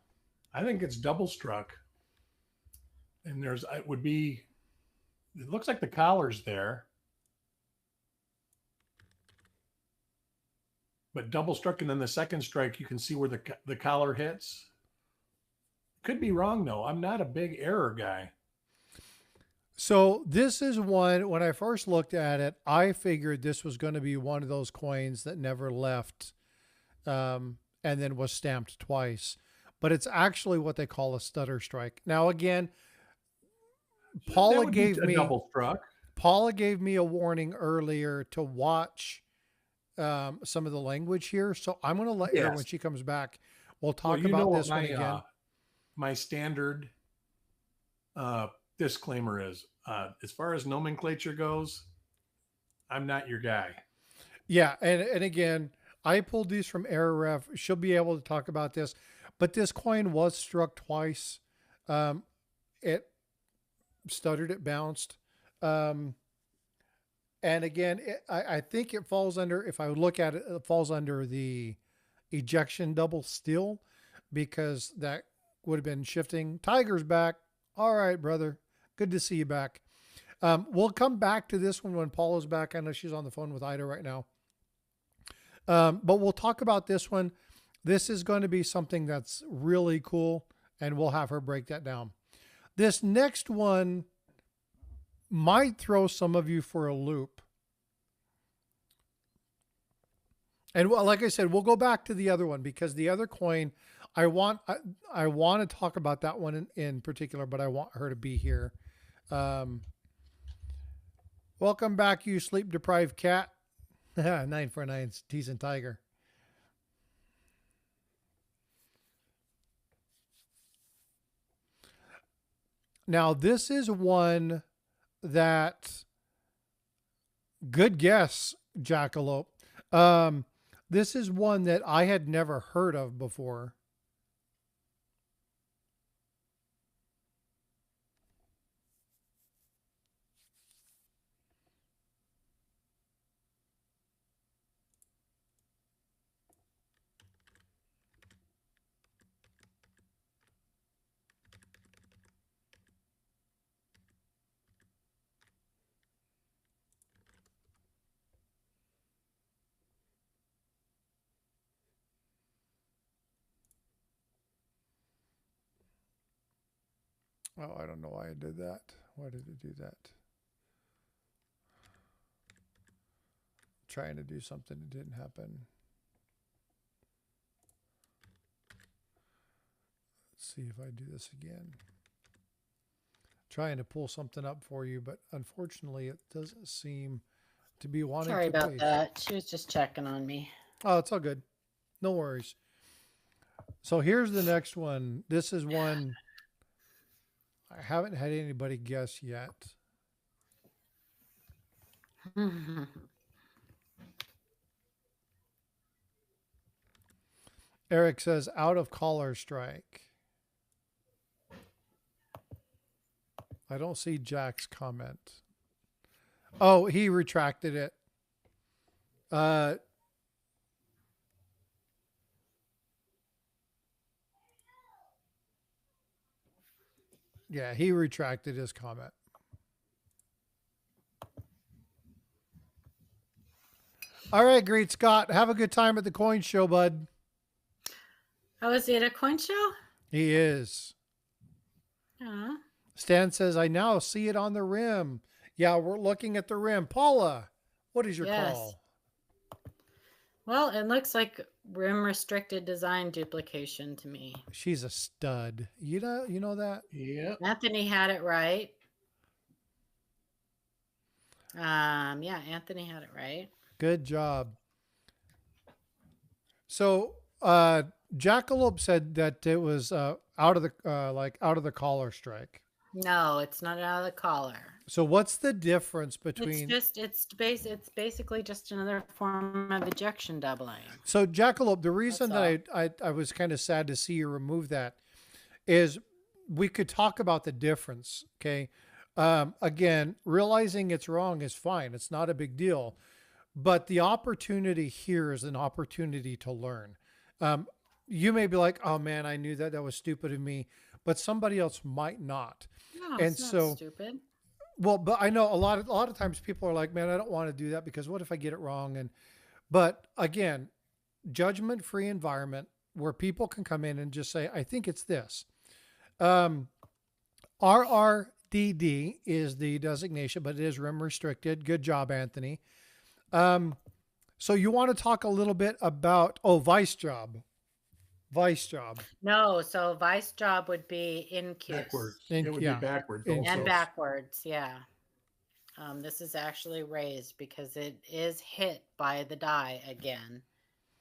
B: I think it's double struck. And it looks like the collar's there. But double struck, and then the second strike, you can see where the collar hits. Could be wrong, though. I'm not a big error guy.
A: So this is one, when I first looked at it, I figured this was going to be one of those coins that never left and then was stamped twice. But it's actually what they call a stutter strike. Now, again, Paula gave me
B: double struck.
A: Paula gave me a warning earlier to watch some of the language here. So I'm going to let her, when she comes back, we'll talk about this one again.
B: My standard disclaimer is, as far as nomenclature goes, I'm not your guy.
A: Yeah. And again, I pulled these from Error Ref. She'll be able to talk about this, but this coin was struck twice. It stuttered, it bounced. And again, I think it falls under, if I look at it, it falls under the ejection double still, because that would have been shifting. Tiger's back. All right, brother. Good to see you back. We'll come back to this one when Paula's back. I know she's on the phone with Ida right now. But we'll talk about this one. This is going to be something that's really cool, and we'll have her break that down. This next one, might throw some of you for a loop. And like I said, we'll go back to the other one because the other coin, I want to talk about that one in particular, but I want her to be here. Welcome back, you sleep deprived cat. 949 decent tiger. Now this is one that, good guess, Jackalope. This is one that I had never heard of before. Oh, I don't know why I did that. Why did it do that? Trying to do something that didn't happen. Let's see if I do this again. Trying to pull something up for you, but unfortunately it doesn't seem to be wanting
C: Sorry
A: to
C: about
A: paste.
C: that. She was just checking on me.
A: Oh, it's all good. No worries. So here's the next one. This is one I haven't had anybody guess yet. Eric says, out of collar strike. I don't see Jack's comment. Oh, he retracted it. Yeah, he retracted his comment. All right, great Scott. Have a good time at the coin show, bud.
C: Oh, is he at a coin show?
A: He is.
C: Yeah.
A: Stan says, I now see it on the rim. Yeah, we're looking at the rim. Paula, what is your call?
C: Well, it looks like rim restricted design duplication to me.
A: She's a stud. You know that?
B: Yeah.
C: Anthony had it right. Yeah, Anthony had it right.
A: Good job. So, Jackalope said that it was out of the collar strike.
C: No, it's not out of the collar.
A: So what's the difference between?
C: It's basically just another form of ejection doubling.
A: So Jackalope, the reason that I was kind of sad to see you remove that is we could talk about the difference. Okay. Again, realizing it's wrong is fine. It's not a big deal, but the opportunity here is an opportunity to learn. You may be like, oh man, I knew that was stupid of me, but somebody else might not.
C: No,
A: and
C: it's
A: so
C: not stupid.
A: Well, but I know a lot of times people are like, man, I don't want to do that because what if I get it wrong? But again, judgment-free environment where people can come in and just say, I think it's this. RRDD is the designation, but it is rim restricted. Good job, Anthony. So you want to talk a little bit about, vice job. Vice job.
C: No, so vice job would be incuse.
B: Backwards. It would be backwards.
C: And backwards, yeah. This is actually raised because it is hit by the die again.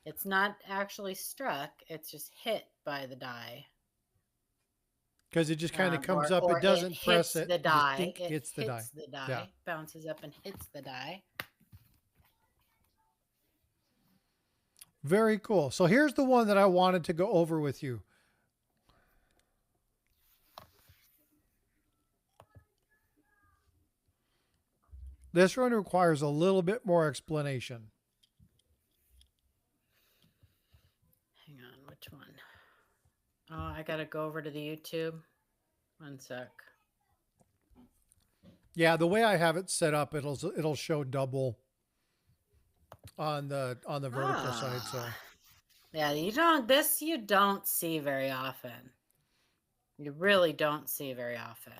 C: It's not actually struck, it's just hit by the die.
A: Because it just kind of comes up, it doesn't press it.
C: The die.
A: It hits the die.
C: Yeah. Bounces up and hits the die.
A: Very cool. So here's the one that I wanted to go over with you. This one requires a little bit more explanation.
C: Hang on, which one? Oh, I gotta go over to the YouTube. One sec.
A: Yeah, the way I have it set up, it'll show double on the vertical side. So
C: yeah, you don't see very often. You really don't see very often.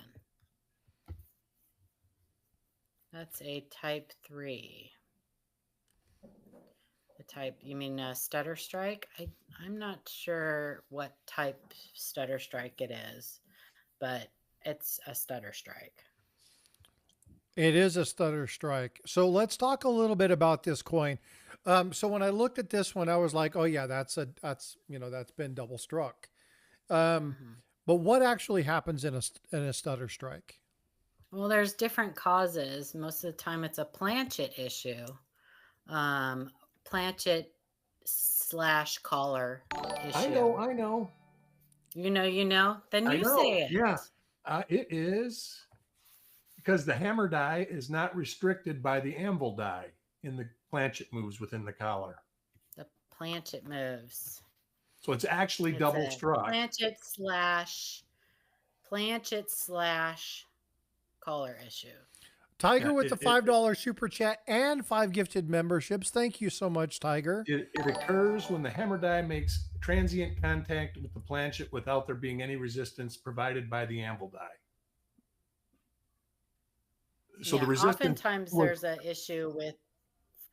C: That's a type 3. The type, you mean stutter strike? I'm not sure what type stutter strike it is, but it's a stutter strike.
A: It is a stutter strike. So let's talk a little bit about this coin. So when I looked at this one, I was like, oh yeah, that's been double struck. But what actually happens in a stutter strike?
C: Well, there's different causes. Most of the time it's a planchet issue. Planchet / collar issue.
B: I know.
C: You know. Then
B: I
C: you
B: know.
C: say it.
B: Yeah. It is because the hammer die is not restricted by the anvil die in the planchet moves within the collar.
C: The planchet moves.
B: So it's actually double struck.
C: Planchet / collar issue.
A: Tiger with the $5 super chat and 5 gifted memberships. Thank you so much, Tiger.
B: It occurs when the hammer die makes transient contact with the planchet without there being any resistance provided by the anvil die. So the resistance.
C: Oftentimes there's an issue with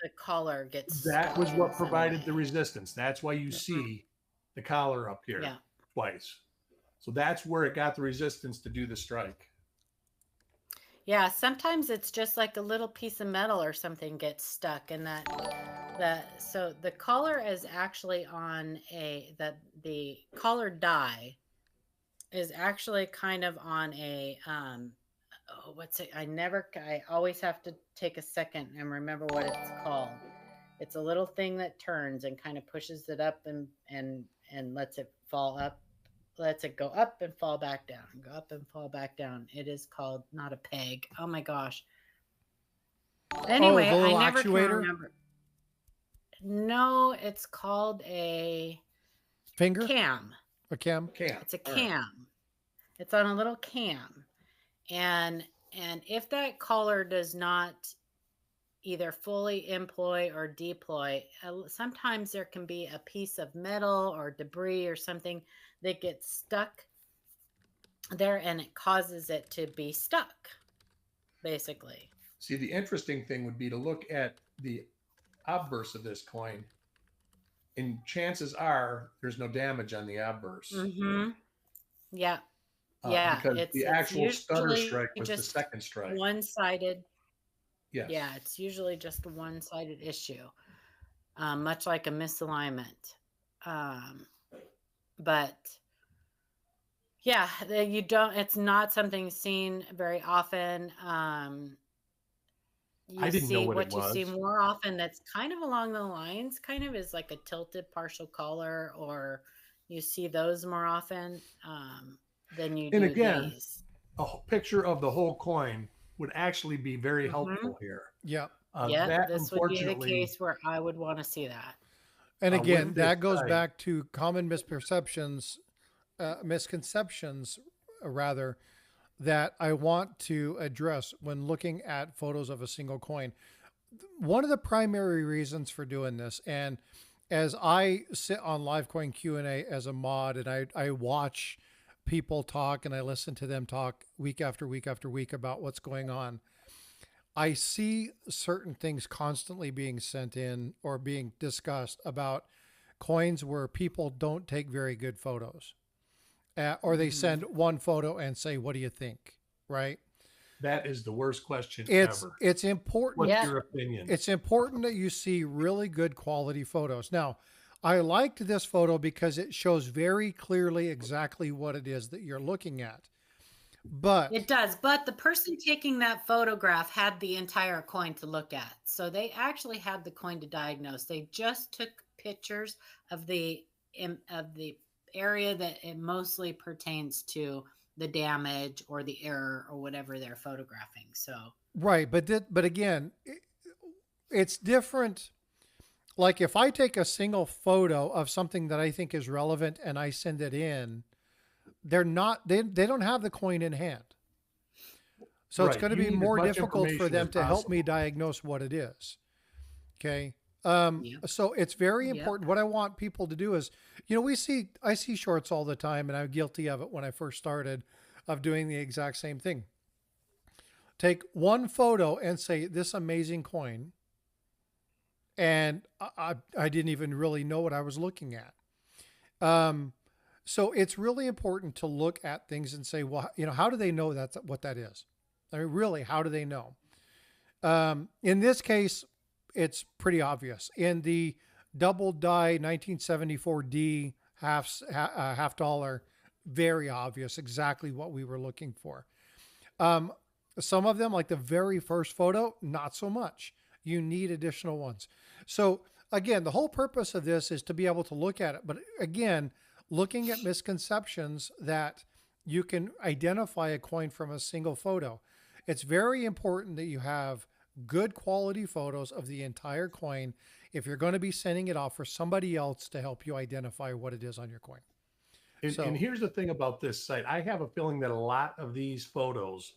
C: the collar gets.
B: That was what provided the resistance. That's why you see the collar up here twice. So that's where it got the resistance to do the strike.
C: Yeah, sometimes it's just like a little piece of metal or something gets stuck in so the collar is actually on the collar die is actually kind of on a I always have to take a second and remember what it's called. It's a little thing that turns and kind of pushes it up and lets it fall up. Lets it go up and fall back down, go up and fall back down. It is called not a peg. Oh my gosh. Anyway, I never can remember. No, it's called a
A: finger
C: cam.
A: A cam.
C: It's a cam. It's on a little cam, and if that collar does not either fully employ or deploy, sometimes there can be a piece of metal or debris or something that gets stuck there and it causes it to be stuck, basically.
B: See, the interesting thing would be to look at the obverse of this coin, and chances are there's no damage on the obverse.
C: Yeah.
B: Because the actual stutter strike was the second strike.
C: One-sided.
B: Yes.
C: Yeah, it's usually just a one-sided issue, much like a misalignment. But yeah, it's not something seen very often.
B: I didn't know what it was.
C: You see more often that's kind of along the lines, kind of is like a tilted partial collar, or you see those more often than you do these.
B: A picture of the whole coin would actually be very helpful here.
A: Yeah.
C: This would be the case where I would want to see that.
A: And again, that goes back to common misconceptions rather, that I want to address when looking at photos of a single coin. One of the primary reasons for doing this, and as I sit on Livecoin Q&A as a mod, and I watch people talk and I listen to them talk week after week after week about what's going on, I see certain things constantly being sent in or being discussed about coins where people don't take very good photos, or they send one photo and say, what do you think? Right.
B: That is the worst question
A: ever. It's
B: What's
A: important.
B: your opinion?
A: It's important that you see really good quality photos. Now, I liked this photo because it shows very clearly exactly what it is that you're looking at. But
C: it does. But the person taking that photograph had the entire coin to look at. So they actually had the coin to diagnose. They just took pictures of the area that it mostly pertains to, the damage or the error or whatever they're photographing. So
A: right, but again, it's different. Like if I take a single photo of something that I think is relevant and I send it in, they don't have the coin in hand. So it's going to be more difficult for them to help me diagnose what it is. Okay. So it's very important. What I want people to do is, I see shorts all the time, and I'm guilty of it when I first started, of doing the exact same thing. take one photo and say, this amazing coin. And I didn't even really know what I was looking at. So it's really important to look at things and say, well, how do they know that's what that is? I mean, really, how do they know? In this case, it's pretty obvious. In the double die 1974D half dollar, very obvious, exactly what we were looking for. Some of them, like the very first photo, not so much. You need additional ones. So again, the whole purpose of this is to be able to look at it. But again, looking at misconceptions that you can identify a coin from a single photo. It's very important that you have good quality photos of the entire coin if you're going to be sending it off for somebody else to help you identify what it is on your coin.
B: And here's the thing about this site. I have a feeling that a lot of these photos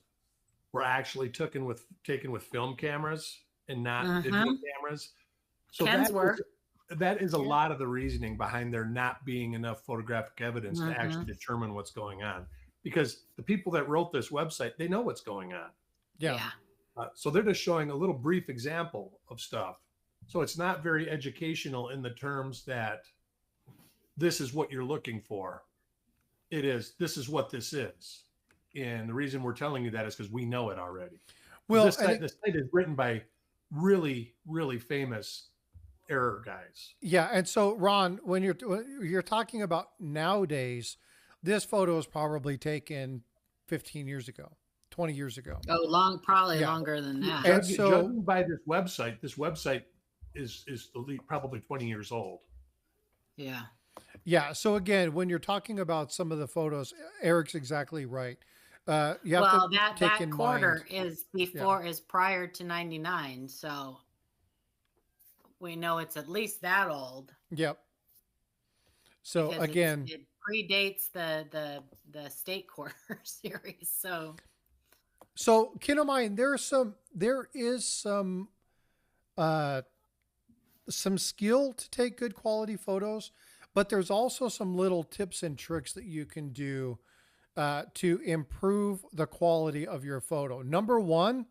B: were actually taken with film cameras and not digital cameras. So that is a lot of the reasoning behind there not being enough photographic evidence to actually determine what's going on. Because the people that wrote this website, they know what's going on.
A: Yeah.
B: So they're just showing a little brief example of stuff. So it's not very educational in the terms that this is what you're looking for. It is, this is what this is. And the reason we're telling you that is because we know it already. Well, the site is written by really, really famous error guys.
A: Yeah. And so Ron, when you're talking about nowadays, this photo was probably taken 15 years ago, 20 years ago.
C: Oh, probably longer than that.
B: And so judging by this website is probably 20 years old.
C: Yeah.
A: Yeah. So again, when you're talking about some of the photos, Eric's exactly right. That quarter
C: is prior to 99. So we know it's at least that old.
A: Yep. So again,
C: it predates the state quarter series. So
A: keep in mind, there is some skill to take good quality photos, but there's also some little tips and tricks that you can do to improve the quality of your photo. Number one,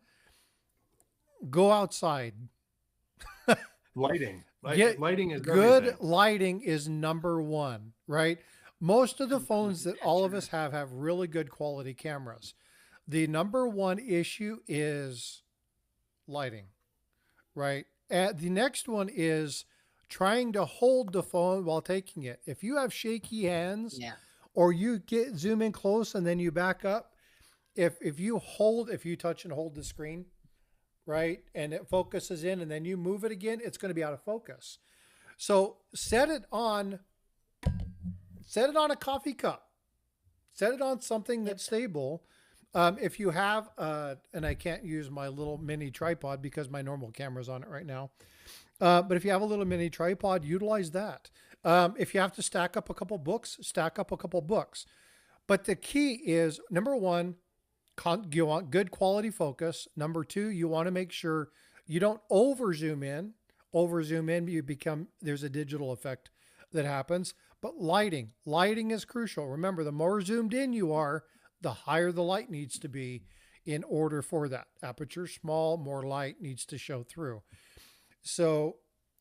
A: go outside.
B: Lighting. Lighting is
A: good.
B: Everything.
A: Lighting is number one, right? Most of the phones that all of us have really good quality cameras. The number one issue is lighting, right? And the next one is trying to hold the phone while taking it. If you have shaky hands, or you zoom in close and then you back up, if you touch and hold the screen, right, and it focuses in and then you move it again, it's going to be out of focus. So set it on a coffee cup, set it on something that's stable. If you have, and I can't use my little mini tripod because my normal camera's on it right now. But if you have a little mini tripod, utilize that. If you have to stack up a couple books, stack up a couple books. But the key is, number one, you want good quality focus. Number two, you want to make sure you don't over zoom in, there's a digital effect that happens. But lighting is crucial. Remember, the more zoomed in you are, the higher the light needs to be in order for that. Aperture small, more light needs to show through. So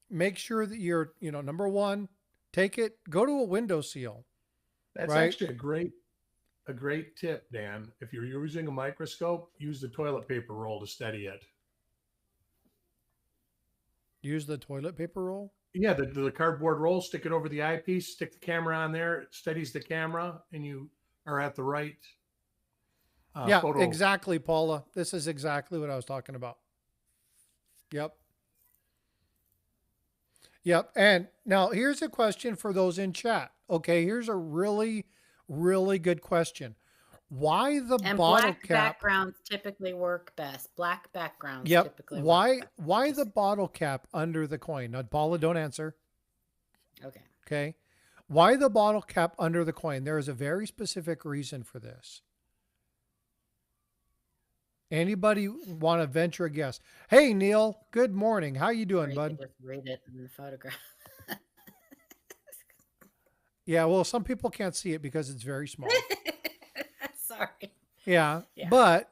A: make sure that you're, number one, go to a window seal.
B: That's actually a great tip, Dan. If you're using a microscope, use the toilet paper roll to steady it.
A: Use the toilet paper roll?
B: Yeah, the cardboard roll, stick it over the eyepiece, stick the camera on there, it steadies the camera, and you are at the right photo.
A: Exactly, Paula. This is exactly what I was talking about. Yep. And now here's a question for those in chat. Okay, here's a really, really good question. Why the bottle cap?
C: Black backgrounds typically work best. Black backgrounds typically work best.
A: Why the bottle cap under the coin? Now, Paula, don't answer. Okay. Why the bottle cap under the coin? There is a very specific reason for this. Anybody want to venture a guess? Hey, Neil. Good morning. How you doing, bud?
C: Just read it in the photograph.
A: Yeah, well, some people can't see it because it's very small.
C: Sorry.
A: Yeah, but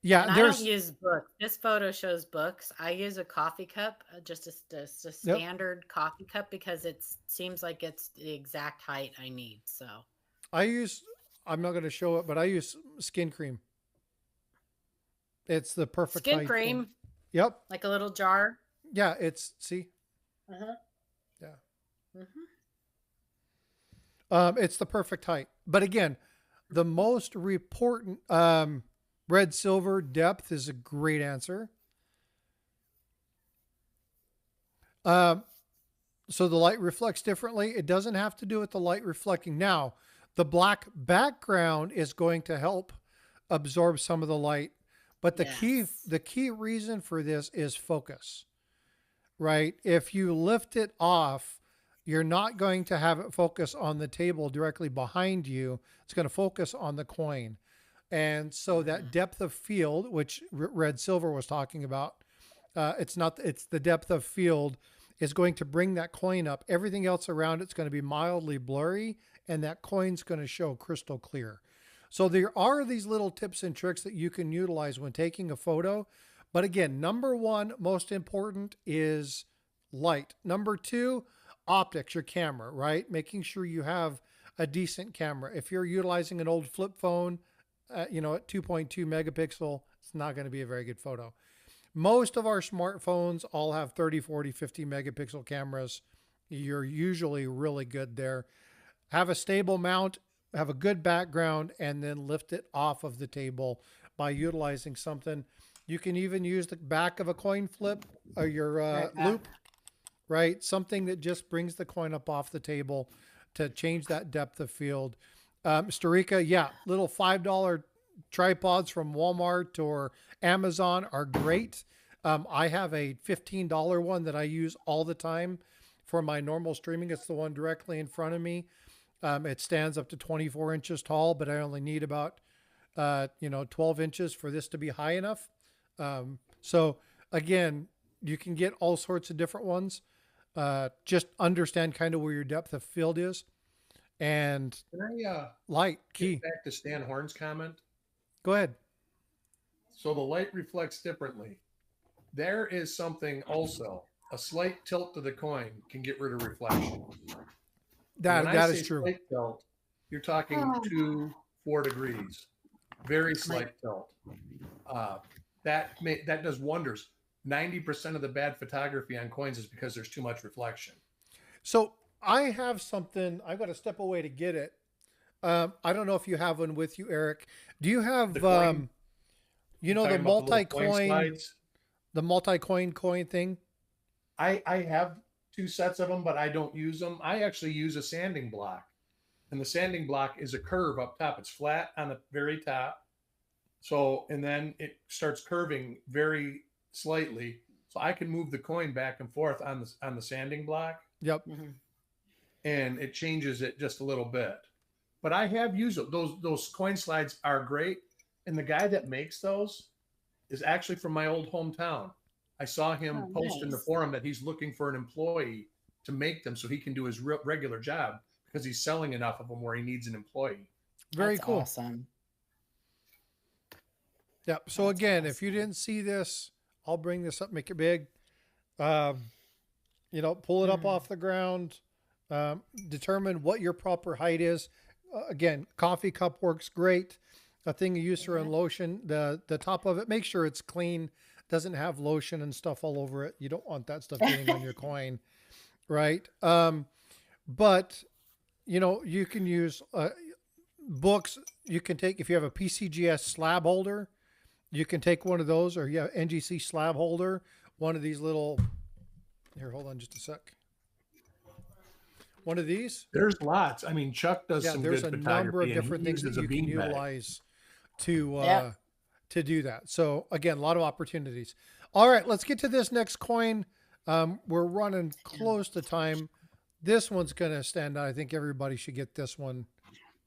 A: Yeah,
C: And I don't
A: there's
C: use books. This photo shows books. I use a coffee cup, just a
A: yep.
C: standard coffee cup, because it seems like it's the exact height I need. So
A: I use. I'm not going to show it, but I use skin cream. It's the perfect
C: skin
A: height for me.
C: cream,
A: Yep.
C: like a little jar.
A: Yeah. It's see.
C: Uh-huh.
A: Yeah.
C: Mm-hmm.
A: It's the perfect height. But again, the most important red silver depth is a great answer. Um, so the light reflects differently. It doesn't have to do with the light reflecting. Now, the black background is going to help absorb some of the light, but
C: Yes.
A: the key reason for this is focus, right? If you lift it off, you're not going to have it focus on the table directly behind you. It's going to focus on the coin. And so that depth of field, which Red Silver was talking about, it's not, it's the depth of field is going to bring that coin up. Everything else around it's going to be mildly blurry, and that coin's going to show crystal clear. So there are these little tips and tricks that you can utilize when taking a photo. But again, number one, most important is light. Number two, optics, your camera, right? Making sure you have a decent camera. If you're utilizing an old flip phone, at 2.2 megapixel, it's not going to be a very good photo. Most of our smartphones all have 30, 40, 50 megapixel cameras. You're usually really good there. Have a stable mount, have a good background, and then lift it off of the table by utilizing something. You can even use the back of a coin flip or your loop, right? Something that just brings the coin up off the table to change that depth of field. Starika, yeah, little $5 tripods from Walmart or Amazon are great. I have a $15 one that I use all the time for my normal streaming. It's the one directly in front of me. It stands up to 24 inches tall, but I only need about 12 inches for this to be high enough. So again, you can get all sorts of different ones. Just understand kind of where your depth of field is. And
B: Can I
A: light
B: get
A: key.
B: back to Stan Horn's comment?
A: Go ahead.
B: So the light reflects differently. There is something also. A slight tilt to the coin can get rid of reflection. And when I
A: That
B: say
A: is true.
B: slight tilt, you're talking 2-4 degrees. Very slight tilt. That does wonders. 90% of the bad photography on coins is because there's too much reflection.
A: So I have something. I've got to step away to get it. I don't know if you have one with you, Eric. Do you have
B: The coin,
A: the
B: talking about the little coin
A: multi-coin,
B: slides?
A: the multi-coin coin thing?
B: I have 2 sets of them, but I don't use them. I actually use a sanding block. And the sanding block is a curve up top. It's flat on the very top. So, and then it starts curving very slightly. So I can move the coin back and forth on the sanding block.
A: Yep.
B: And it changes it just a little bit. But I have used it. Those coin slides are great. And the guy that makes those is actually from my old hometown. I saw him post in the forum that he's looking for an employee to make them so he can do his regular job because he's selling enough of them where he needs an employee.
A: Very
C: That's
A: cool.
C: Awesome.
A: Yep. So
C: That's
A: again,
C: awesome.
A: if you didn't see this, I'll bring this up, make it big. Pull it up off the ground. Determine what your proper height is. Again, coffee cup works great. A thing you use for lotion, the top of it, make sure it's clean, doesn't have lotion and stuff all over it. You don't want that stuff getting on your coin, right? But you can use books. You can take, if you have a PCGS slab holder, you can take one of those, or NGC slab holder, one of these little, here, hold on just a sec. One of these.
B: There's lots. I mean, Chuck does some good photography.
A: There's a number of different things that you can utilize to do that. So again, a lot of opportunities. All right, let's get to this next coin. We're running close to time. This one's going to stand out. I think everybody should get this one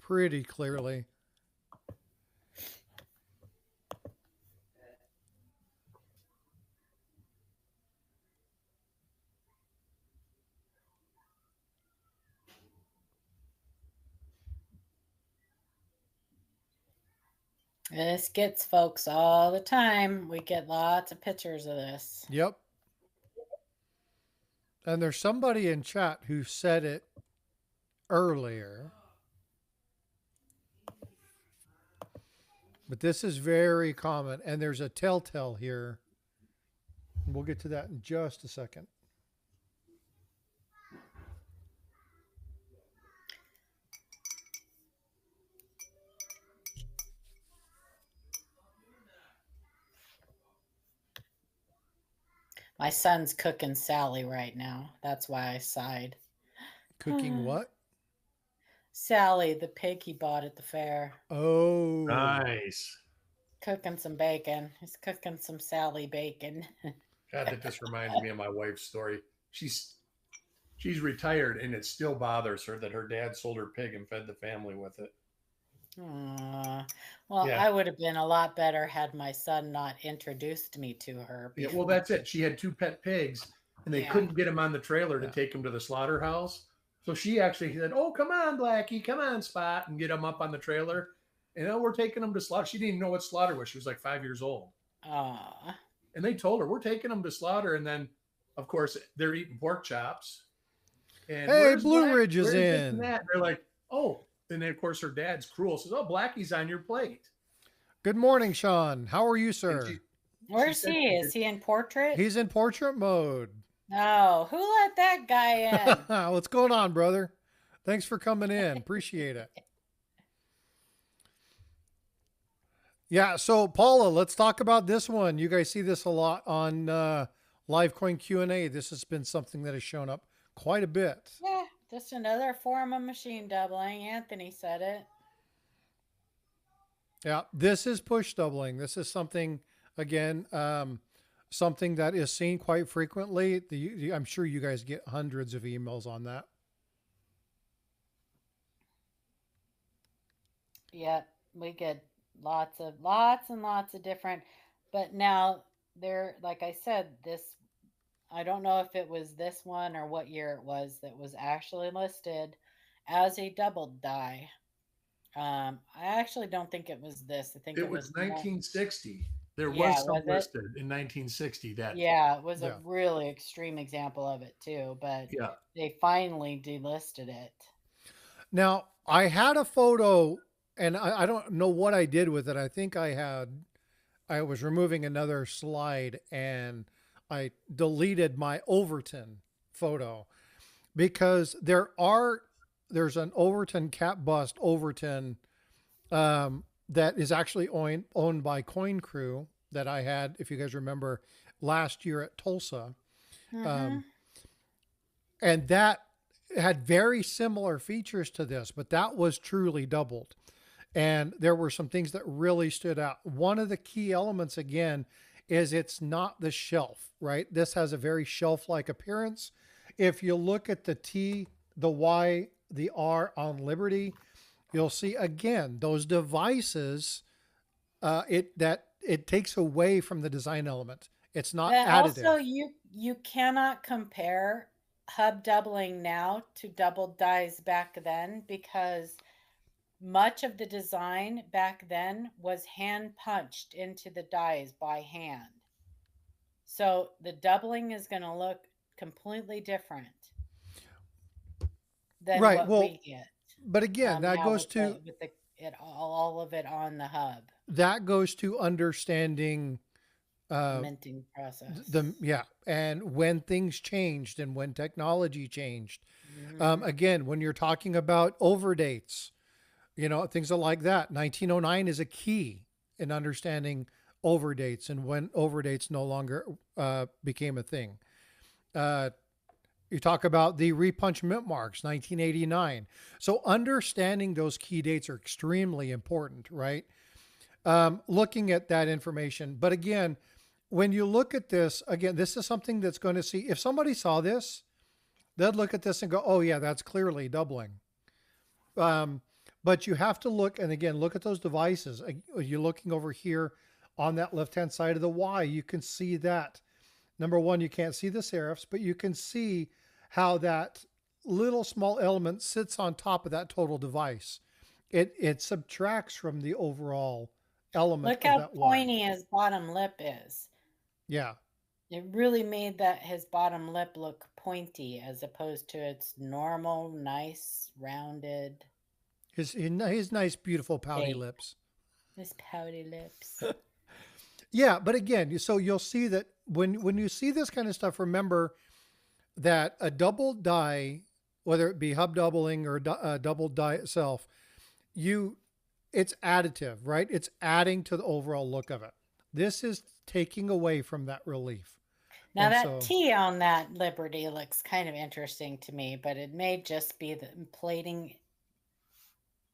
A: pretty clearly.
C: This gets folks all the time. We get lots of pictures of this.
A: Yep. And there's somebody in chat who said it earlier. But this is very common. And there's a telltale here. We'll get to that in just a second.
C: My son's cooking Sally right now. That's why I sighed.
A: Cooking what?
C: Sally, the pig he bought at the fair.
A: Oh.
B: Nice.
C: Cooking some bacon. He's cooking some Sally bacon.
B: God, that just reminded me of my wife's story. She's retired, and it still bothers her that her dad sold her pig and fed the family with it.
C: Well,
B: Yeah.
C: I would have been a lot better had my son not introduced me to her.
B: Yeah, well, that's it. She had 2 pet pigs, and they couldn't get them on the trailer to take them to the slaughterhouse. So she actually said, "Oh, come on, Blackie, come on, Spot," and get them up on the trailer. And we're taking them to slaughter. She didn't even know what slaughter was. She was like 5 years old. And they told her, "We're taking them to slaughter." And then, of course, they're eating pork chops. And
A: hey, Blue Ridge is in.
B: They're like, "Oh." And then, of course, her dad's cruel. Says, "Oh, Blackie's on your plate."
A: Good morning, Sean. How are you, sir?
C: Where's he? Is he in portrait?
A: He's in portrait mode.
C: Oh, who let that guy in?
A: What's going on, brother? Thanks for coming in. Appreciate it. Yeah, so Paula, let's talk about this one. You guys see this a lot on Livecoin Q&A. This has been something that has shown up quite a bit.
C: Yeah, just another form of machine doubling. Anthony said it.
A: Yeah, this is push doubling. This is something, again, something that is seen quite frequently. I'm sure you guys get hundreds of emails on that.
C: Yeah, we get lots and lots of different. But now there, like I said, this, I don't know if it was this one or what year it was that was actually listed as a doubled die. I actually don't think it was this. I think
B: it was 1960. There was some listed in 1960. That
C: it was a really extreme example of it too. But they finally delisted it.
A: Now I had a photo, and I don't know what I did with it. I think I was removing another slide, and I deleted my Overton photo because there's an Overton cap bust Overton that is actually owned by Coin Crew that I had, if you guys remember, last year at Tulsa. And that had very similar features to this, but that was truly doubled. And there were some things that really stood out. One of the key elements, again, is it's not the shelf, right? This has a very shelf-like appearance. If you look at the T, the Y, the R on Liberty, you'll see again those devices. It takes away from the design element. It's not additive.
C: Also, you cannot compare hub doubling now to doubled dies back then, because much of the design back then was hand punched into the dies by hand. So the doubling is going to look completely different than what we get.
A: But again, that goes to
C: all of it on the hub.
A: That goes to understanding
C: minting process.
A: And when things changed and when technology changed. Again, when you're talking about overdates, things like that. 1909 is a key in understanding overdates and when overdates no longer became a thing. You talk about the Repunched mint marks, 1989. So understanding those key dates are extremely important, right? Looking at that information. But again, when you look at this, again, this is something that's going to see, if somebody saw this, they'd look at this and go, oh yeah, that's clearly doubling. But you have to look, and again, look at those devices. You're looking over here on that left-hand side of the Y, you can see that. Number one, you can't see the serifs, but you can see how that little small element sits on top of that total device. It subtracts from the overall element
C: Look
A: of
C: how
A: that Y.
C: pointy his bottom lip is.
A: Yeah.
C: It really made that his bottom lip look pointy as opposed to its normal, nice, rounded
A: His nice, beautiful, pouty
C: shape.
A: lips.
C: His pouty lips.
A: Yeah, but again, so you'll see that when you see this kind of stuff, remember that a double die, whether it be hub doubling or double die itself, it's additive, right? It's adding to the overall look of it. This is taking away from that relief.
C: Now
A: And
C: that
A: so-
C: T on that Liberty looks kind of interesting to me, but it may just be the plating.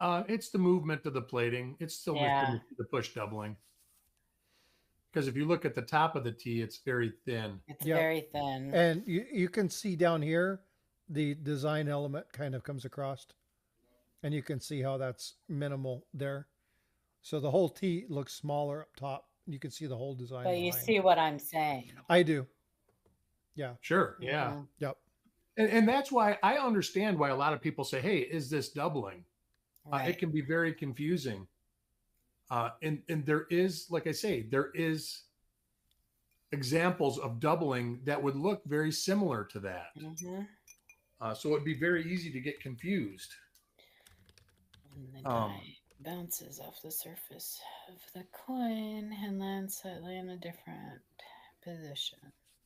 B: It's the movement of the plating. It's still the push doubling. Because if you look at the top of the T, it's very thin.
C: It's very thin.
A: And you can see down here, the design element kind of comes across. And you can see how that's minimal there. So the whole T looks smaller up top. You can see the whole design.
C: But you see what I'm saying.
A: I do. Yeah.
B: Sure. Yeah.
A: Yep.
B: And that's why I understand why a lot of people say, hey, is this doubling?
C: Right.
B: It can be very confusing. And there is, like I say, there is examples of doubling that would look very similar to that.
C: Mm-hmm.
B: So it'd be very easy to get confused.
C: And the die bounces off the surface of the coin and lands slightly in a different position.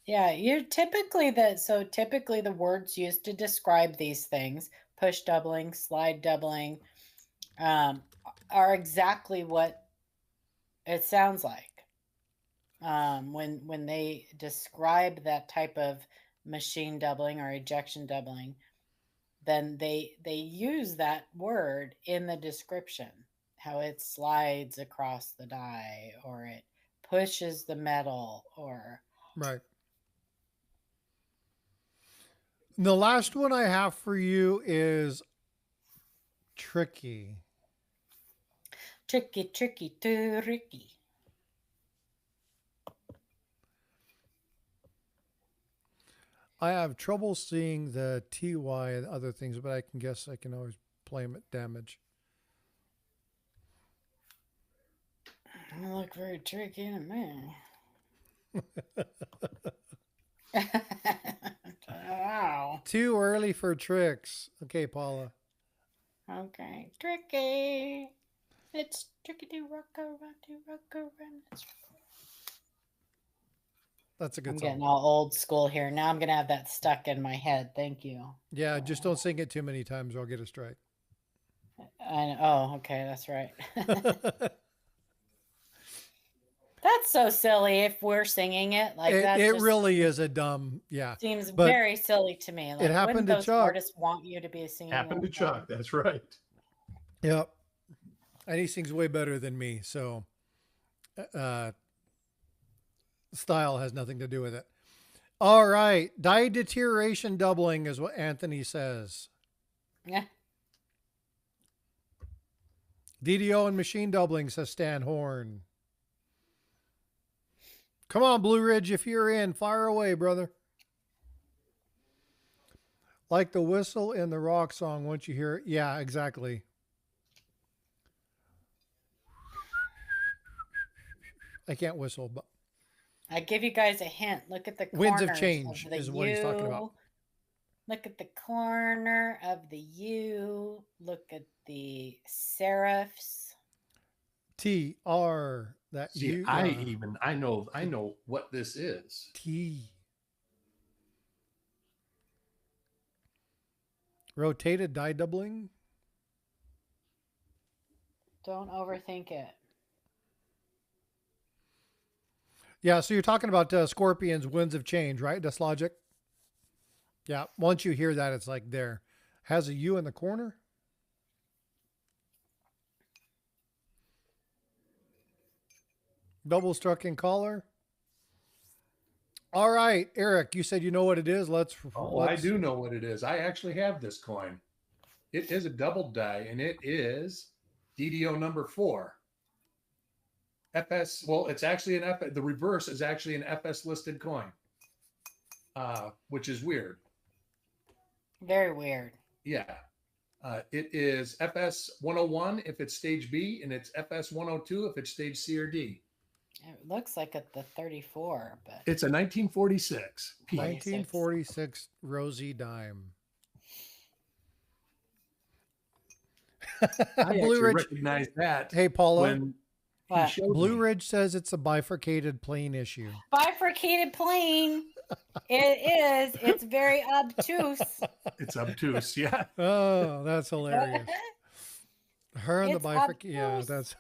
C: Yeah, typically the words used to describe these things, push doubling, slide doubling, are exactly what it sounds like. When they describe that type of machine doubling or ejection doubling, then they use that word in the description, how it slides across the die or it pushes the metal or
A: right. The last one I have for you is tricky.
C: Tricky.
A: I have trouble seeing the TY and other things, but I can guess I can always play them at damage.
C: They look very tricky to me. Wow.
A: Too early for tricks. Okay, Paula.
C: Okay. Tricky. It's tricky to rock around.
A: That's a good
C: I'm
A: song.
C: getting all old school here. Now I'm going to have that stuck in my head. Thank you.
A: Yeah, just don't sing it too many times or I'll get a strike.
C: Okay, that's right. That's so silly if we're singing it like that.
A: It really is a dumb,
C: seems very silly to me. Like,
A: it happened to
C: those
A: Chuck.
C: artists want you to be singing.
B: Happened to Chuck. That's right.
A: Yep. And he sings way better than me. So style has nothing to do with it. All right. Die deterioration doubling is what Anthony says.
C: Yeah.
A: DDO and machine doubling, says Stan Horn. Come on, Blue Ridge, if you're in, fire away, brother. Like the whistle in the rock song once you hear it. Yeah, exactly. I can't whistle, but
C: I give you guys a hint. Look at the
A: winds of
C: corners
A: change
C: of the
A: is what he's talking about.
C: Look at the corner of the U. Look at the serifs.
A: TR. That
B: See,
A: U.
B: I know what this is.
A: T. Rotated die doubling.
C: Don't overthink it.
A: Yeah, so you're talking about Scorpion's winds of change, right? That's logic. Yeah, once you hear that, it's like there. Has a U in the corner. Double struck in collar. All right, Eric, you said you know what it is. Let's.
B: I do know what it is. I actually have this coin. It is a double die, and it is DDO number 4. FS. Well, it's actually an FS. The reverse is actually an FS listed coin, which is weird.
C: Very weird.
B: Yeah. It is FS 101 if it's stage B, and it's FS 102 if it's stage C or D.
C: It looks like at the 34, but
B: It's a 1946 P.
A: 1946 Rosie dime.
B: I
A: Blue
B: actually
A: Ridge.
B: recognize that.
A: Hey, Paula.
B: When he
C: What?
B: showed
A: Blue
B: me.
A: Ridge says it's a bifurcated plane issue.
C: Bifurcated plane. It is. It's very obtuse.
B: It's obtuse, yeah.
A: Oh, that's hilarious. Her and the
C: It's
A: bifurcated. Yeah,
C: obtuse.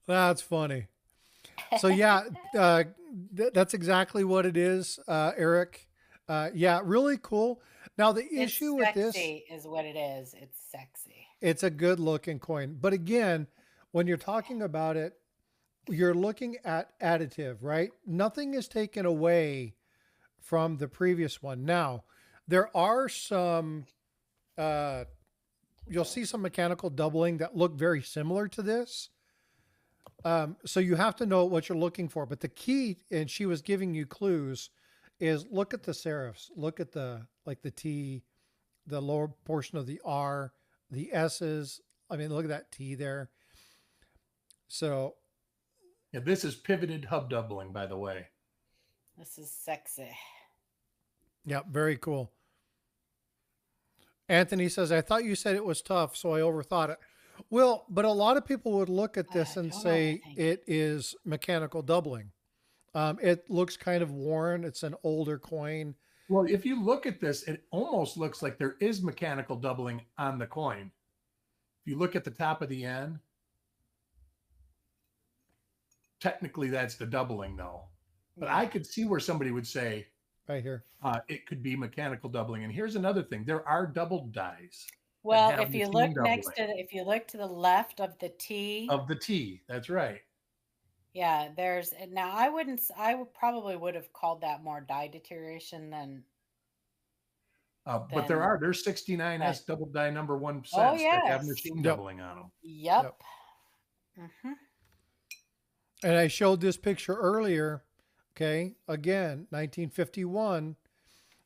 A: that's funny. So yeah, that's exactly what it is, Eric. Yeah, really cool. Now the issue with this
C: is what it is. It's sexy.
A: it's a good looking coin. But again, when you're talking about it, you're looking at additive, right? Nothing is taken away from the previous one. Now, there are some, you'll see some mechanical doubling that look very similar to this. So you have to know what you're looking for. But the key, and she was giving you clues, is look at the serifs. Look at the T, the lower portion of the R, the S's. I mean, look at that T there. So
B: Yeah, this is pivoted hub doubling, by the way.
C: This is sexy.
A: yeah, very cool. Anthony says, I thought you said it was tough, so I overthought it. Well, but a lot of people would look at this and say it is mechanical doubling. It looks kind of worn. It's an older coin.
B: Well, if you look at this, it almost looks like there is mechanical doubling on the coin. If you look at the top of the N, technically that's the doubling though. But I could see where somebody would say,
A: right here,
B: it could be mechanical doubling. And here's another thing. There are doubled dies.
C: Well,
B: have
C: if you
B: machine
C: look next to
B: doubling.
C: if you look to the left of the T,
B: Of the T, that's right.
C: yeah, there's now I probably would have called that more die deterioration than
B: But there's 69S double die number 1 cents that have
C: yes.
B: machine
A: Yep.
B: doubling on them.
C: Yep. Mm-hmm.
A: and I showed this picture earlier. Okay, again, 1951.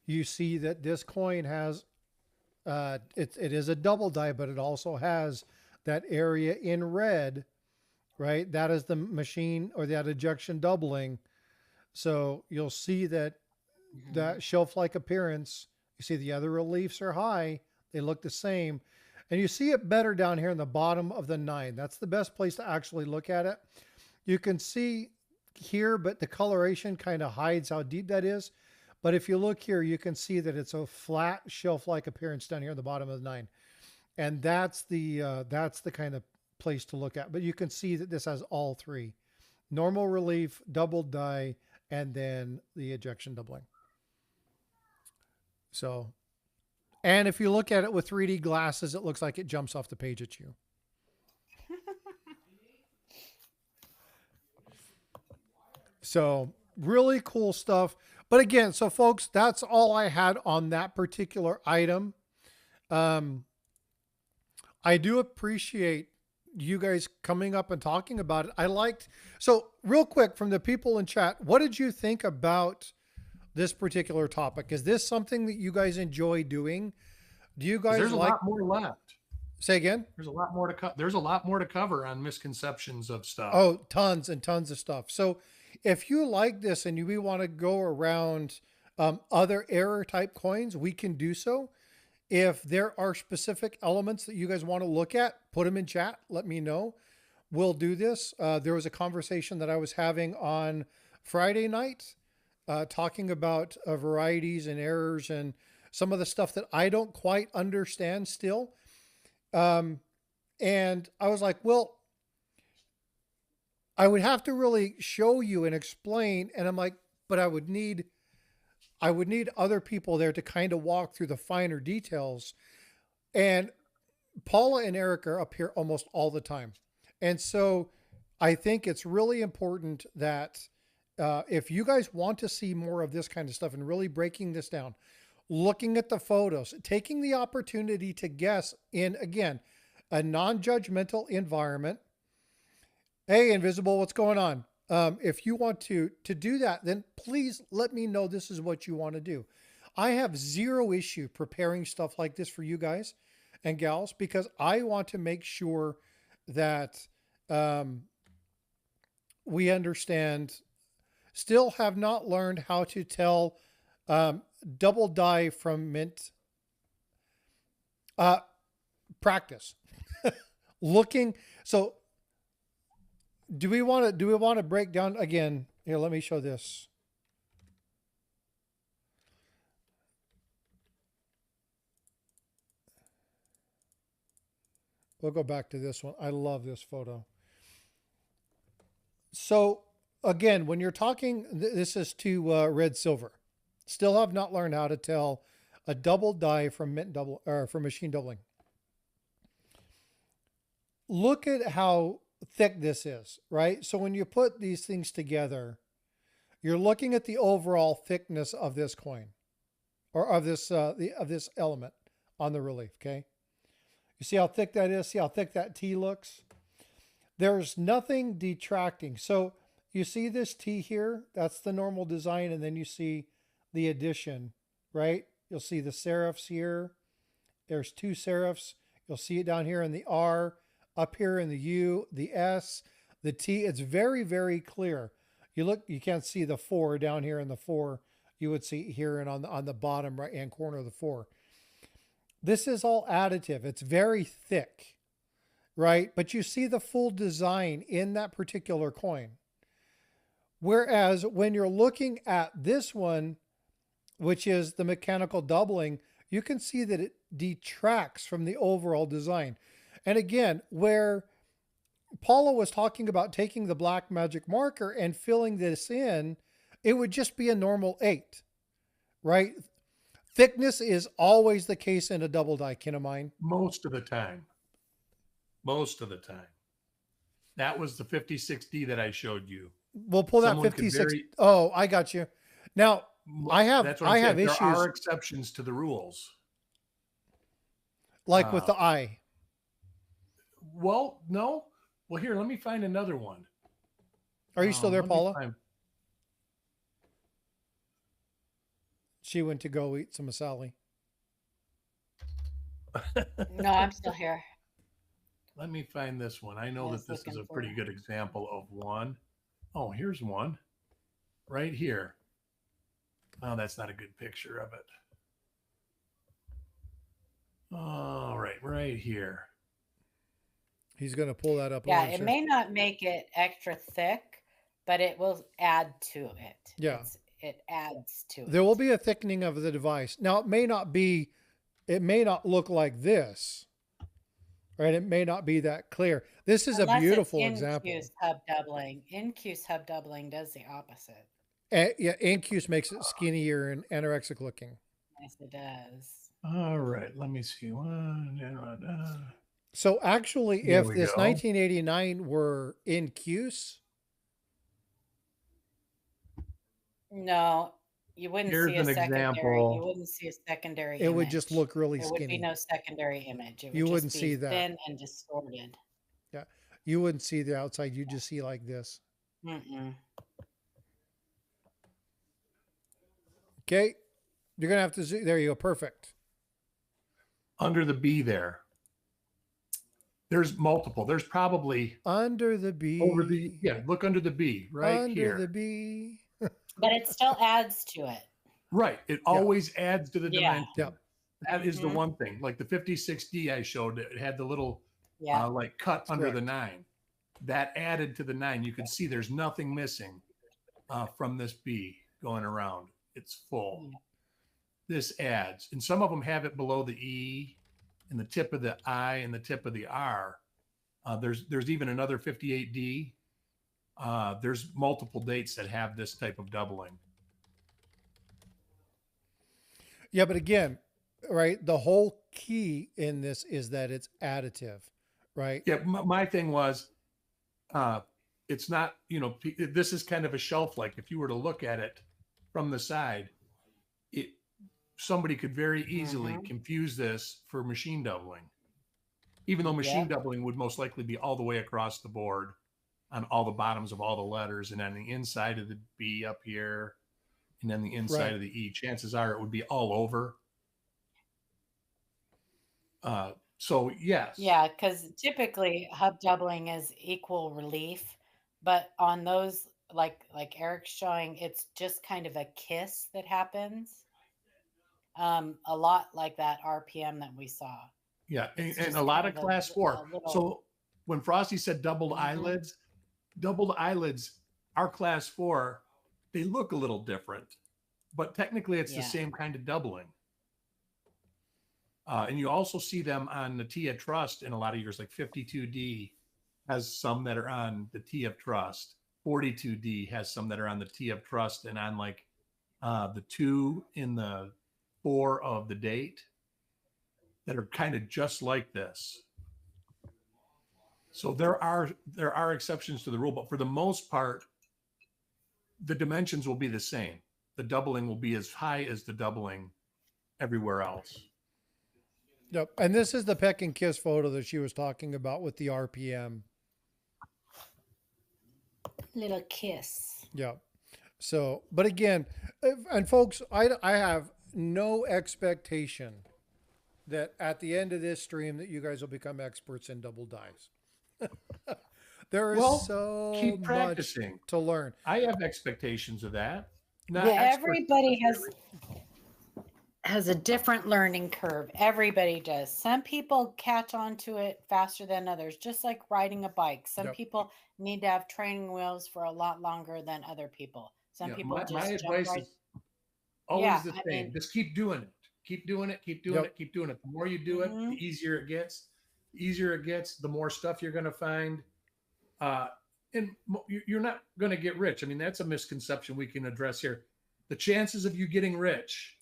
A: You see that this coin has, it is a double die, but it also has that area in red, right? That is the machine or that ejection doubling. So you'll see that that shelf-like appearance. You see the other reliefs are high. They look the same. And you see it better down here in the bottom of the 9. That's the best place to actually look at it. You can see here, but the coloration kind of hides how deep that is. But if you look here, you can see that it's a flat shelf-like appearance down here at the bottom of the 9. And that's the kind of place to look at. But you can see that this has all three: normal relief, doubled die, and then the ejection doubling. So, and if you look at it with 3D glasses, it looks like it jumps off the page at you. So really cool stuff. But again, so folks, that's all I had on that particular item. I do appreciate you guys coming up and talking about it. So real quick from the people in chat, what did you think about this particular topic? Is this something that you guys enjoy doing? Do you guys
B: There's a lot more left.
A: Say again?
B: There's a lot more to there's a lot more to cover on misconceptions of stuff.
A: Oh, tons and tons of stuff. So if you like this and we want to go around other error type coins, we can do so. If there are specific elements that you guys want to look at, put them in chat. Let me know. We'll do this. There was a conversation that I was having on Friday night talking about varieties and errors and some of the stuff that I don't quite understand still. And I was like, well, I would have to really show you and explain. And I'm like, but I would need other people there to kind of walk through the finer details. And Paula and Eric are up here almost all the time. And so I think it's really important that if you guys want to see more of this kind of stuff and really breaking this down, looking at the photos, taking the opportunity to guess in, again, a non-judgmental environment. Hey, Invisible, what's going on? If you want to do that, then please let me know this is what you want to do. I have zero issue preparing stuff like this for you guys and gals because I want to make sure that um, we understand. Still have not learned how to tell um, double die from mint. Practice looking. So do we want to break down again? Here, let me show this. We'll go back to this one. I love this photo. So again, when you're talking, this is to red silver. Still have not learned how to tell a double die from mint double or from machine doubling. Look at how thick this is, right? So when you put these things together, you're looking at the overall thickness of this coin, or of this element on the relief. Okay, you see how thick that is. See how thick that T looks. There's nothing detracting. So you see this T here. That's the normal design, and then you see the addition, right? You'll see the serifs here. There's two serifs. You'll see it down here in the R. Up here in the U, the S, the T, it's very, very clear. You look, you can't see the 4 down here in the 4. You would see here and on the bottom right hand corner of the 4. This is all additive. It's very thick, right? But you see the full design in that particular coin. Whereas when you're looking at this one, which is the mechanical doubling, you can see that it detracts from the overall design. And again, where Paula was talking about taking the black magic marker and filling this in, it would just be a normal 8, right? Thickness is always the case in a double die, kin of mine.
B: Most of the time. Most of the time. That was the 56D that I showed you.
A: We'll pull that 56. Oh, I got you. Now, I have issues.
B: There are exceptions to the rules.
A: Like with the eye.
B: Well, no. Well, here, let me find another one.
A: Are you still there, Paula? She went to go eat some masali.
C: No, I'm still here.
B: Let me find this one. I know that this is a pretty good example of one. Oh, here's one right here. Oh, that's not a good picture of it. All right here.
A: He's going to pull that up.
C: Yeah, it may not make it extra thick, but it will add to it.
A: Yeah.
C: It adds to it.
A: There will be a thickening of the device. Now, it may not look like this, right? It may not be that clear. This is a beautiful example.
C: Incuse hub doubling. Incuse hub doubling does the opposite.
A: Yeah, Incuse makes it skinnier and anorexic looking.
C: Yes, it does.
B: All right, let me see.
A: So actually, if this 1989 were Incuse,
C: no, you wouldn't see a secondary. You wouldn't see a secondary.
A: It would just look really skinny.
C: There would be no secondary image. It would
A: you
C: just
A: wouldn't
C: be
A: see that.
C: Thin and distorted.
A: Yeah, you wouldn't see the outside. You just see like this. Okay, you're gonna have to zoom. There you go. Perfect.
B: Under the B there. There's multiple. There's probably
A: under the B.
B: Over the look under the B right here.
A: Under the B.
C: But it still adds to it.
B: Right. It always adds to the dimension.
A: Yeah.
B: That is the one thing. Like the 56D I showed, it had the little like cut under the 9. That added to the 9. You can see there's nothing missing from this B going around. It's full. This adds. And some of them have it below the E and the tip of the I and the tip of the R. There's even another 58D. There's multiple dates that have this type of doubling.
A: Yeah, but again, right, the whole key in this is that it's additive, right?
B: Yeah, my thing was, it's not, this is kind of a shelf. Like if you were to look at it from the side, somebody could very easily confuse this for machine doubling, even though machine doubling would most likely be all the way across the board on all the bottoms of all the letters and on the inside of the B up here. and then the inside
A: Right.
B: of the E. Chances are it would be all over. So yes.
C: Yeah, because typically hub doubling is equal relief, but on those like Eric's showing, it's just kind of a kiss that happens. A lot like that RPM that we saw.
B: Yeah,
C: It's
B: and
C: just
B: a lot
C: kind
B: of
C: of a
B: class 4.
C: little.
B: So when Frosty said doubled
C: Mhm.
B: eyelids, our class 4, they look a little different, but technically it's the
C: Yeah.
B: same kind of doubling. And you also see them on the T of Trust in a lot of years, like 52D has some that are on the T of Trust. 42D has some that are on the T of Trust and on like the 2 in the 4 of the date that are kind of just like this. So there are exceptions to the rule, but for the most part, the dimensions will be the same. The doubling will be as high as the doubling everywhere else.
A: Yep. And this is the peck and kiss photo that she was talking about with the RPM.
C: Little kiss.
A: Yep. So, but again, and folks, I have no expectation that at the end of this stream that you guys will become experts in double dice. There is so
B: keep
A: much
B: practicing
A: to learn.
B: I have expectations of that. Not
C: Yeah,
B: expert
C: everybody has a different learning curve. Everybody does. Some people catch on to it faster than others, just like riding a bike. Some
A: Yep.
C: people need to have training wheels for a lot longer than other people. Some
B: Yeah,
C: people
B: my
C: just jump
B: advice
C: right.
B: is always
C: Yeah,
B: the
C: I
B: same.
C: mean,
B: Just keep doing it. Keep doing it. Keep doing
A: Yep.
B: it. Keep doing it. The more you do it,
C: Mhm.
B: the easier it gets. The easier it gets, the more stuff you're going to find. And you're not going to get rich. I mean, that's a misconception we can address here. The chances of you getting rich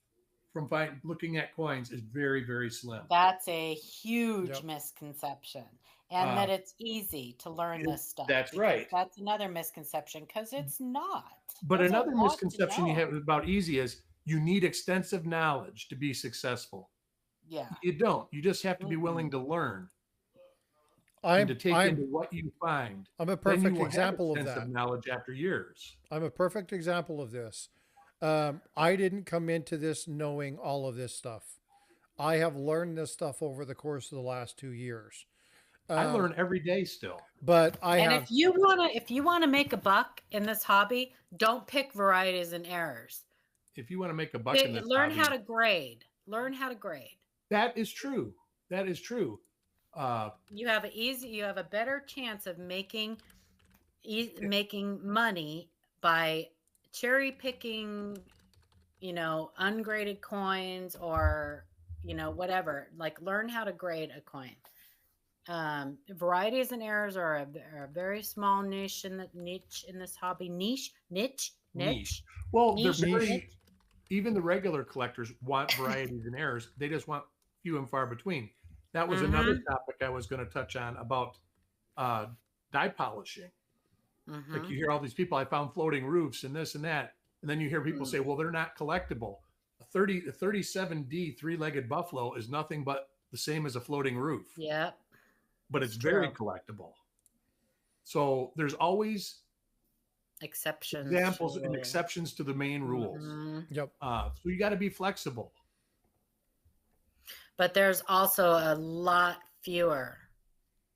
B: from looking at coins is very, very slim.
C: that's a huge
A: Yep.
C: misconception. And that it's easy to learn this stuff.
B: That's
C: because
B: right.
C: That's another misconception because it's not.
B: But
C: There's a
B: another
C: lot to
B: misconception you
C: know.
B: have about easy is you need extensive knowledge to be successful.
C: Yeah.
B: You don't. You just have to be willing to learn and to take into what you find.
A: I'm a
B: Then you
A: perfect
B: will have
A: example of
B: extensive
A: that.
B: knowledge after years.
A: I'm a perfect example of this. I didn't come into this knowing all of this stuff. I have learned this stuff over the course of the last 2 years.
B: I learn every day still.
A: But
C: If you wanna make a buck in this hobby, don't pick varieties and errors.
B: If you want to make a buck in this
C: Learn
B: hobby,
C: how to grade. Learn how to grade.
B: that is true. That is true.
C: You have a better chance of making money by cherry picking, ungraded coins or whatever. Like learn how to grade a coin. Varieties and errors are a very small niche in this hobby. Niche.
B: Well,
C: Niche.
B: they're very, even the regular collectors want varieties and errors. They just want few and far between. That was another topic I was going to touch on about die polishing. Like you hear all these people, I found floating roofs and this and that. And then you hear people say, well, they're not collectible. A 37D 3-legged buffalo is nothing but the same as a floating roof.
C: Yeah.
B: But it's very collectible. So there's always examples and exceptions to the main rules.
A: Yep.
B: So you got to be flexible.
C: But there's also a lot fewer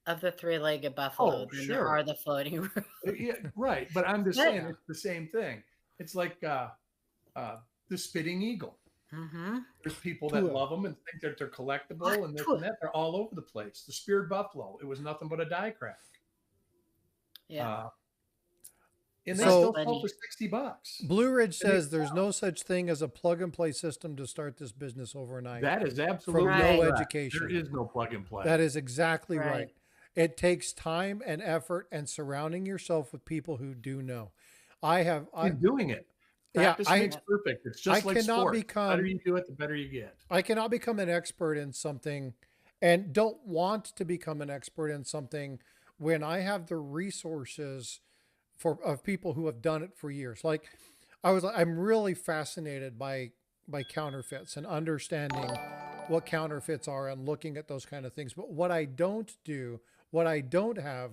C: of the 3-legged buffalo than there are the floating roof.
B: Yeah, right. But I'm just saying it's the same thing. It's like the spitting eagle. There's people that love them and think that they're collectible and this and that. They're all over the place. The speared buffalo, it was nothing but a die crack.
C: Yeah.
B: And they still sell for $60.
A: Blue Ridge says there's no such thing as a plug and play system to start this business overnight.
B: That is absolutely
A: from no
B: correct.
A: education.
B: There is no plug and play.
A: That is exactly right. It takes time and effort and surrounding yourself with people who do know. I'm
B: doing it. Practice makes perfect. It's just like sport. The better you do it, the better you get.
A: I cannot become an expert in something and don't want to become an expert in something when I have the resources of people who have done it for years. Like I'm really fascinated by counterfeits and understanding what counterfeits are and looking at those kind of things. But what I don't have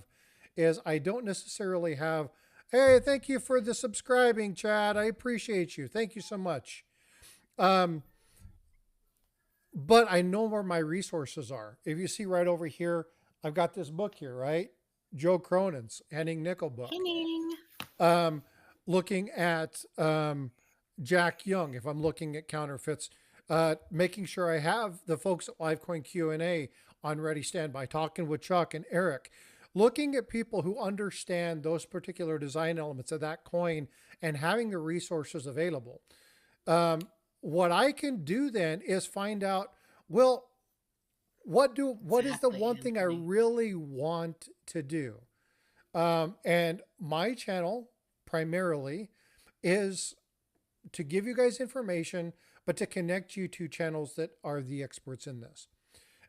A: is I don't necessarily have Hey, thank you for the subscribing, Chad. I appreciate you. Thank you so much. Um, but I know where my resources are. If you see right over here, I've got this book here, right? Joe Cronin's Henning Nickel book.
C: Henning.
A: Um, looking at Jack Young, if I'm looking at counterfeits, making sure I have the folks at Livecoin Q&A on ready standby, talking with Chuck and Eric, looking at people who understand those particular design elements of that coin and having the resources available. What I can do then is find out, well, what is the one thing I really want to do? And my channel primarily is to give you guys information, but to connect you to channels that are the experts in this.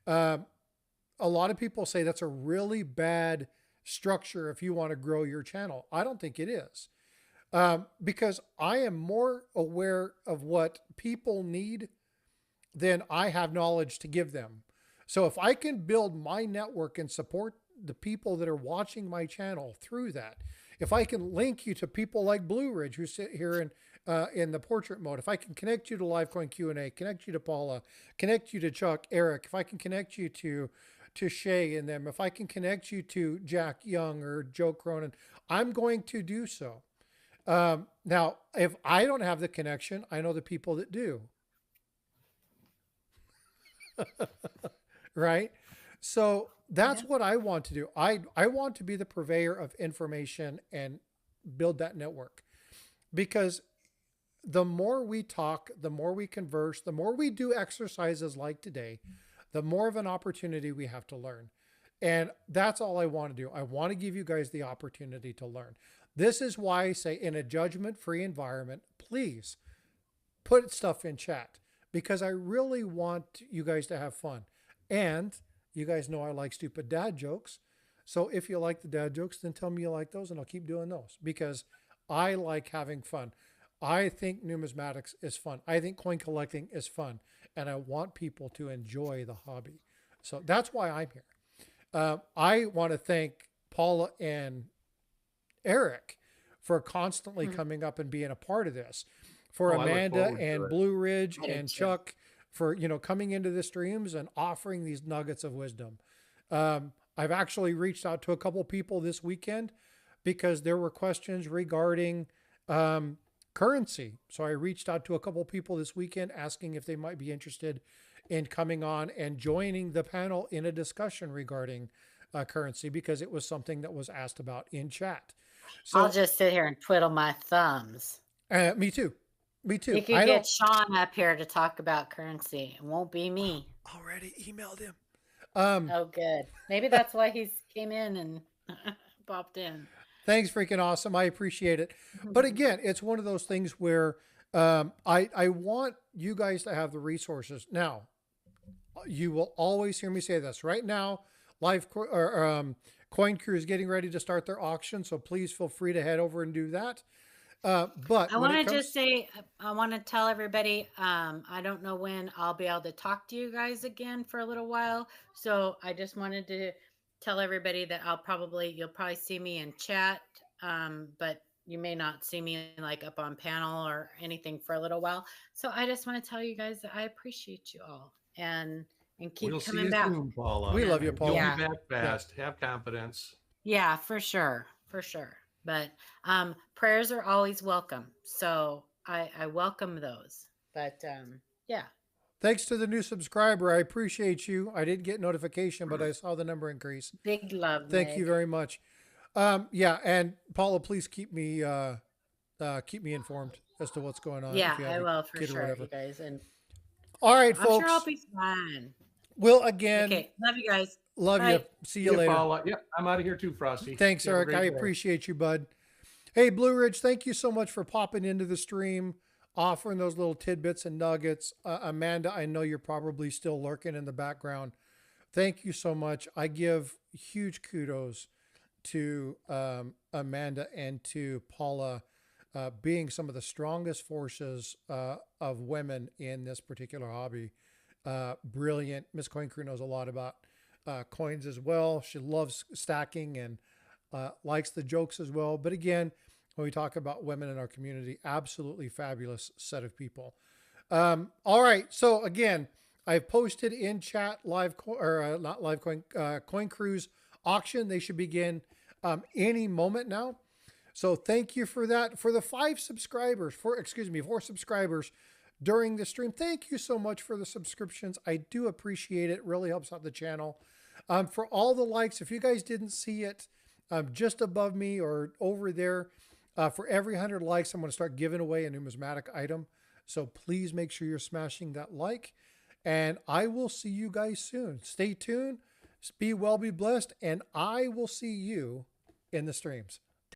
A: A lot of people say that's a really bad structure if you want to grow your channel. I don't think it is. Because I am more aware of what people need than I have knowledge to give them. So if I can build my network and support the people that are watching my channel through that, if I can link you to people like Blue Ridge who sit here in the portrait mode, if I can connect you to Livecoin Q&A, connect you to Paula, connect you to Chuck, Eric, if I can connect you to Shay and them, if I can connect you to Jack Young or Joe Cronin, I'm going to do so. Now, if I don't have the connection, I know the people that do. Right? So that's what I want to do. I want to be the purveyor of information and build that network, because the more we talk, the more we converse, the more we do exercises like today, the more of an opportunity we have to learn. And that's all I want to do. I want to give you guys the opportunity to learn. This is why I say, in a judgment-free environment, please put stuff in chat, because I really want you guys to have fun. And you guys know I like stupid dad jokes. So if you like the dad jokes, then tell me you like those and I'll keep doing those, because I like having fun. I think numismatics is fun. I think coin collecting is fun. And I want people to enjoy the hobby. So that's why I'm here. I want to thank Paula and Eric for constantly coming up and being a part of this. For Amanda and Blue Ridge and Chuck for, coming into the streams and offering these nuggets of wisdom. I've actually reached out to a couple people this weekend because there were questions regarding currency. So I reached out to a couple people this weekend asking if they might be interested in coming on and joining the panel in a discussion regarding currency, because it was something that was asked about in chat. So
C: I'll just sit here and twiddle my thumbs.
A: Me too. Me too.
C: You could get Sean up here to talk about currency. It won't be me.
A: Already emailed him.
C: Oh, good. Maybe that's why he came in and popped in.
A: Thanks, freaking awesome. I appreciate it. But again, it's one of those things where I want you guys to have the resources. Now, you will always hear me say this. Right now, Coin Crew is getting ready to start their auction, so please feel free to head over and do that. But
C: I want to just say, I want to tell everybody, I don't know when I'll be able to talk to you guys again for a little while. So I just wanted to tell everybody that you'll probably see me in chat, but you may not see me like up on panel or anything for a little while. So I just want to tell you guys that I appreciate you all and keep coming back.
B: Soon, Paula.
A: We love you, Paula.
B: You'll be back fast. Yeah. Have confidence.
C: Yeah, for sure. For sure. But prayers are always welcome. So I welcome those. But yeah.
A: Thanks to the new subscriber. I appreciate you. I didn't get notification, but I saw the number increase.
C: Big love.
A: Thank you very much. Yeah, and Paula, please keep me informed as to what's going on.
C: Yeah, I will for sure, you guys. And
A: all right, folks.
C: I'm sure I'll be fine.
A: Well, again.
C: Okay, love you guys.
A: Love you. See you later.
B: Paula. Yeah, I'm out of here too, Frosty.
A: Thanks, Eric. I appreciate you, bud. Hey, Blue Ridge, thank you so much for popping into the stream, offering those little tidbits and nuggets. Amanda, I know you're probably still lurking in the background. Thank you so much. I give huge kudos to Amanda and to Paula being some of the strongest forces of women in this particular hobby. Brilliant. Miss Coin Crew knows a lot about coins as well. She loves stacking, and likes the jokes as well. But again, when we talk about women in our community, absolutely fabulous set of people. All right. So again, I've posted in chat not live coin cruise auction. They should begin any moment now. So thank you for that. For the 4 subscribers during the stream, thank you so much for the subscriptions. I do appreciate it. Really helps out the channel. For all the likes, if you guys didn't see it, just above me or over there, for every 100 likes, I'm going to start giving away a numismatic item. So please make sure you're smashing that like, and I will see you guys soon. Stay tuned, be well, be blessed, and I will see you in the streams.